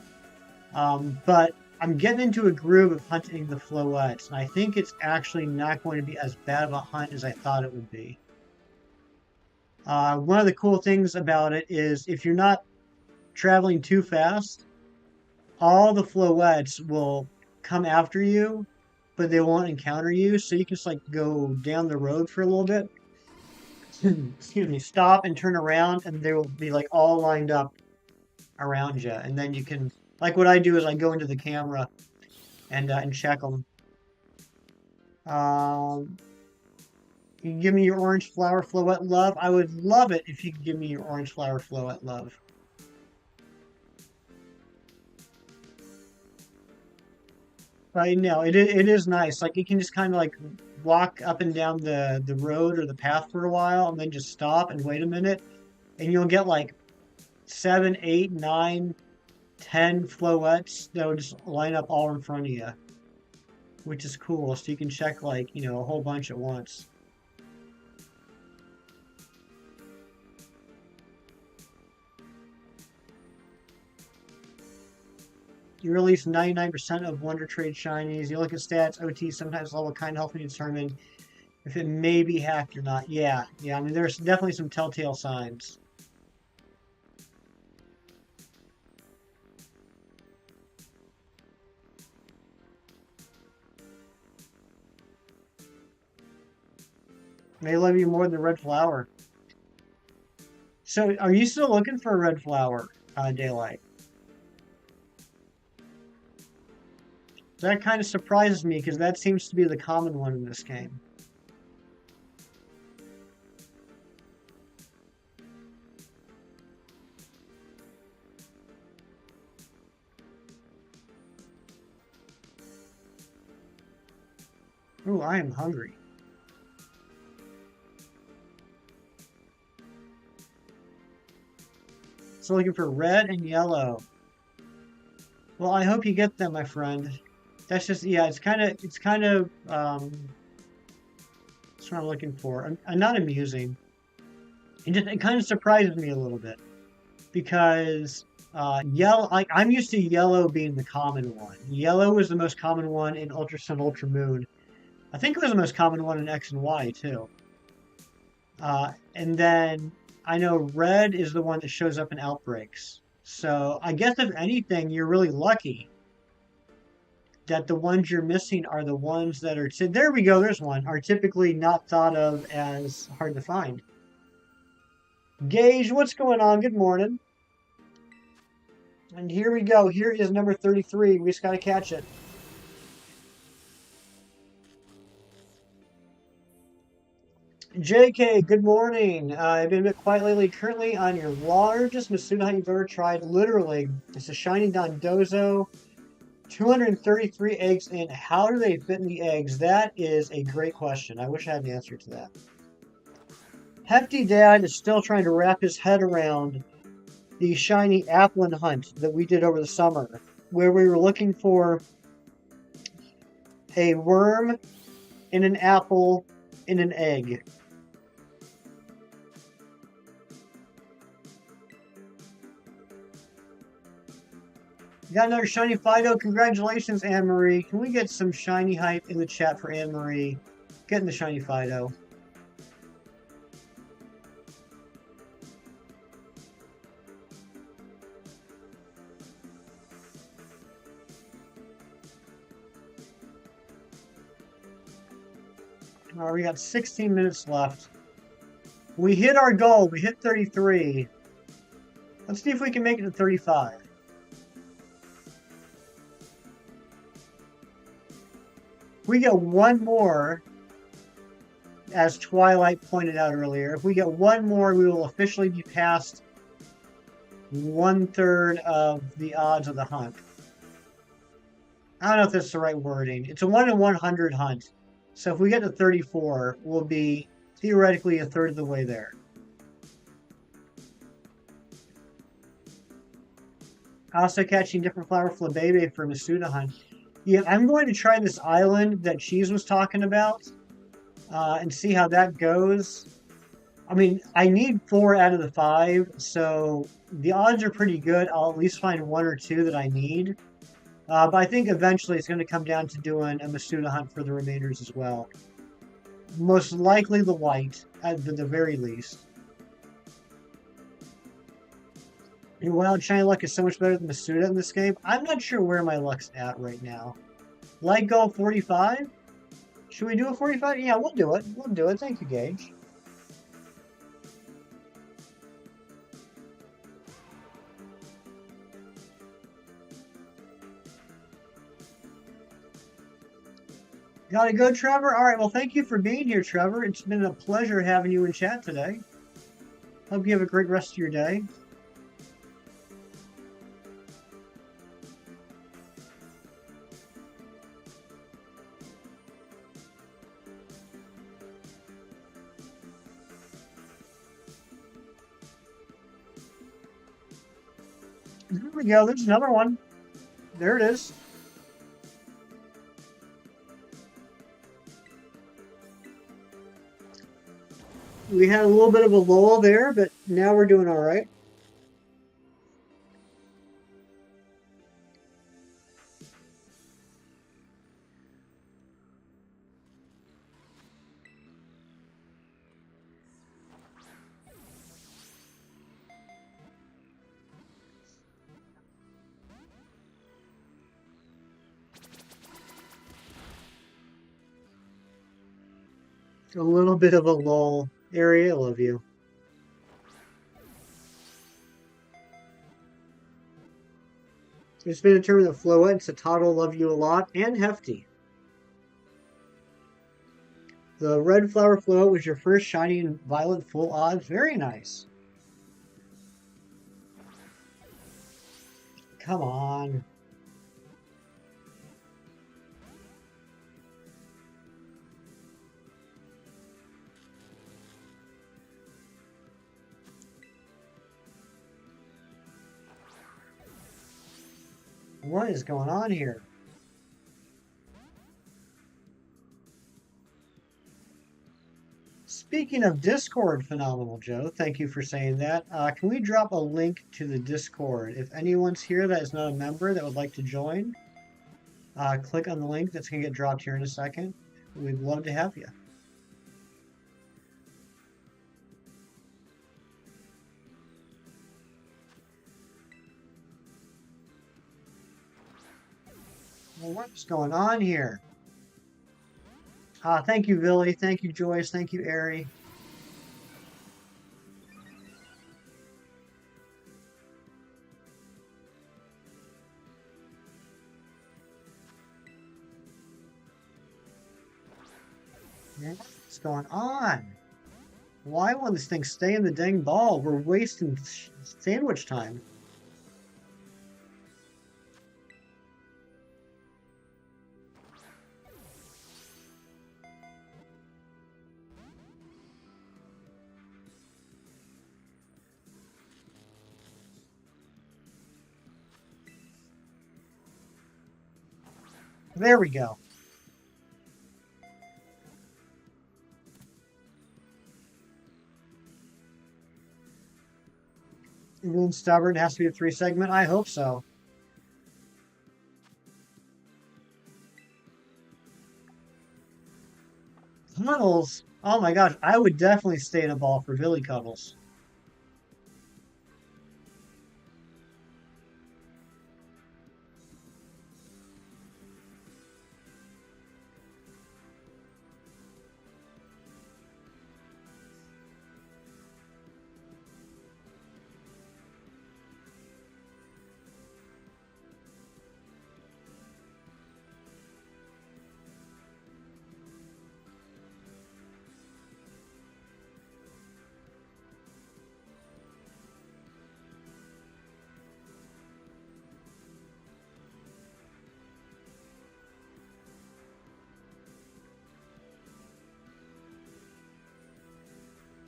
But I'm getting into a groove of hunting the floettes. And I think it's actually not going to be as bad of a hunt as I thought it would be. One of the cool things about it is if you're not traveling too fast, all the floettes will come after you, but they won't encounter you. So you can just like go down the road for a little bit. Excuse me, stop and turn around, and they will be like all lined up around you. And then you can, like what I do is I go into the camera and check them. Um, you can give me your orange flower floette love. I would love it if you could give me your orange flower floette love. I know it is nice. Like you can just kind of like walk up and down the road or the path for a while, and then just stop and wait a minute, and you'll get like seven, eight, nine, 10 floettes that will just line up all in front of you, which is cool. So you can check like a whole bunch at once. You release 99% of Wonder Trade shinies. You look at stats, OT, sometimes level kind of helps me determine if it may be hacked or not. Yeah, yeah. I mean, there's definitely some telltale signs. They love you more than the red flower. So, are you still looking for a red flower, Daylight? That kind of surprises me because that seems to be the common one in this game. Ooh, I am hungry. So looking for red and yellow. Well, I hope you get them, my friend. That's just, yeah, that's what I'm looking for. I'm not amusing. It kind of surprises me a little bit because yellow, like I'm used to yellow being the common one. Yellow was the most common one in Ultra Sun, Ultra Moon. I think it was the most common one in X and Y too. And then I know red is the one that shows up in outbreaks. So I guess if anything, you're really lucky that the ones you're missing are the ones that are. There we go. There's one. Are typically not thought of as hard to find. Gage, what's going on? Good morning. And here we go. Here is number 33. We just got to catch it. JK, good morning. I've been a bit quiet lately. Currently on your largest Masuda hunt you've ever tried. Literally, it's a shiny Dondozo. 233 eggs in. How do they fit in the eggs? That is a great question. I wish I had an answer to that. Hefty Dad is still trying to wrap his head around the shiny Applin hunt that we did over the summer, where we were looking for a worm in an apple in an egg. Got another shiny Fido. Congratulations, Anne Marie. Can we get some shiny hype in the chat for Anne Marie? Getting the shiny Fido. All right, we got 16 minutes left. We hit our goal. We hit 33. Let's see if we can make it to 35. We get one more, as Twilight pointed out earlier. If we get one more, we will officially be past 1/3 of the odds of the hunt. I don't know if that's the right wording. It's a 1 in 100 hunt. So if we get to 34, we'll be theoretically a third of the way there. Also catching different flower flabebe for Masuda hunt. Yeah, I'm going to try this island that Cheese was talking about and see how that goes. I mean, I need 4 out of the 5, so the odds are pretty good. I'll at least find 1 or 2 that I need. But I think eventually it's going to come down to doing a Masuda hunt for the remainders as well. Most likely the white, at the very least. Your wild shiny luck is so much better than Masuda in this game. I'm not sure where my luck's at right now. Light goal 45? Should we do a 45? Yeah, we'll do it. We'll do it. Thank you, Gage. Gotta go, Trevor? All right, well, thank you for being here, Trevor. It's been a pleasure having you in chat today. Hope you have a great rest of your day. There we go. There's another one. There it is. We had a little bit of a lull there, but now we're doing all right. A little bit of a lull. Area, I love you. It's been determined that Floette and Satato love you a lot, and Hefty. The red flower Floette was your first shiny and violet full odds. Very nice. Come on. What is going on here? Speaking of Discord, Phenomenal Joe, thank you for saying that. Can we drop a link to the Discord? If anyone's here that is not a member that would like to join, click on the link that's going to get dropped here in a second. We'd love to have you. Well, what's going on here? Thank you, Billy. Thank you, Joyce. Thank you, Ari. What's going on? Why won't this thing stay in the dang ball? We're wasting sandwich time. There we go. Everyone's stubborn. It has to be a 3-segment. I hope so. Cuddles. Oh my gosh, I would definitely stay in a ball for Billy Cuddles.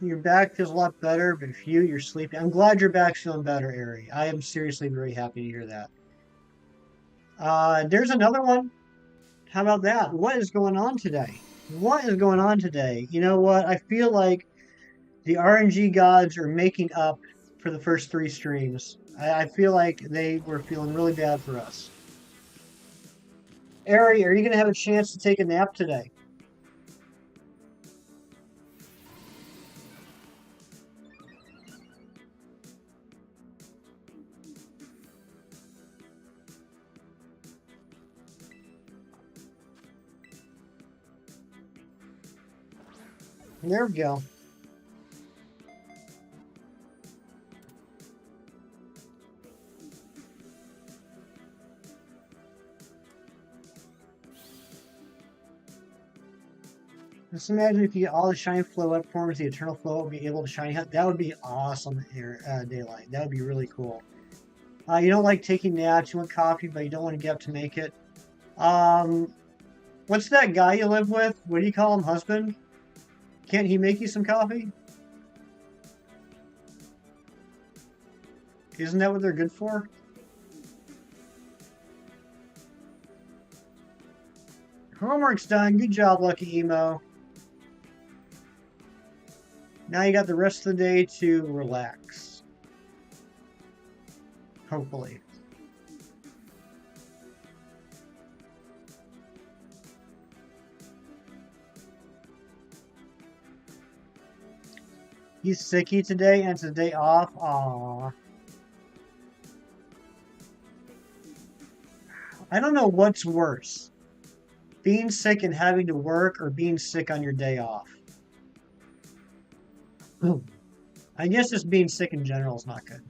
Your back feels a lot better, but if you're sleeping. I'm glad your back's feeling better, Ari. I am seriously very happy to hear that. There's another one. How about that? What is going on today? What is going on today? You know what? I feel like the RNG gods are making up for the first 3 streams. I feel like they were feeling really bad for us. Ari, are you going to have a chance to take a nap today? There we go. Just imagine if you get all the shiny Floette forms, the Eternal Floette would be able to shiny hunt. That would be awesome, Daylight. That would be really cool. You don't like taking naps, you want coffee, but you don't want to get up to make it. What's that guy you live with? What do you call him, husband? Can't he make you some coffee? Isn't that what they're good for? Homework's done. Good job, Lucky Emo. Now you got the rest of the day to relax. Hopefully. He's sicky today and it's a day off. Aww. I don't know what's worse. Being sick and having to work or being sick on your day off. I guess just being sick in general is not good.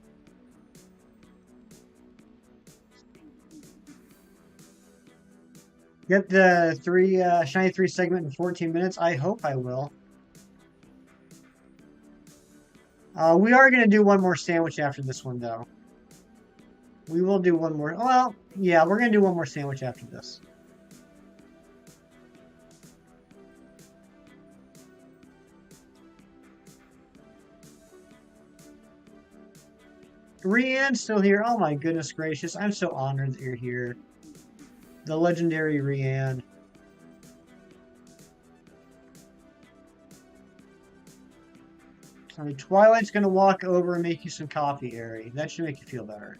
Get the Shiny 3 segment in 14 minutes? I hope I will. We are going to do one more sandwich after this one, though. We will do one more. Well, yeah, we're going to do one more sandwich after this. Rianne's still here. Oh my goodness gracious. I'm so honored that you're here. The legendary Rianne. I mean, Twilight's going to walk over and make you some coffee, Ari. That should make you feel better.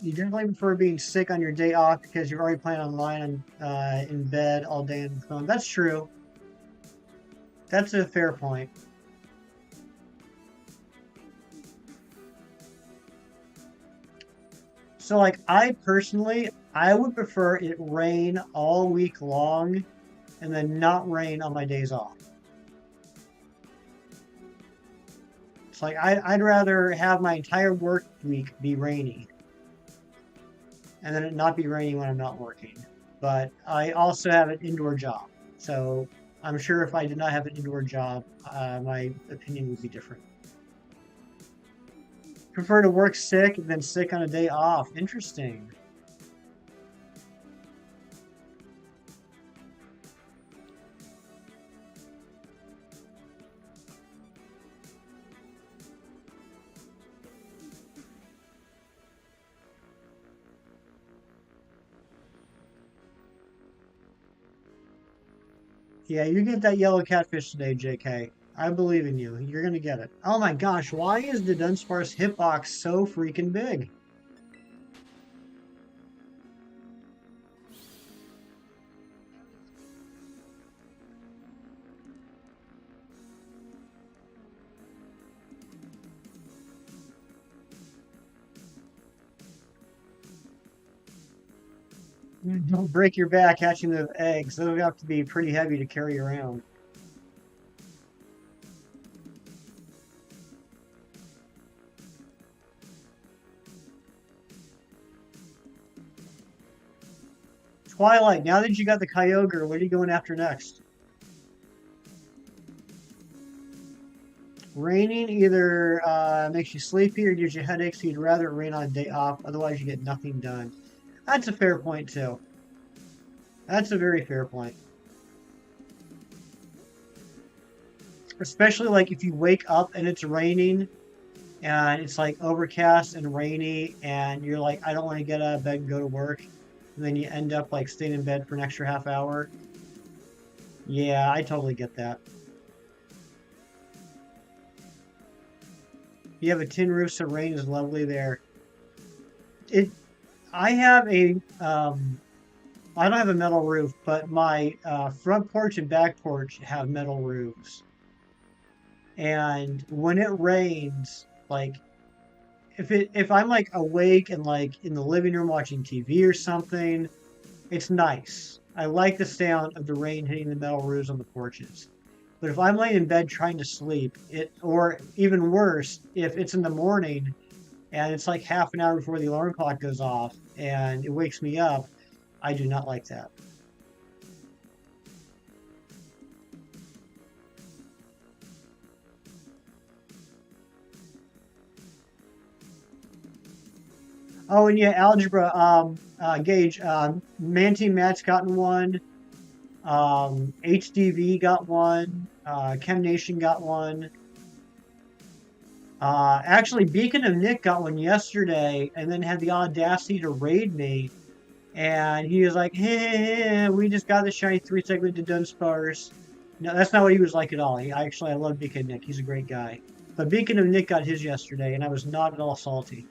You definitely prefer being sick on your day off because you're already playing online and in bed all day on the phone. That's true. That's a fair point. So, like, I would prefer it rain all week long and then not rain on my days off. It's like, I'd rather have my entire work week be rainy and then it not be rainy when I'm not working. But I also have an indoor job. So I'm sure if I did not have an indoor job, my opinion would be different. Prefer to work sick than sick on a day off. Interesting. Yeah, you get that yellow catfish today, JK. I believe in you. You're gonna get it. Oh my gosh, why is the Dudunsparce hitbox so freaking big? Don't break your back hatching the eggs. They'll have to be pretty heavy to carry around. Twilight, now that you got the Kyogre, what are you going after next? Raining either makes you sleepy or gives you headaches, so you'd rather it rain on a day off, otherwise you get nothing done. That's a fair point, too. That's a very fair point. Especially like if you wake up and it's raining and it's like overcast and rainy and you're like, I don't want to get out of bed and go to work. And then you end up like staying in bed for an extra half hour. Yeah, I totally get that. You have a tin roof, so rain is lovely there. It, I have I don't have a metal roof, but my front porch and back porch have metal roofs. And when it rains, like if I'm like awake and like in the living room watching TV or something, it's nice. I like the sound of the rain hitting the metal roofs on the porches. But if I'm laying in bed trying to sleep, or even worse, if it's in the morning and it's like half an hour before the alarm clock goes off and it wakes me up, I do not like that. Oh, and yeah, algebra. Gage. Manty Matt's gotten one. HDV got one. Chem Nation got one. Actually, Beacon of Nick got one yesterday, and then had the audacity to raid me. And he was like, "Hey, we just got the shiny 3 segment to Dunsparce." No, that's not what he was like at all. I love Beacon of Nick. He's a great guy. But Beacon of Nick got his yesterday, and I was not at all salty.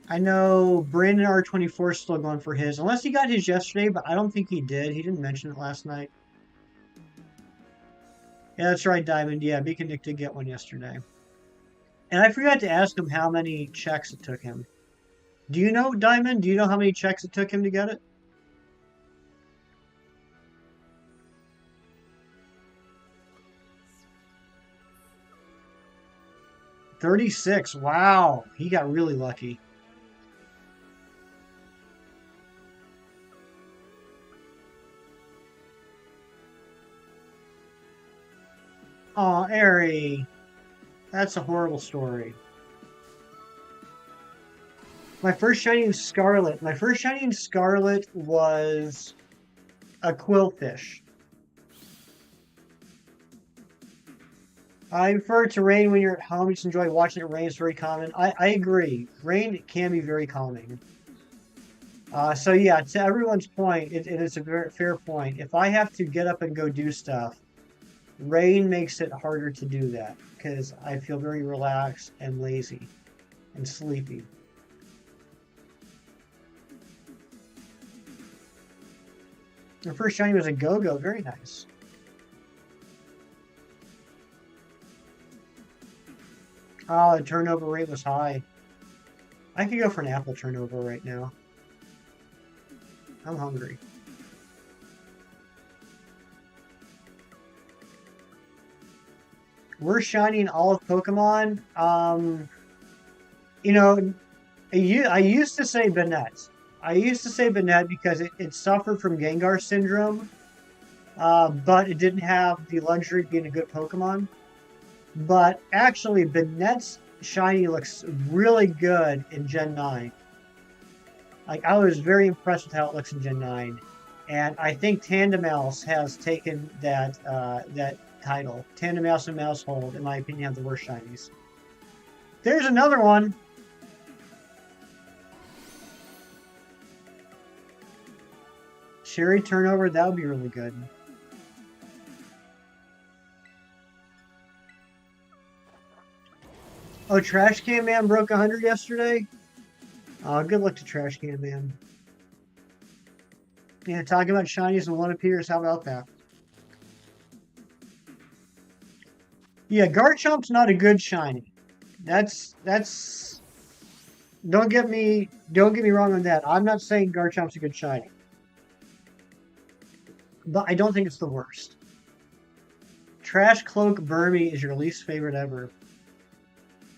I know Brandon R24 is still going for his, unless he got his yesterday, but I don't think he did. He didn't mention it last night. Yeah, that's right, Diamond. Yeah, Beacon Nick did get one yesterday. And I forgot to ask him how many checks it took him. Do you know, Diamond? Do you know how many checks it took him to get it? 36. Wow. He got really lucky. Oh, Ari. That's a horrible story. My first shiny in Scarlet. My first shiny in Scarlet was a quillfish. I prefer it to rain when you're at home. You just enjoy watching it rain. It's very common. I agree. Rain can be very calming. So yeah, to everyone's point, it is a very fair point. If I have to get up and go do stuff, rain makes it harder to do that because I feel very relaxed and lazy and sleepy. The first shiny was a go-go. Very nice. Oh, the turnover rate was high. I could go for an apple turnover right now. I'm hungry. We're shining all of Pokemon. You know, I used to say Banette. I used to say Banette because it suffered from Gengar syndrome, but it didn't have the luxury of being a good Pokemon. But actually, Banette's shiny looks really good in Gen 9. Like, I was very impressed with how it looks in Gen 9. And I think Tandemaus has taken that title. Tandemaus and Mousehold, in my opinion, have the worst shinies. There's another one. Cherry turnover, that would be really good. Oh, Trash Can Man broke 100 yesterday? Good luck to Trash Can Man. Yeah, talking about shinies and one appears, how about that? Yeah, Garchomp's not a good shiny. That's don't get me wrong on that. I'm not saying Garchomp's a good shiny. But I don't think it's the worst. Trash Cloak Burmy is your least favorite ever.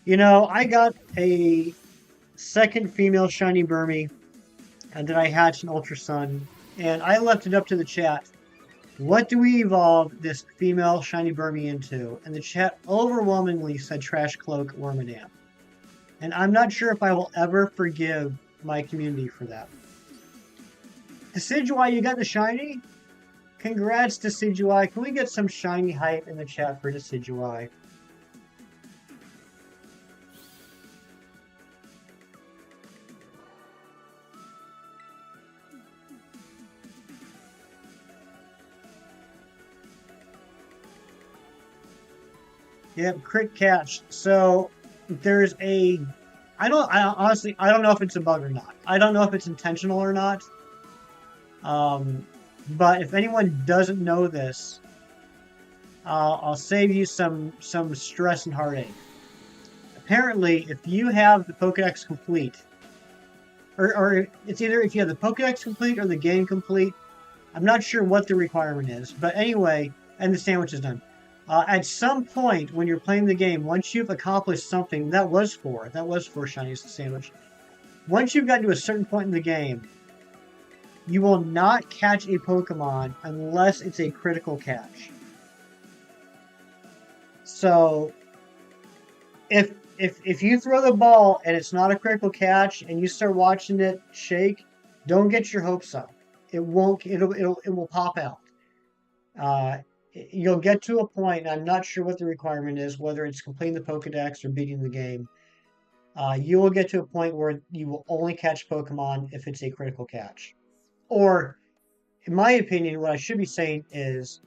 You know, I got a second female shiny Burmy, and then I hatched an Ultra Sun, and I left it up to the chat. What do we evolve this female shiny Burmy into? And the chat overwhelmingly said Trash Cloak Wormadam. And I'm not sure if I will ever forgive my community for that. Decidueye, you got the shiny? Congrats, Decidueye. Can we get some shiny hype in the chat for Decidueye? Yep, crit catch. So there's honestly, I don't know if it's a bug or not. I don't know if it's intentional or not. But if anyone doesn't know this, I'll save you some stress and heartache. Apparently, if you have the Pokedex complete, or it's either if you have the Pokedex complete or the game complete, I'm not sure what the requirement is. But anyway, and the sandwich is done. At some point when you're playing the game, once you've accomplished something, that was four shinies the sandwich. Once you've gotten to a certain point in the game, you will not catch a Pokemon unless it's a critical catch. So, if you throw the ball and it's not a critical catch and you start watching it shake, don't get your hopes up. It won't. It will pop out. You'll get to a point. I'm not sure what the requirement is, whether it's completing the Pokedex or beating the game. You will get to a point where you will only catch Pokemon if it's a critical catch. Or, in my opinion, what I should be saying is,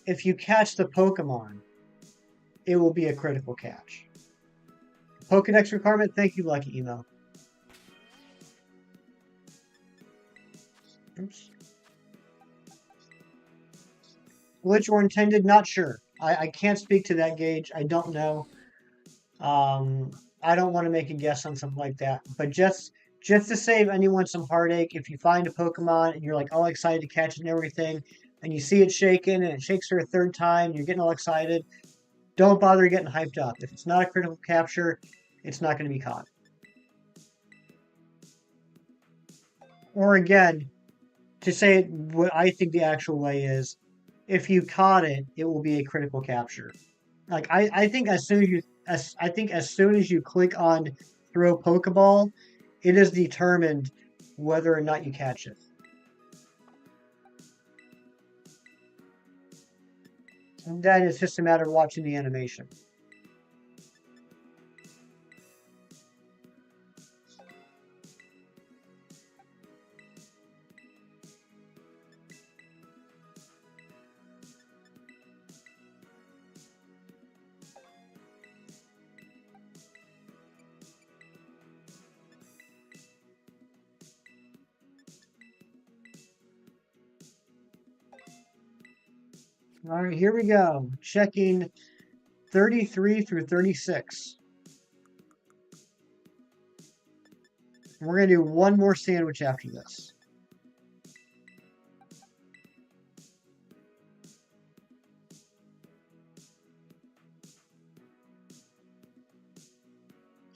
if you catch the Pokemon, it will be a critical catch. Pokedex requirement? Thank you, Lucky Emo. Oops. glitch or intended, not sure. I can't speak to that, Gage. I don't know. Um, I don't want to make a guess on something like that. But just to save anyone some heartache, if you find a Pokemon and you're like all excited to catch it and everything, and you see it shaking and it shakes for a third time, you're getting all excited, don't bother getting hyped up. If it's not a critical capture, it's not going to be caught. Or again, to say it what I think the actual way is, if you caught it, it will be a critical capture. Like I think as soon as you click on throw Pokeball, it is determined whether or not you catch it. And then it's just a matter of watching the animation. All right, here we go. Checking 33 through 36. And we're going to do one more sandwich after this.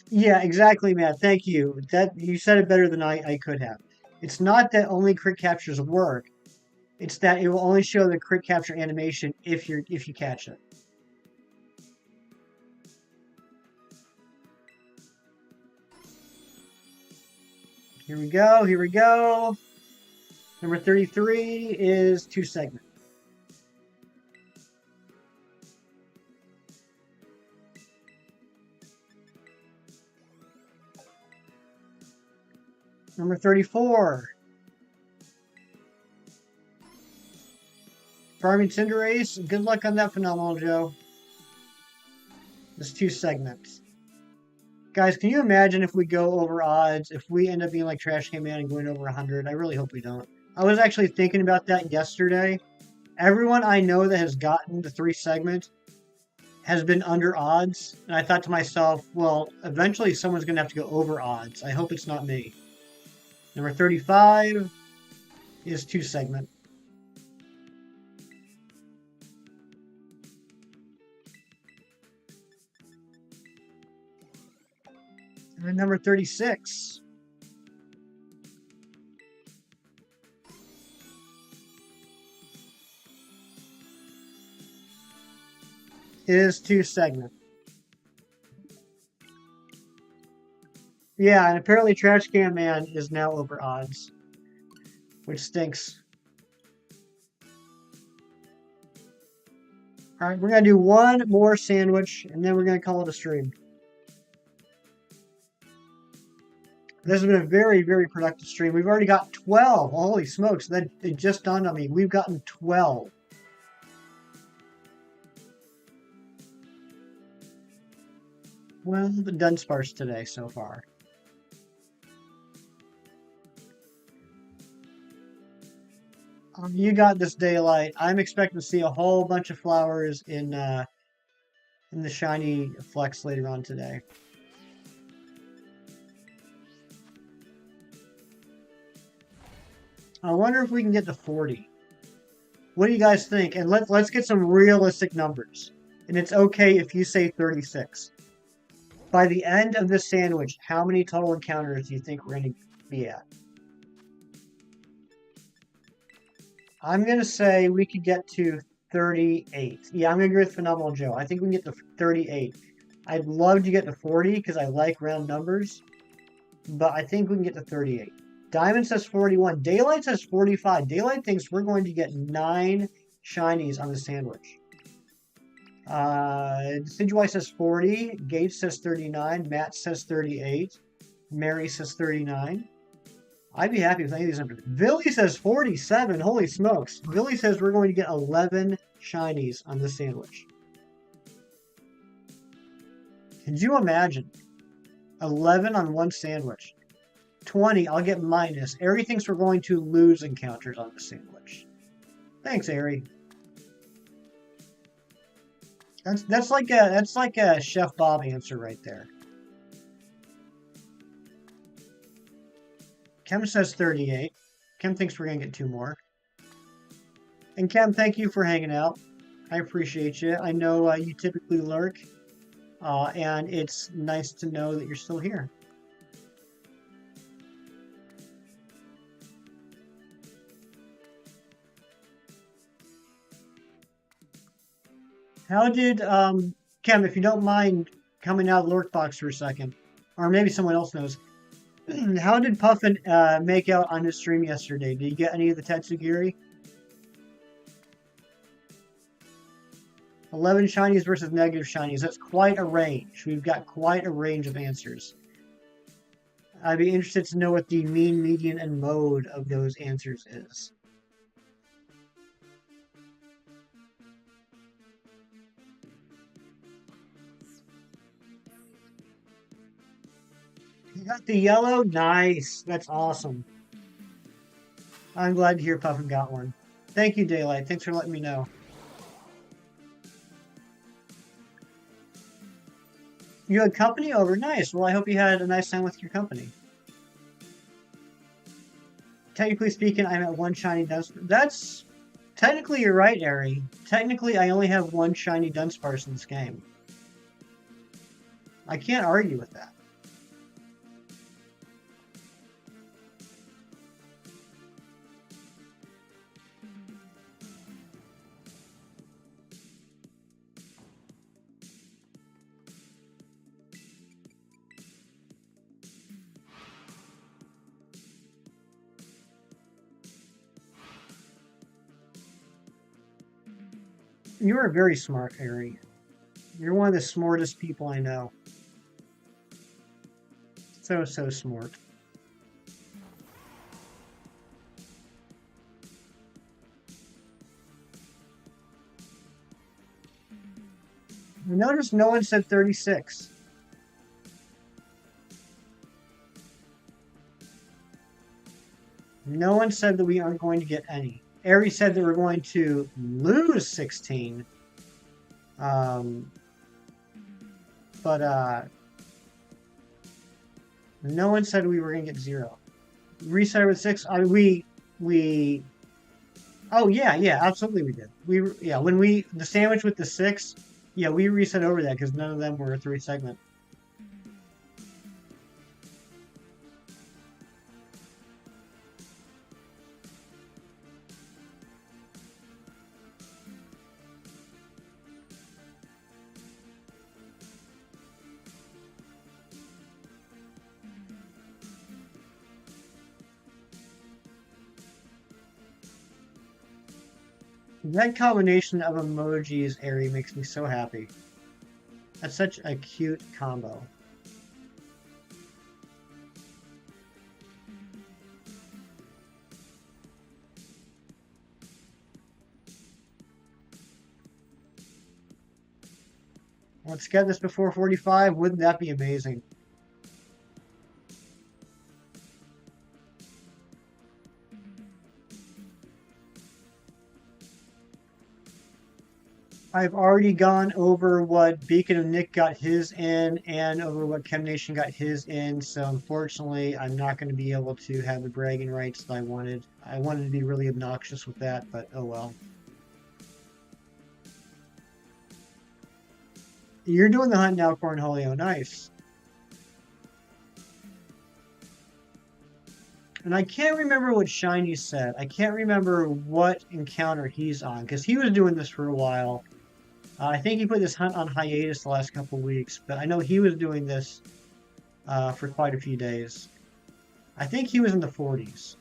Yeah, exactly, Matt. Thank you. That you said it better than I could have. It's not that only crit captures work. It's that it will only show the crit capture animation if you catch it. Here we go. Here we go. Number 33 is 2 segment. Number 34. Farming Cinderace. Good luck on that, Phenomenal Joe. It's 2 segments. Guys, can you imagine if we go over odds, if we end up being like Trash Can Man and going over 100? I really hope we don't. I was actually thinking about that yesterday. Everyone I know that has gotten the 3 segment has been under odds. And I thought to myself, well, eventually someone's going to have to go over odds. I hope it's not me. Number 35 is 2 segment. And number 36 is 2 segment. Yeah, and apparently Trash Can Man is now over odds, which stinks. All right, we're going to do one more sandwich, and then we're going to call it a stream. This has been a very, very productive stream. We've already got 12. Holy smokes, that it just dawned on me. We've gotten 12. Well, the Dudunsparce today so far. You got this, Daylight. I'm expecting to see a whole bunch of flowers in the shiny flex later on today. I wonder if we can get to 40. What do you guys think? And let's get some realistic numbers. And it's okay if you say 36. By the end of this sandwich, how many total encounters do you think we're going to be at? I'm going to say we could get to 38. Yeah, I'm going to agree with Phenomenal Joe. I think we can get to 38. I'd love to get to 40 because I like round numbers. But I think we can get to 38. Diamond says 41. Daylight says 45. Daylight thinks we're going to get 9 shinies on the sandwich. Sidgewai says 40. Gage says 39. Matt says 38. Mary says 39. I'd be happy with any of these numbers. Billy says 47. Holy smokes. Billy says we're going to get 11 shinies on this sandwich. Could you imagine? 11 on one sandwich. 20, I'll get minus. Ari thinks we're going to lose encounters on the sandwich. Thanks, Ari. That's like a Chef Bob answer right there. Kem says 38. Kem thinks we're gonna get two more. And Kem, thank you for hanging out. I appreciate you. I know you typically lurk, and it's nice to know that you're still here. How did Kem, if you don't mind coming out of the lurk box for a second, or maybe someone else knows, how did Puffin make out on his stream yesterday? Did you get any of the Tatsugiri? 11 shinies versus negative shinies. That's quite a range. We've got quite a range of answers. I'd be interested to know what the mean, median, and mode of those answers is. You got the yellow? Nice. That's awesome. I'm glad to hear Puffin got one. Thank you, Daylight. Thanks for letting me know. You had company over? Nice. Well, I hope you had a nice time with your company. Technically speaking, I'm at one shiny Dunsparce. That's... Technically, you're right, Ari. Technically, I only have one shiny Dunsparce in this game. I can't argue with that. You are very smart, Ari. You're one of the smartest people I know. So smart. Notice no one said 36. No one said that we aren't going to get any. Ari said that we're going to lose 16. But no one said we were going to get 0. Reset with 6. I mean, we. Oh yeah, absolutely we did. When the sandwich with the 6, yeah, we reset over that because none of them were a 3 segment. That combination of emojis, Ari, makes me so happy. That's such a cute combo. Let's get this before 45. Wouldn't that be amazing? I've already gone over what Beacon of Nick got his in and over what Chem Nation got his in, so unfortunately I'm not going to be able to have the bragging rights that I wanted. I wanted to be really obnoxious with that, but oh well. You're doing the hunt now, Cornholio. Nice. And I can't remember what Shiny said. I can't remember what encounter he's on, because he was doing this for a while. I think he put this hunt on hiatus the last couple weeks, but I know he was doing this for quite a few days. I think he was in the 40s.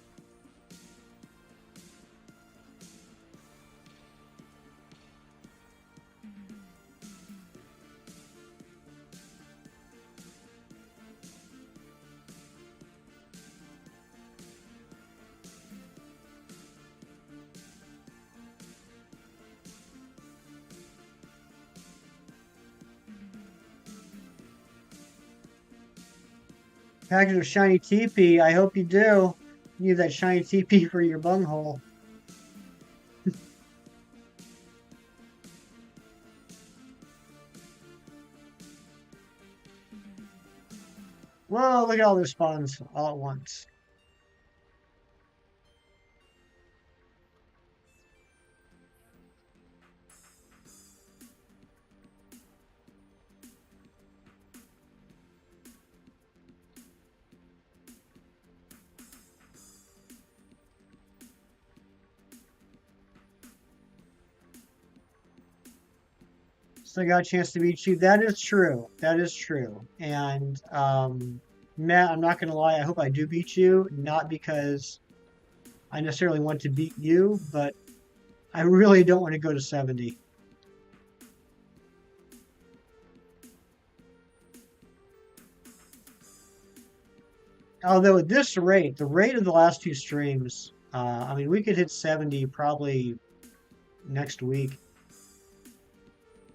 Package of shiny TP. I hope you do. You need that shiny TP for your bunghole. Whoa, look at all those spawns all at once. So I got a chance to beat you. That is true. That is true. And Matt, I'm not gonna lie, I hope I do beat you, not because I necessarily want to beat you, but I really don't want to go to 70. Although at this rate, the rate of the last two streams, I mean, we could hit 70 probably next week.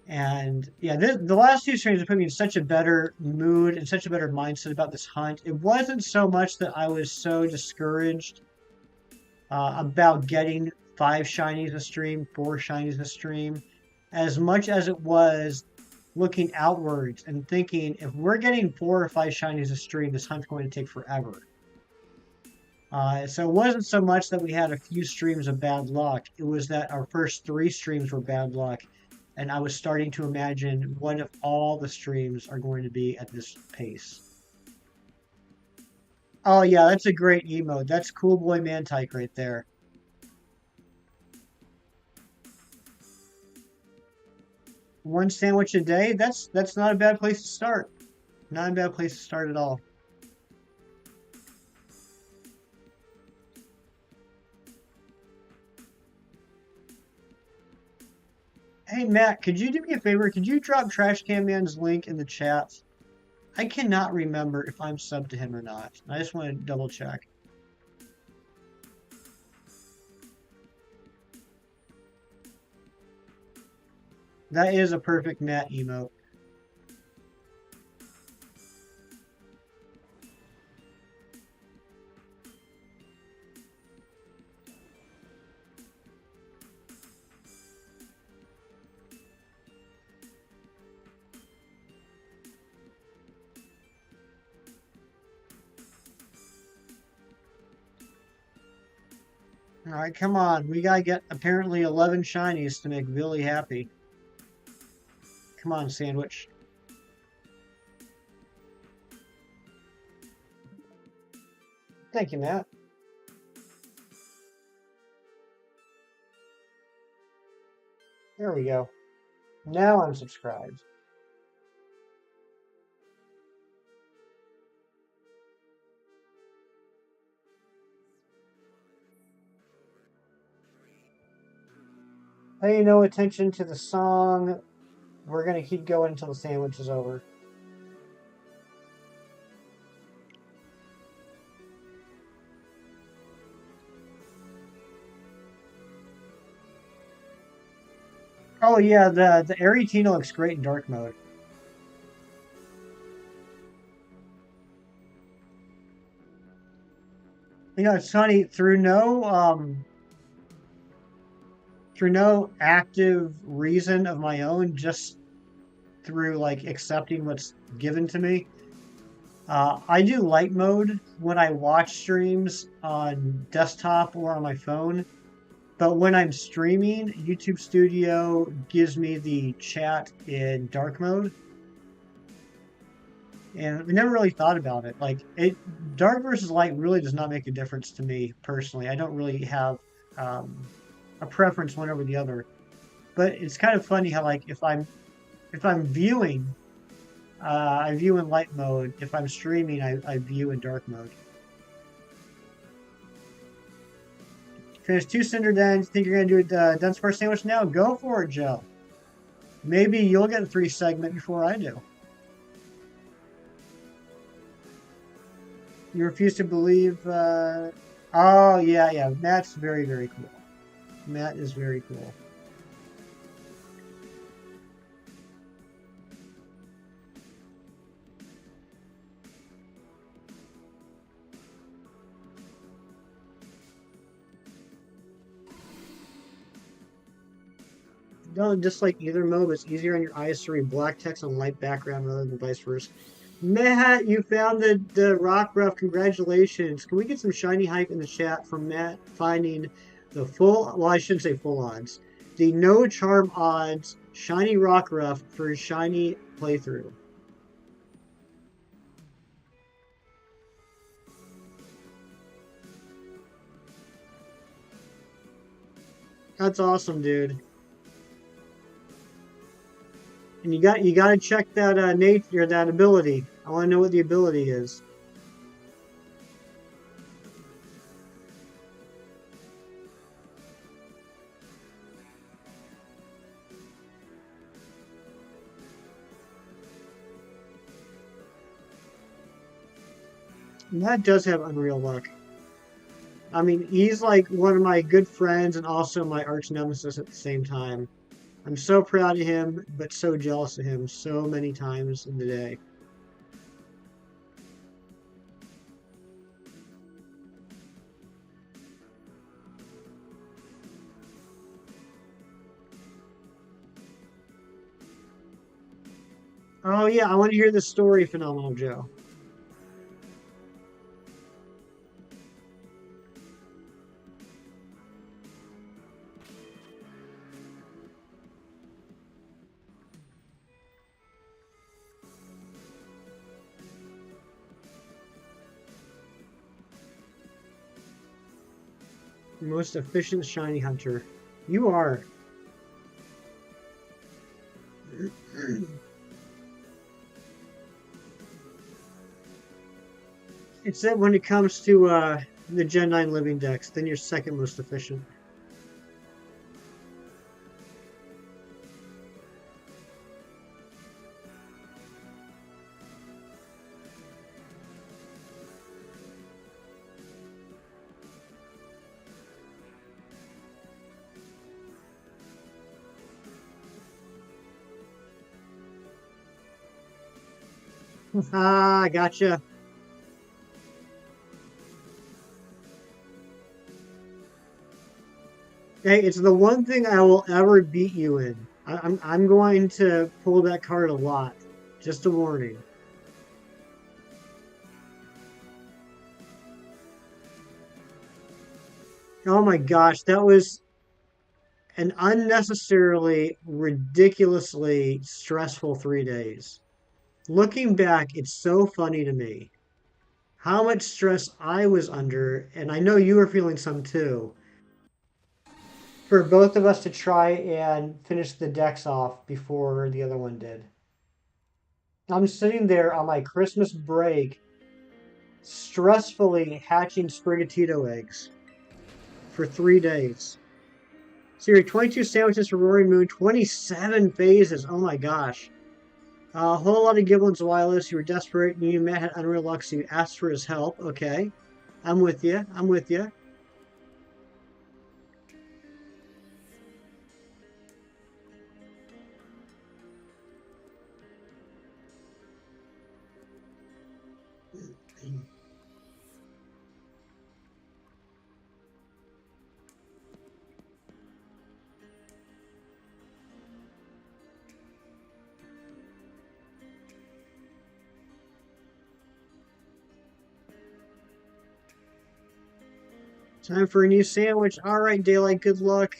And yeah, the last two streams have put me in such a better mood and such a better mindset about this hunt. It wasn't so much that I was so discouraged about getting 5 shinies a stream, 4 shinies a stream, as much as it was looking outwards and thinking, if we're getting 4 or 5 shinies a stream, this hunt's going to take forever. So it wasn't so much that we had a few streams of bad luck. It was that our first 3 streams were bad luck. And I was starting to imagine, what if all the streams are going to be at this pace? Oh yeah, that's a great emote. That's Cool Boy Mantike right there. One sandwich a day, that's not a bad place to start. Not a bad place to start at all. Hey Matt, could you do me a favor? Could you drop Trash Can Man's link in the chat? I cannot remember if I'm subbed to him or not. I just want to double check. That is a perfect Matt emote. All right, come on. We gotta get apparently 11 shinies to make Billy happy. Come on, sandwich. Thank you, Matt. There we go. Now I'm subscribed. Pay no attention to the song. We're gonna keep going until the sandwich is over. Oh yeah, the Aretina looks great in dark mode. You know, it's funny, through no active reason of my own, just through like accepting what's given to me. I do light mode when I watch streams on desktop or on my phone, but when I'm streaming, YouTube Studio gives me the chat in dark mode. And we never really thought about it. Like dark versus light really does not make a difference to me personally. I don't really have a preference one over the other. But it's kind of funny how like if I'm viewing, I view in light mode. If I'm streaming, I view in dark mode. Finish 2 Cinder Dens. Think you're gonna do a Dudunsparce sandwich now? Go for it, Joe. Maybe you'll get a 3 segment before I do. You refuse to believe. Oh yeah. Matt's very cool. Matt is very cool. Don't dislike either mode, but it's easier on your eyes to read black text on light background rather than vice versa. Matt, you found the rock ruff. Congratulations. Can we get some shiny hype in the chat from Matt finding the full, well, I shouldn't say full odds, the no charm odds shiny rock ruff for his shiny playthrough? That's awesome, dude. And you got to check that nature, that ability. I want to know what the ability is. Matt does have unreal luck. I mean, he's like one of my good friends and also my arch nemesis at the same time. I'm so proud of him, but so jealous of him so many times in the day. Oh yeah, I want to hear the story, Phenomenal Joe. Most efficient shiny hunter. You are. It's that when it comes to the Gen 9 living dex, then you're second most efficient. Ah, gotcha. Hey, it's the one thing I will ever beat you in. I'm going to pull that card a lot. Just a warning. Oh my gosh, that was an unnecessarily, ridiculously stressful 3 days. Looking back, it's so funny to me how much stress I was under, and I know you were feeling some too, for both of us to try and finish the decks off before the other one did. I'm sitting there on my Christmas break, stressfully hatching Sprigatito eggs for 3 days. So 22 sandwiches for Roaring Moon, 27 phases. Oh my gosh. A whole lot of Giblins Wireless. You were desperate. You Matt had unreal luck, so you asked for his help. Okay. I'm with you. I'm with you. Time for a new sandwich. All right, Daylight, good luck.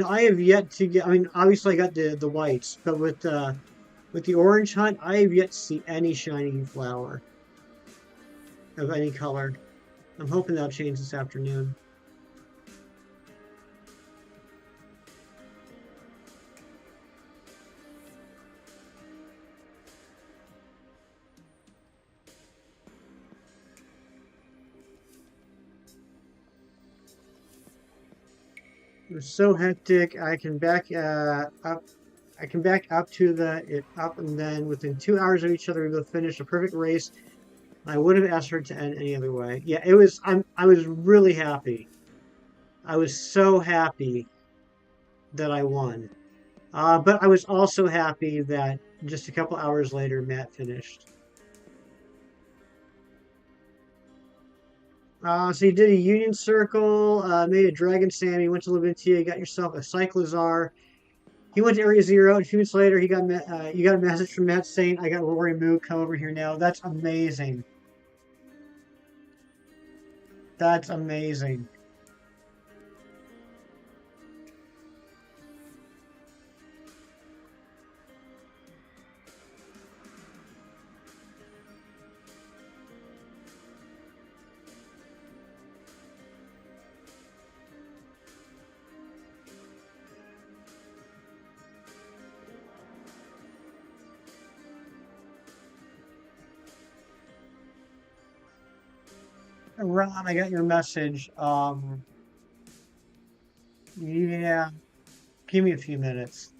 I have yet to get. I mean, obviously I got the whites, but with the orange hunt, I have yet to see any shiny flower of any color. I'm hoping that'll change this afternoon. It was so hectic. I can back up. I can back up to it up, and then within 2 hours of each other, we both finished a perfect race. I would have asked her to end any other way. Yeah, it was. I was really happy. I was so happy that I won. But I was also happy that just a couple hours later, Matt finished. So you did a Union Circle, made a Dragon Sammy, went to Leventia, got yourself a Cyclizar, He went to Area Zero, and 2 minutes later, you got a message from Matt saying, "I got Rory Moo. Come over here now." That's amazing. That's amazing. Ron, I got your message. Yeah, give me a few minutes.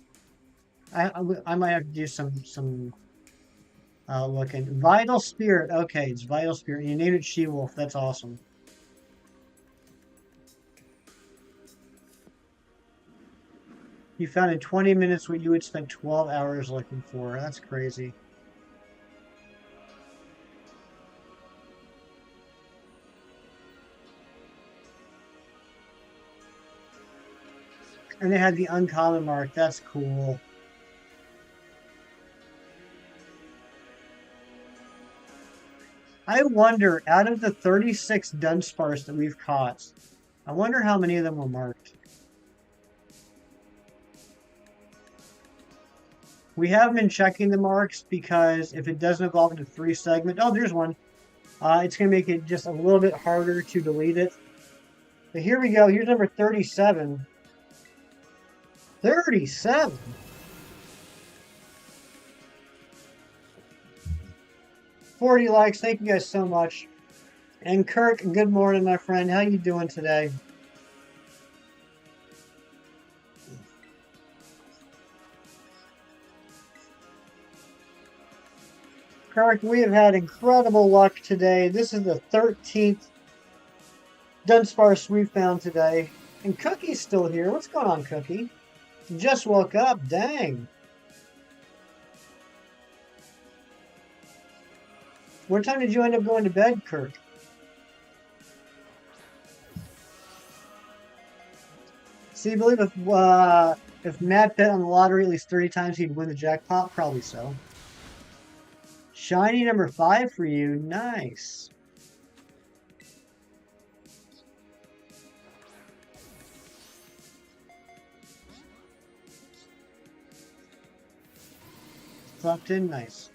I might have to do some looking. Vital Spirit. Okay, it's Vital Spirit. You named it She-Wolf. That's awesome. You found in 20 minutes what you would spend 12 hours looking for. That's crazy. And they had the uncommon mark. That's cool. I wonder, out of the 36 Dunsparce that we've caught, I wonder how many of them were marked. We haven't been checking the marks because if it doesn't evolve into 3 segment, oh, there's one. It's going to make it just a little bit harder to delete it. But here we go. Here's number 37. 37? 40 likes. Thank you guys so much. And Kirk, good morning, my friend. How you doing today? Kirk, we have had incredible luck today. This is the 13th Dunsparce we found today. And Cookie's still here. What's going on, Cookie? Just woke up. Dang. What time did you end up going to bed, Kirk? See, I believe if Matt bet on the lottery at least 30 times, he'd win the jackpot. Probably so. Shiny number 5 for you. Nice. Dropped in. Nice.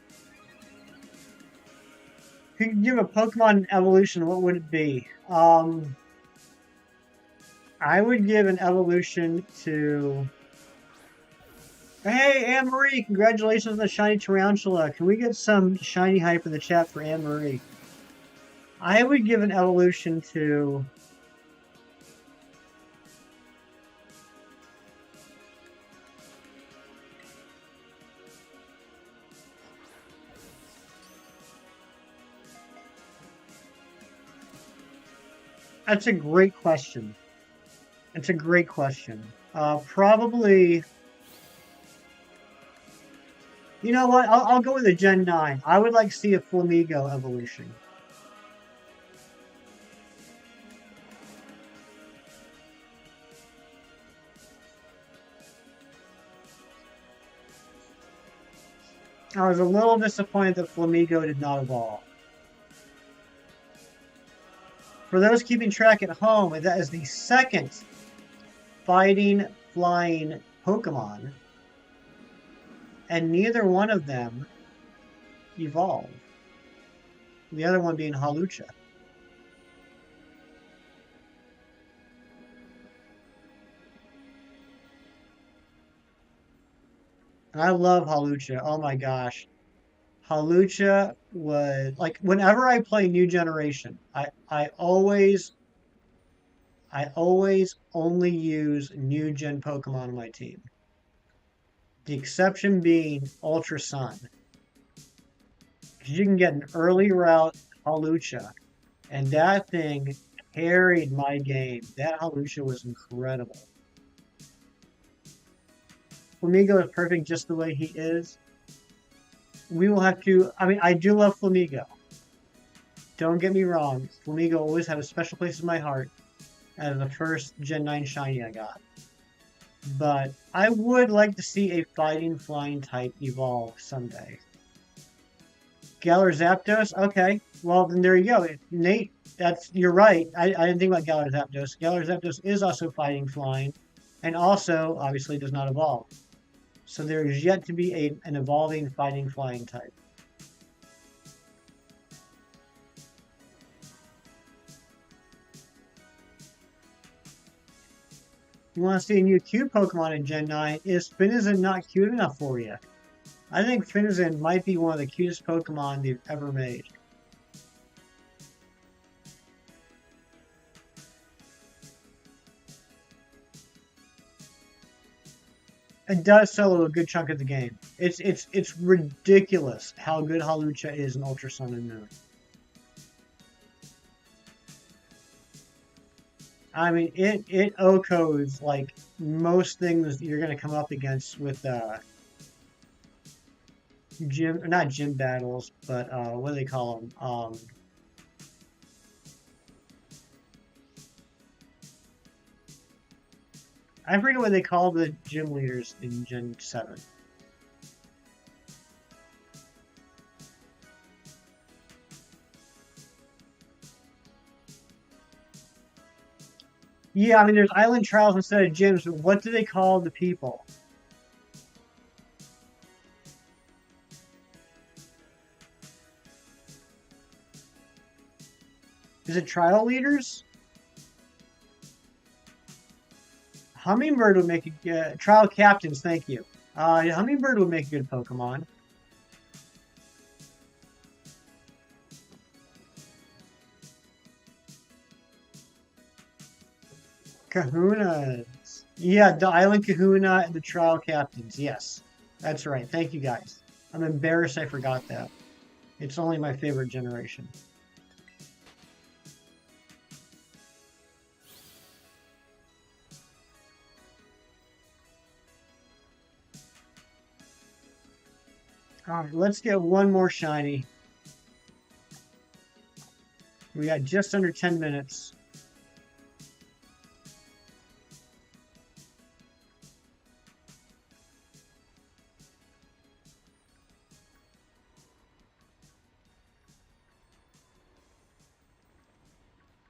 If you could give a Pokemon evolution, what would it be? I would give an evolution to... Hey, Anne-Marie, congratulations on the shiny Tarantula. Can we get some shiny hype in the chat for Anne-Marie? I would give an evolution to... That's a great question. It's a great question. Probably... You know what? I'll go with a Gen 9. I would like to see a Flamigo evolution. I was a little disappointed that Flamigo did not evolve. For those keeping track at home, that is the second fighting, flying Pokemon. And neither one of them evolve. The other one being Hawlucha. And I love Hawlucha. Oh my gosh. Hawlucha was like whenever I play New Generation, I always only use new gen Pokemon on my team. The exception being Ultra Sun. Because you can get an early route Hawlucha. And that thing carried my game. That Hawlucha was incredible. Flamigo is perfect just the way he is. We will have to... I mean, I do love Flamigo. Don't get me wrong. Flamigo always had a special place in my heart as the first Gen 9 shiny I got. But I would like to see a fighting flying type evolve someday. Galar Zapdos? Okay. Well, then there you go. Nate, you're right. I didn't think about Galar Zapdos. Galar Zapdos is also fighting flying, and also obviously does not evolve. So there is yet to be an evolving fighting flying type. You want to see a new cute Pokemon in Gen 9? Is Finizen not cute enough for you? I think Finizen might be one of the cutest Pokemon they've ever made. It does solo a good chunk of the game. It's ridiculous how good Hawlucha is in Ultra Sun and Moon. I mean, it OHKOs like most things you're gonna come up against with not gym battles, but what do they call them? I forget what they call the gym leaders in Gen 7. Yeah, I mean, there's island trials instead of gyms, but what do they call the people? Is it trial leaders? Hummingbird would make a trial captains. Thank you. Hummingbird would make a good Pokemon. Kahunas. Yeah, the Island Kahuna and the trial captains. Yes, that's right. Thank you guys. I'm embarrassed I forgot that. It's only my favorite generation. All right, let's get one more shiny. We got just under 10 minutes.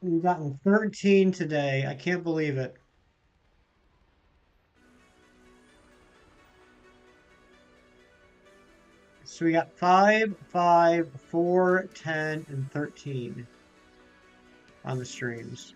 We've gotten 13 today. I can't believe it. So we got 5, 5, 4, 10, and 13 on the streams.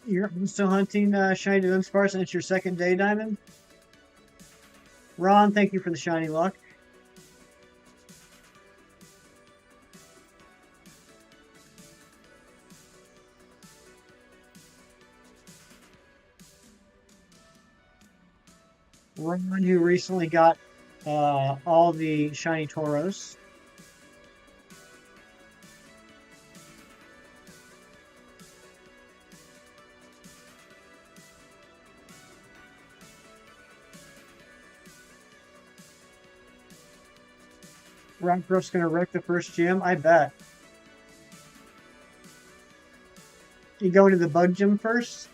You're still hunting shiny Dudunsparce, and it's your second day, Diamond? Ron, thank you for the shiny luck. Ron, who recently got all the shiny Tauros. Rockbrook's gonna wreck the first gym, I bet. You go to the bug gym first?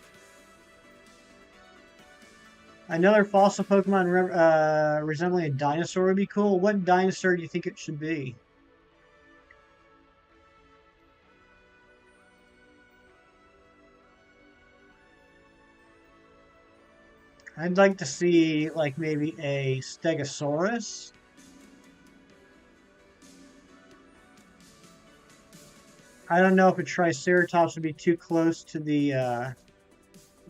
Another fossil Pokemon resembling a dinosaur would be cool. What dinosaur do you think it should be? I'd like to see, like, maybe a Stegosaurus. I don't know if a Triceratops would be too close to the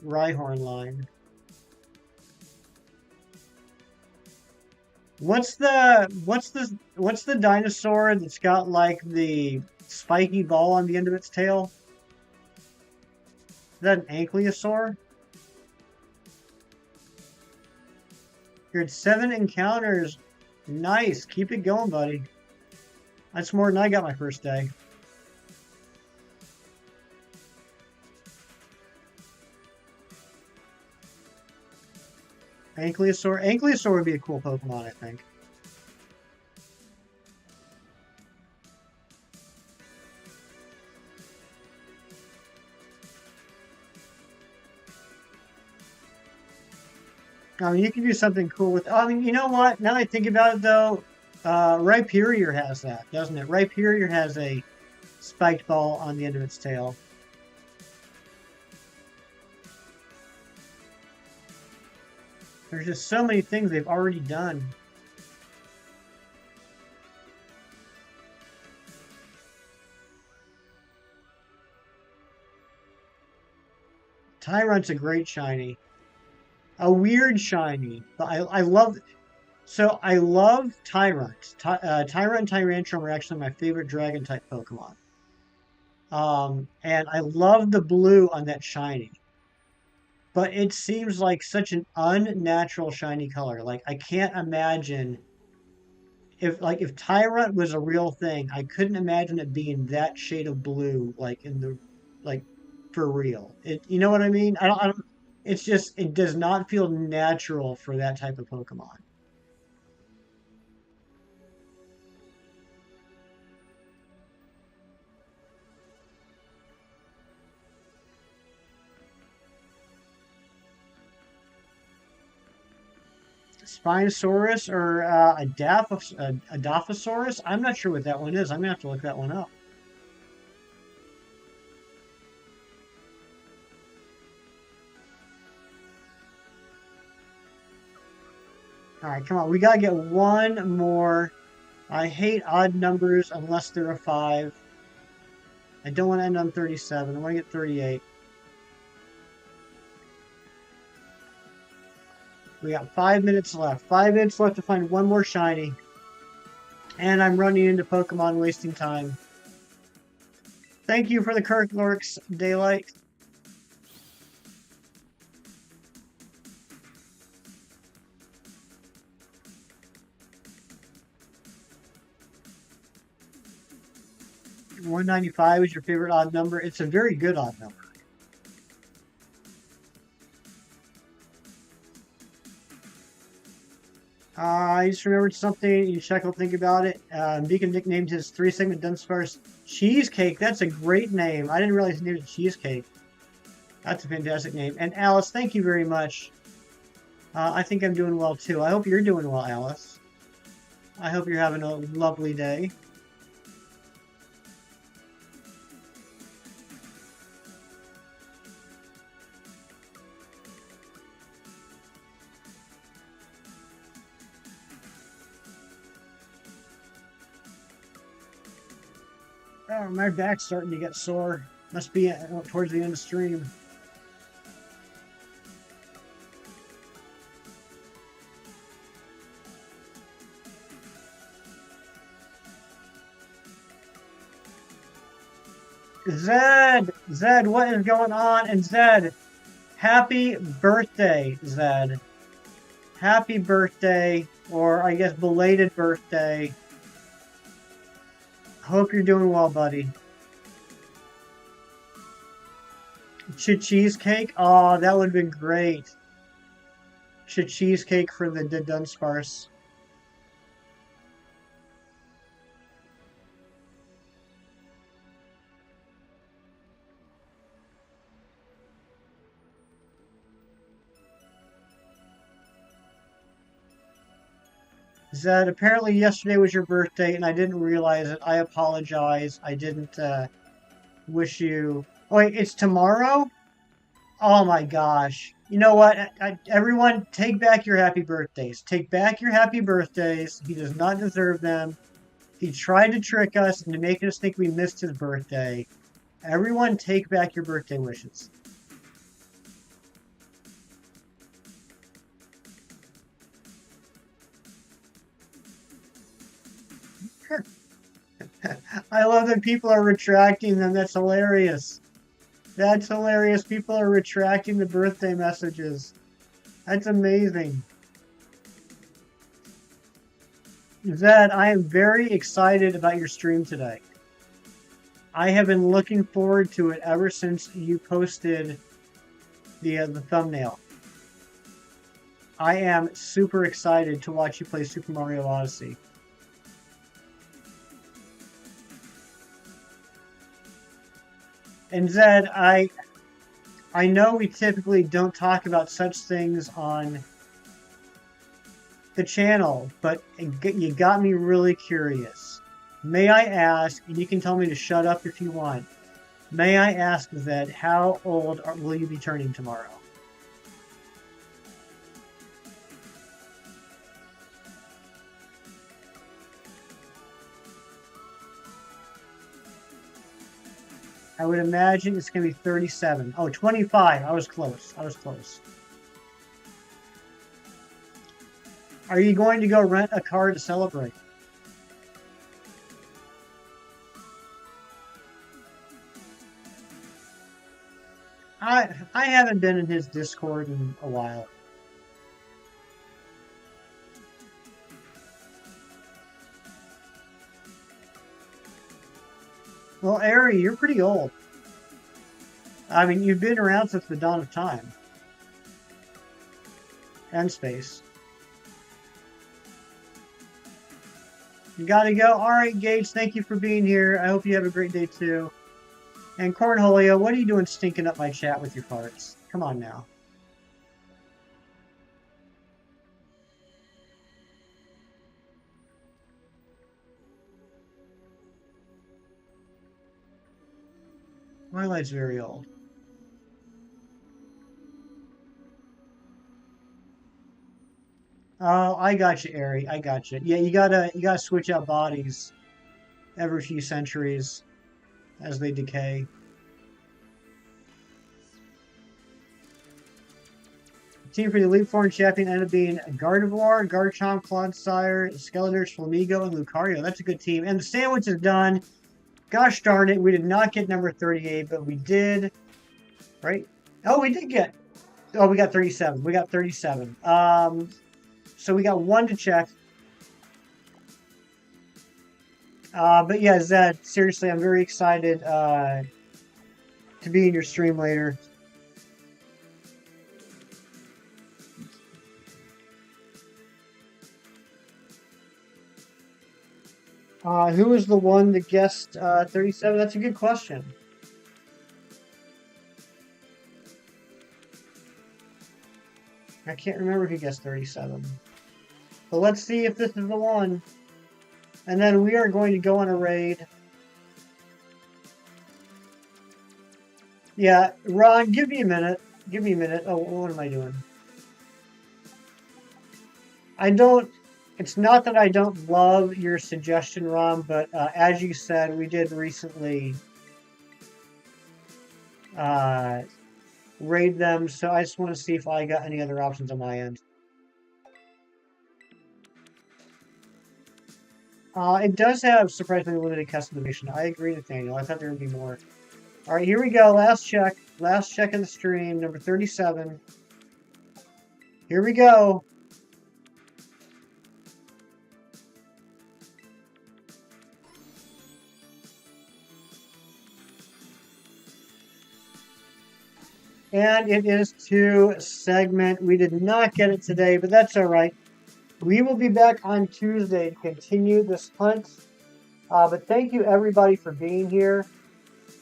Rhyhorn line. What's the dinosaur that's got like the spiky ball on the end of its tail? Is that an ankylosaur? You're at 7 encounters. Nice. Keep it going, buddy. That's more than I got my first day. Ankylosaur. Ankylosaur would be a cool Pokemon, I think. I mean, you can do something cool with... I mean, you know what? Now that I think about it, though, Rhyperior has that, doesn't it? Rhyperior has a spiked ball on the end of its tail. There's just so many things they've already done. Tyrant's a great shiny. A weird shiny. But I love... So I love Tyrant. Tyrant and Tyrantrum are actually my favorite Dragon-type Pokemon. And I love the blue on that shiny. But it seems like such an unnatural shiny color. Like, I can't imagine... If Tyrant was a real thing, I couldn't imagine it being that shade of blue, like, for real. You know what I mean? I don't, it's just, it does not feel natural for that type of Pokemon. Spinosaurus or a Dilophosaurus? I'm not sure what that one is. I'm going to have to look that one up. All right, come on. We got to get one more. I hate odd numbers unless they're a 5. I don't want to end on 37. I want to get 38. We got 5 minutes left. 5 minutes left to find one more shiny. And I'm running into Pokemon wasting time. Thank you for the Kirklorks, Daylight. $195 is your favorite odd number. It's a very good odd number. I just remembered something. You check, I'll think about it. Beacon nicknamed his 3-segment Dunsparce Cheesecake. That's a great name. I didn't realize his name was Cheesecake. That's a fantastic name. And Alice, thank you very much. I think I'm doing well too. I hope you're doing well, Alice. I hope you're having a lovely day. Oh, my back's starting to get sore. Must be towards the end of the stream. Zed, what is going on? And Zed, happy birthday, Zed. Happy birthday, or I guess belated birthday. Hope you're doing well, buddy. Cheesecake? Oh, that would have been great. Cheesecake for the Dudunsparce. Zed, apparently yesterday was your birthday and I didn't realize it. I apologize. I didn't wish you... Oh, wait, it's tomorrow? Oh my gosh. You know what? Everyone, take back your happy birthdays. Take back your happy birthdays. He does not deserve them. He tried to trick us into making us think we missed his birthday. Everyone, take back your birthday wishes. I love that people are retracting them. That's hilarious. That's hilarious. People are retracting the birthday messages. That's amazing. Zed, I am very excited about your stream today. I have been looking forward to it ever since you posted the thumbnail. I am super excited to watch you play Super Mario Odyssey. And Zed, I know we typically don't talk about such things on the channel, but you got me really curious. May I ask, and you can tell me to shut up if you want, may I ask, Zed, how old will you be turning tomorrow? I would imagine it's going to be 37. Oh, 25. I was close. I was close. Are you going to go rent a car to celebrate? I haven't been in his Discord in a while. Well, Ari, you're pretty old. I mean, you've been around since the dawn of time. And space. You gotta go. Alright, Gage, thank you for being here. I hope you have a great day too. And Cornholio, what are you doing stinking up my chat with your farts? Come on now. My light's very old. Oh, I got you, Ari. I got you. Yeah, you gotta switch out bodies every few centuries as they decay. Team for the Elite Foreign Champion ended up being Gardevoir, Garchomp, Clodsire, Skeletor, Flamigo, and Lucario. That's a good team. And the sandwich is done. Gosh darn it, we did not get number 38, but we did, right? Oh, we did get, oh, we got 37. We got 37. So we got one to check. But yeah, Zed, seriously, I'm very excited to be in your stream later. Who was the one that guessed 37? That's a good question. I can't remember who guessed 37. But let's see if this is the one. And then we are going to go on a raid. Yeah, Ron, give me a minute. Give me a minute. Oh, what am I doing? I don't... It's not that I don't love your suggestion, Ron, but as you said, we did recently raid them, so I just want to see if I got any other options on my end. It does have surprisingly limited customization. I agree, Nathaniel. I thought there would be more. All right, here we go. Last check. Last check in the stream, number 37. Here we go. And it is to segment. We did not get it today, but that's all right. We will be back on Tuesday to continue this hunt. But thank you, everybody, for being here.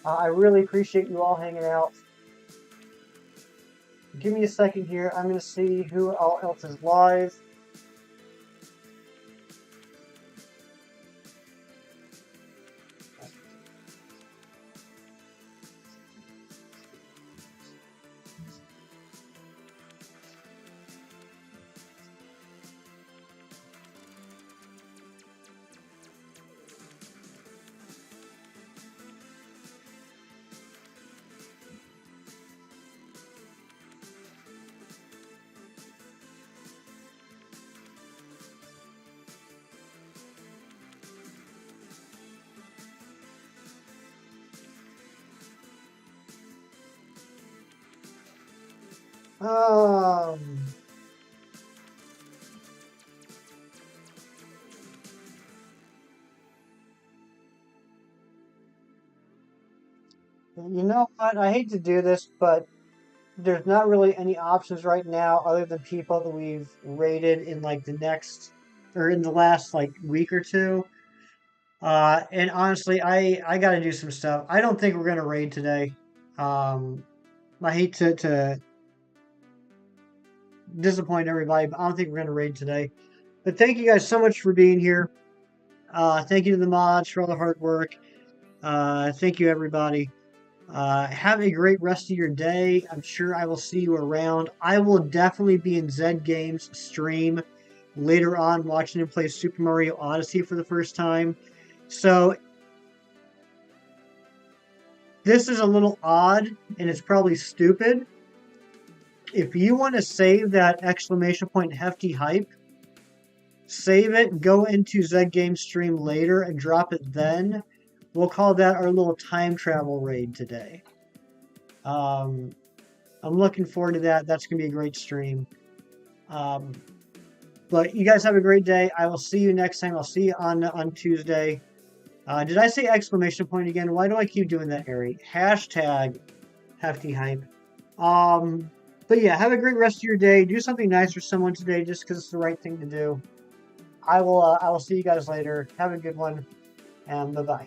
I really appreciate you all hanging out. Give me a second here. I'm going to see who else is live. Um, You know what? I hate to do this, but there's not really any options right now other than people that we've rated in like the next or in the last like week or two. And honestly, I got to do some stuff. I don't think we're gonna raid today. Um, I hate to disappoint everybody, but I don't think we're gonna raid today. But thank you guys so much for being here. Thank you to the mods for all the hard work. Thank you everybody. Have a great rest of your day. I'm sure I will see you around. I will definitely be in Zed Games stream later on watching him play Super Mario Odyssey for the first time. So this is a little odd and it's probably stupid. If you want to save that exclamation point hefty hype, save it, go into Zed Games stream later and drop it then. We'll call that our little time travel raid today. I'm looking forward to that. That's going to be a great stream. But you guys have a great day. I will see you next time. I'll see you on Tuesday. Did I say exclamation point again? Why do I keep doing that, Harry? Hashtag hefty hype. But yeah, have a great rest of your day. Do something nice for someone today just because it's the right thing to do. I will see you guys later. Have a good one, and bye-bye.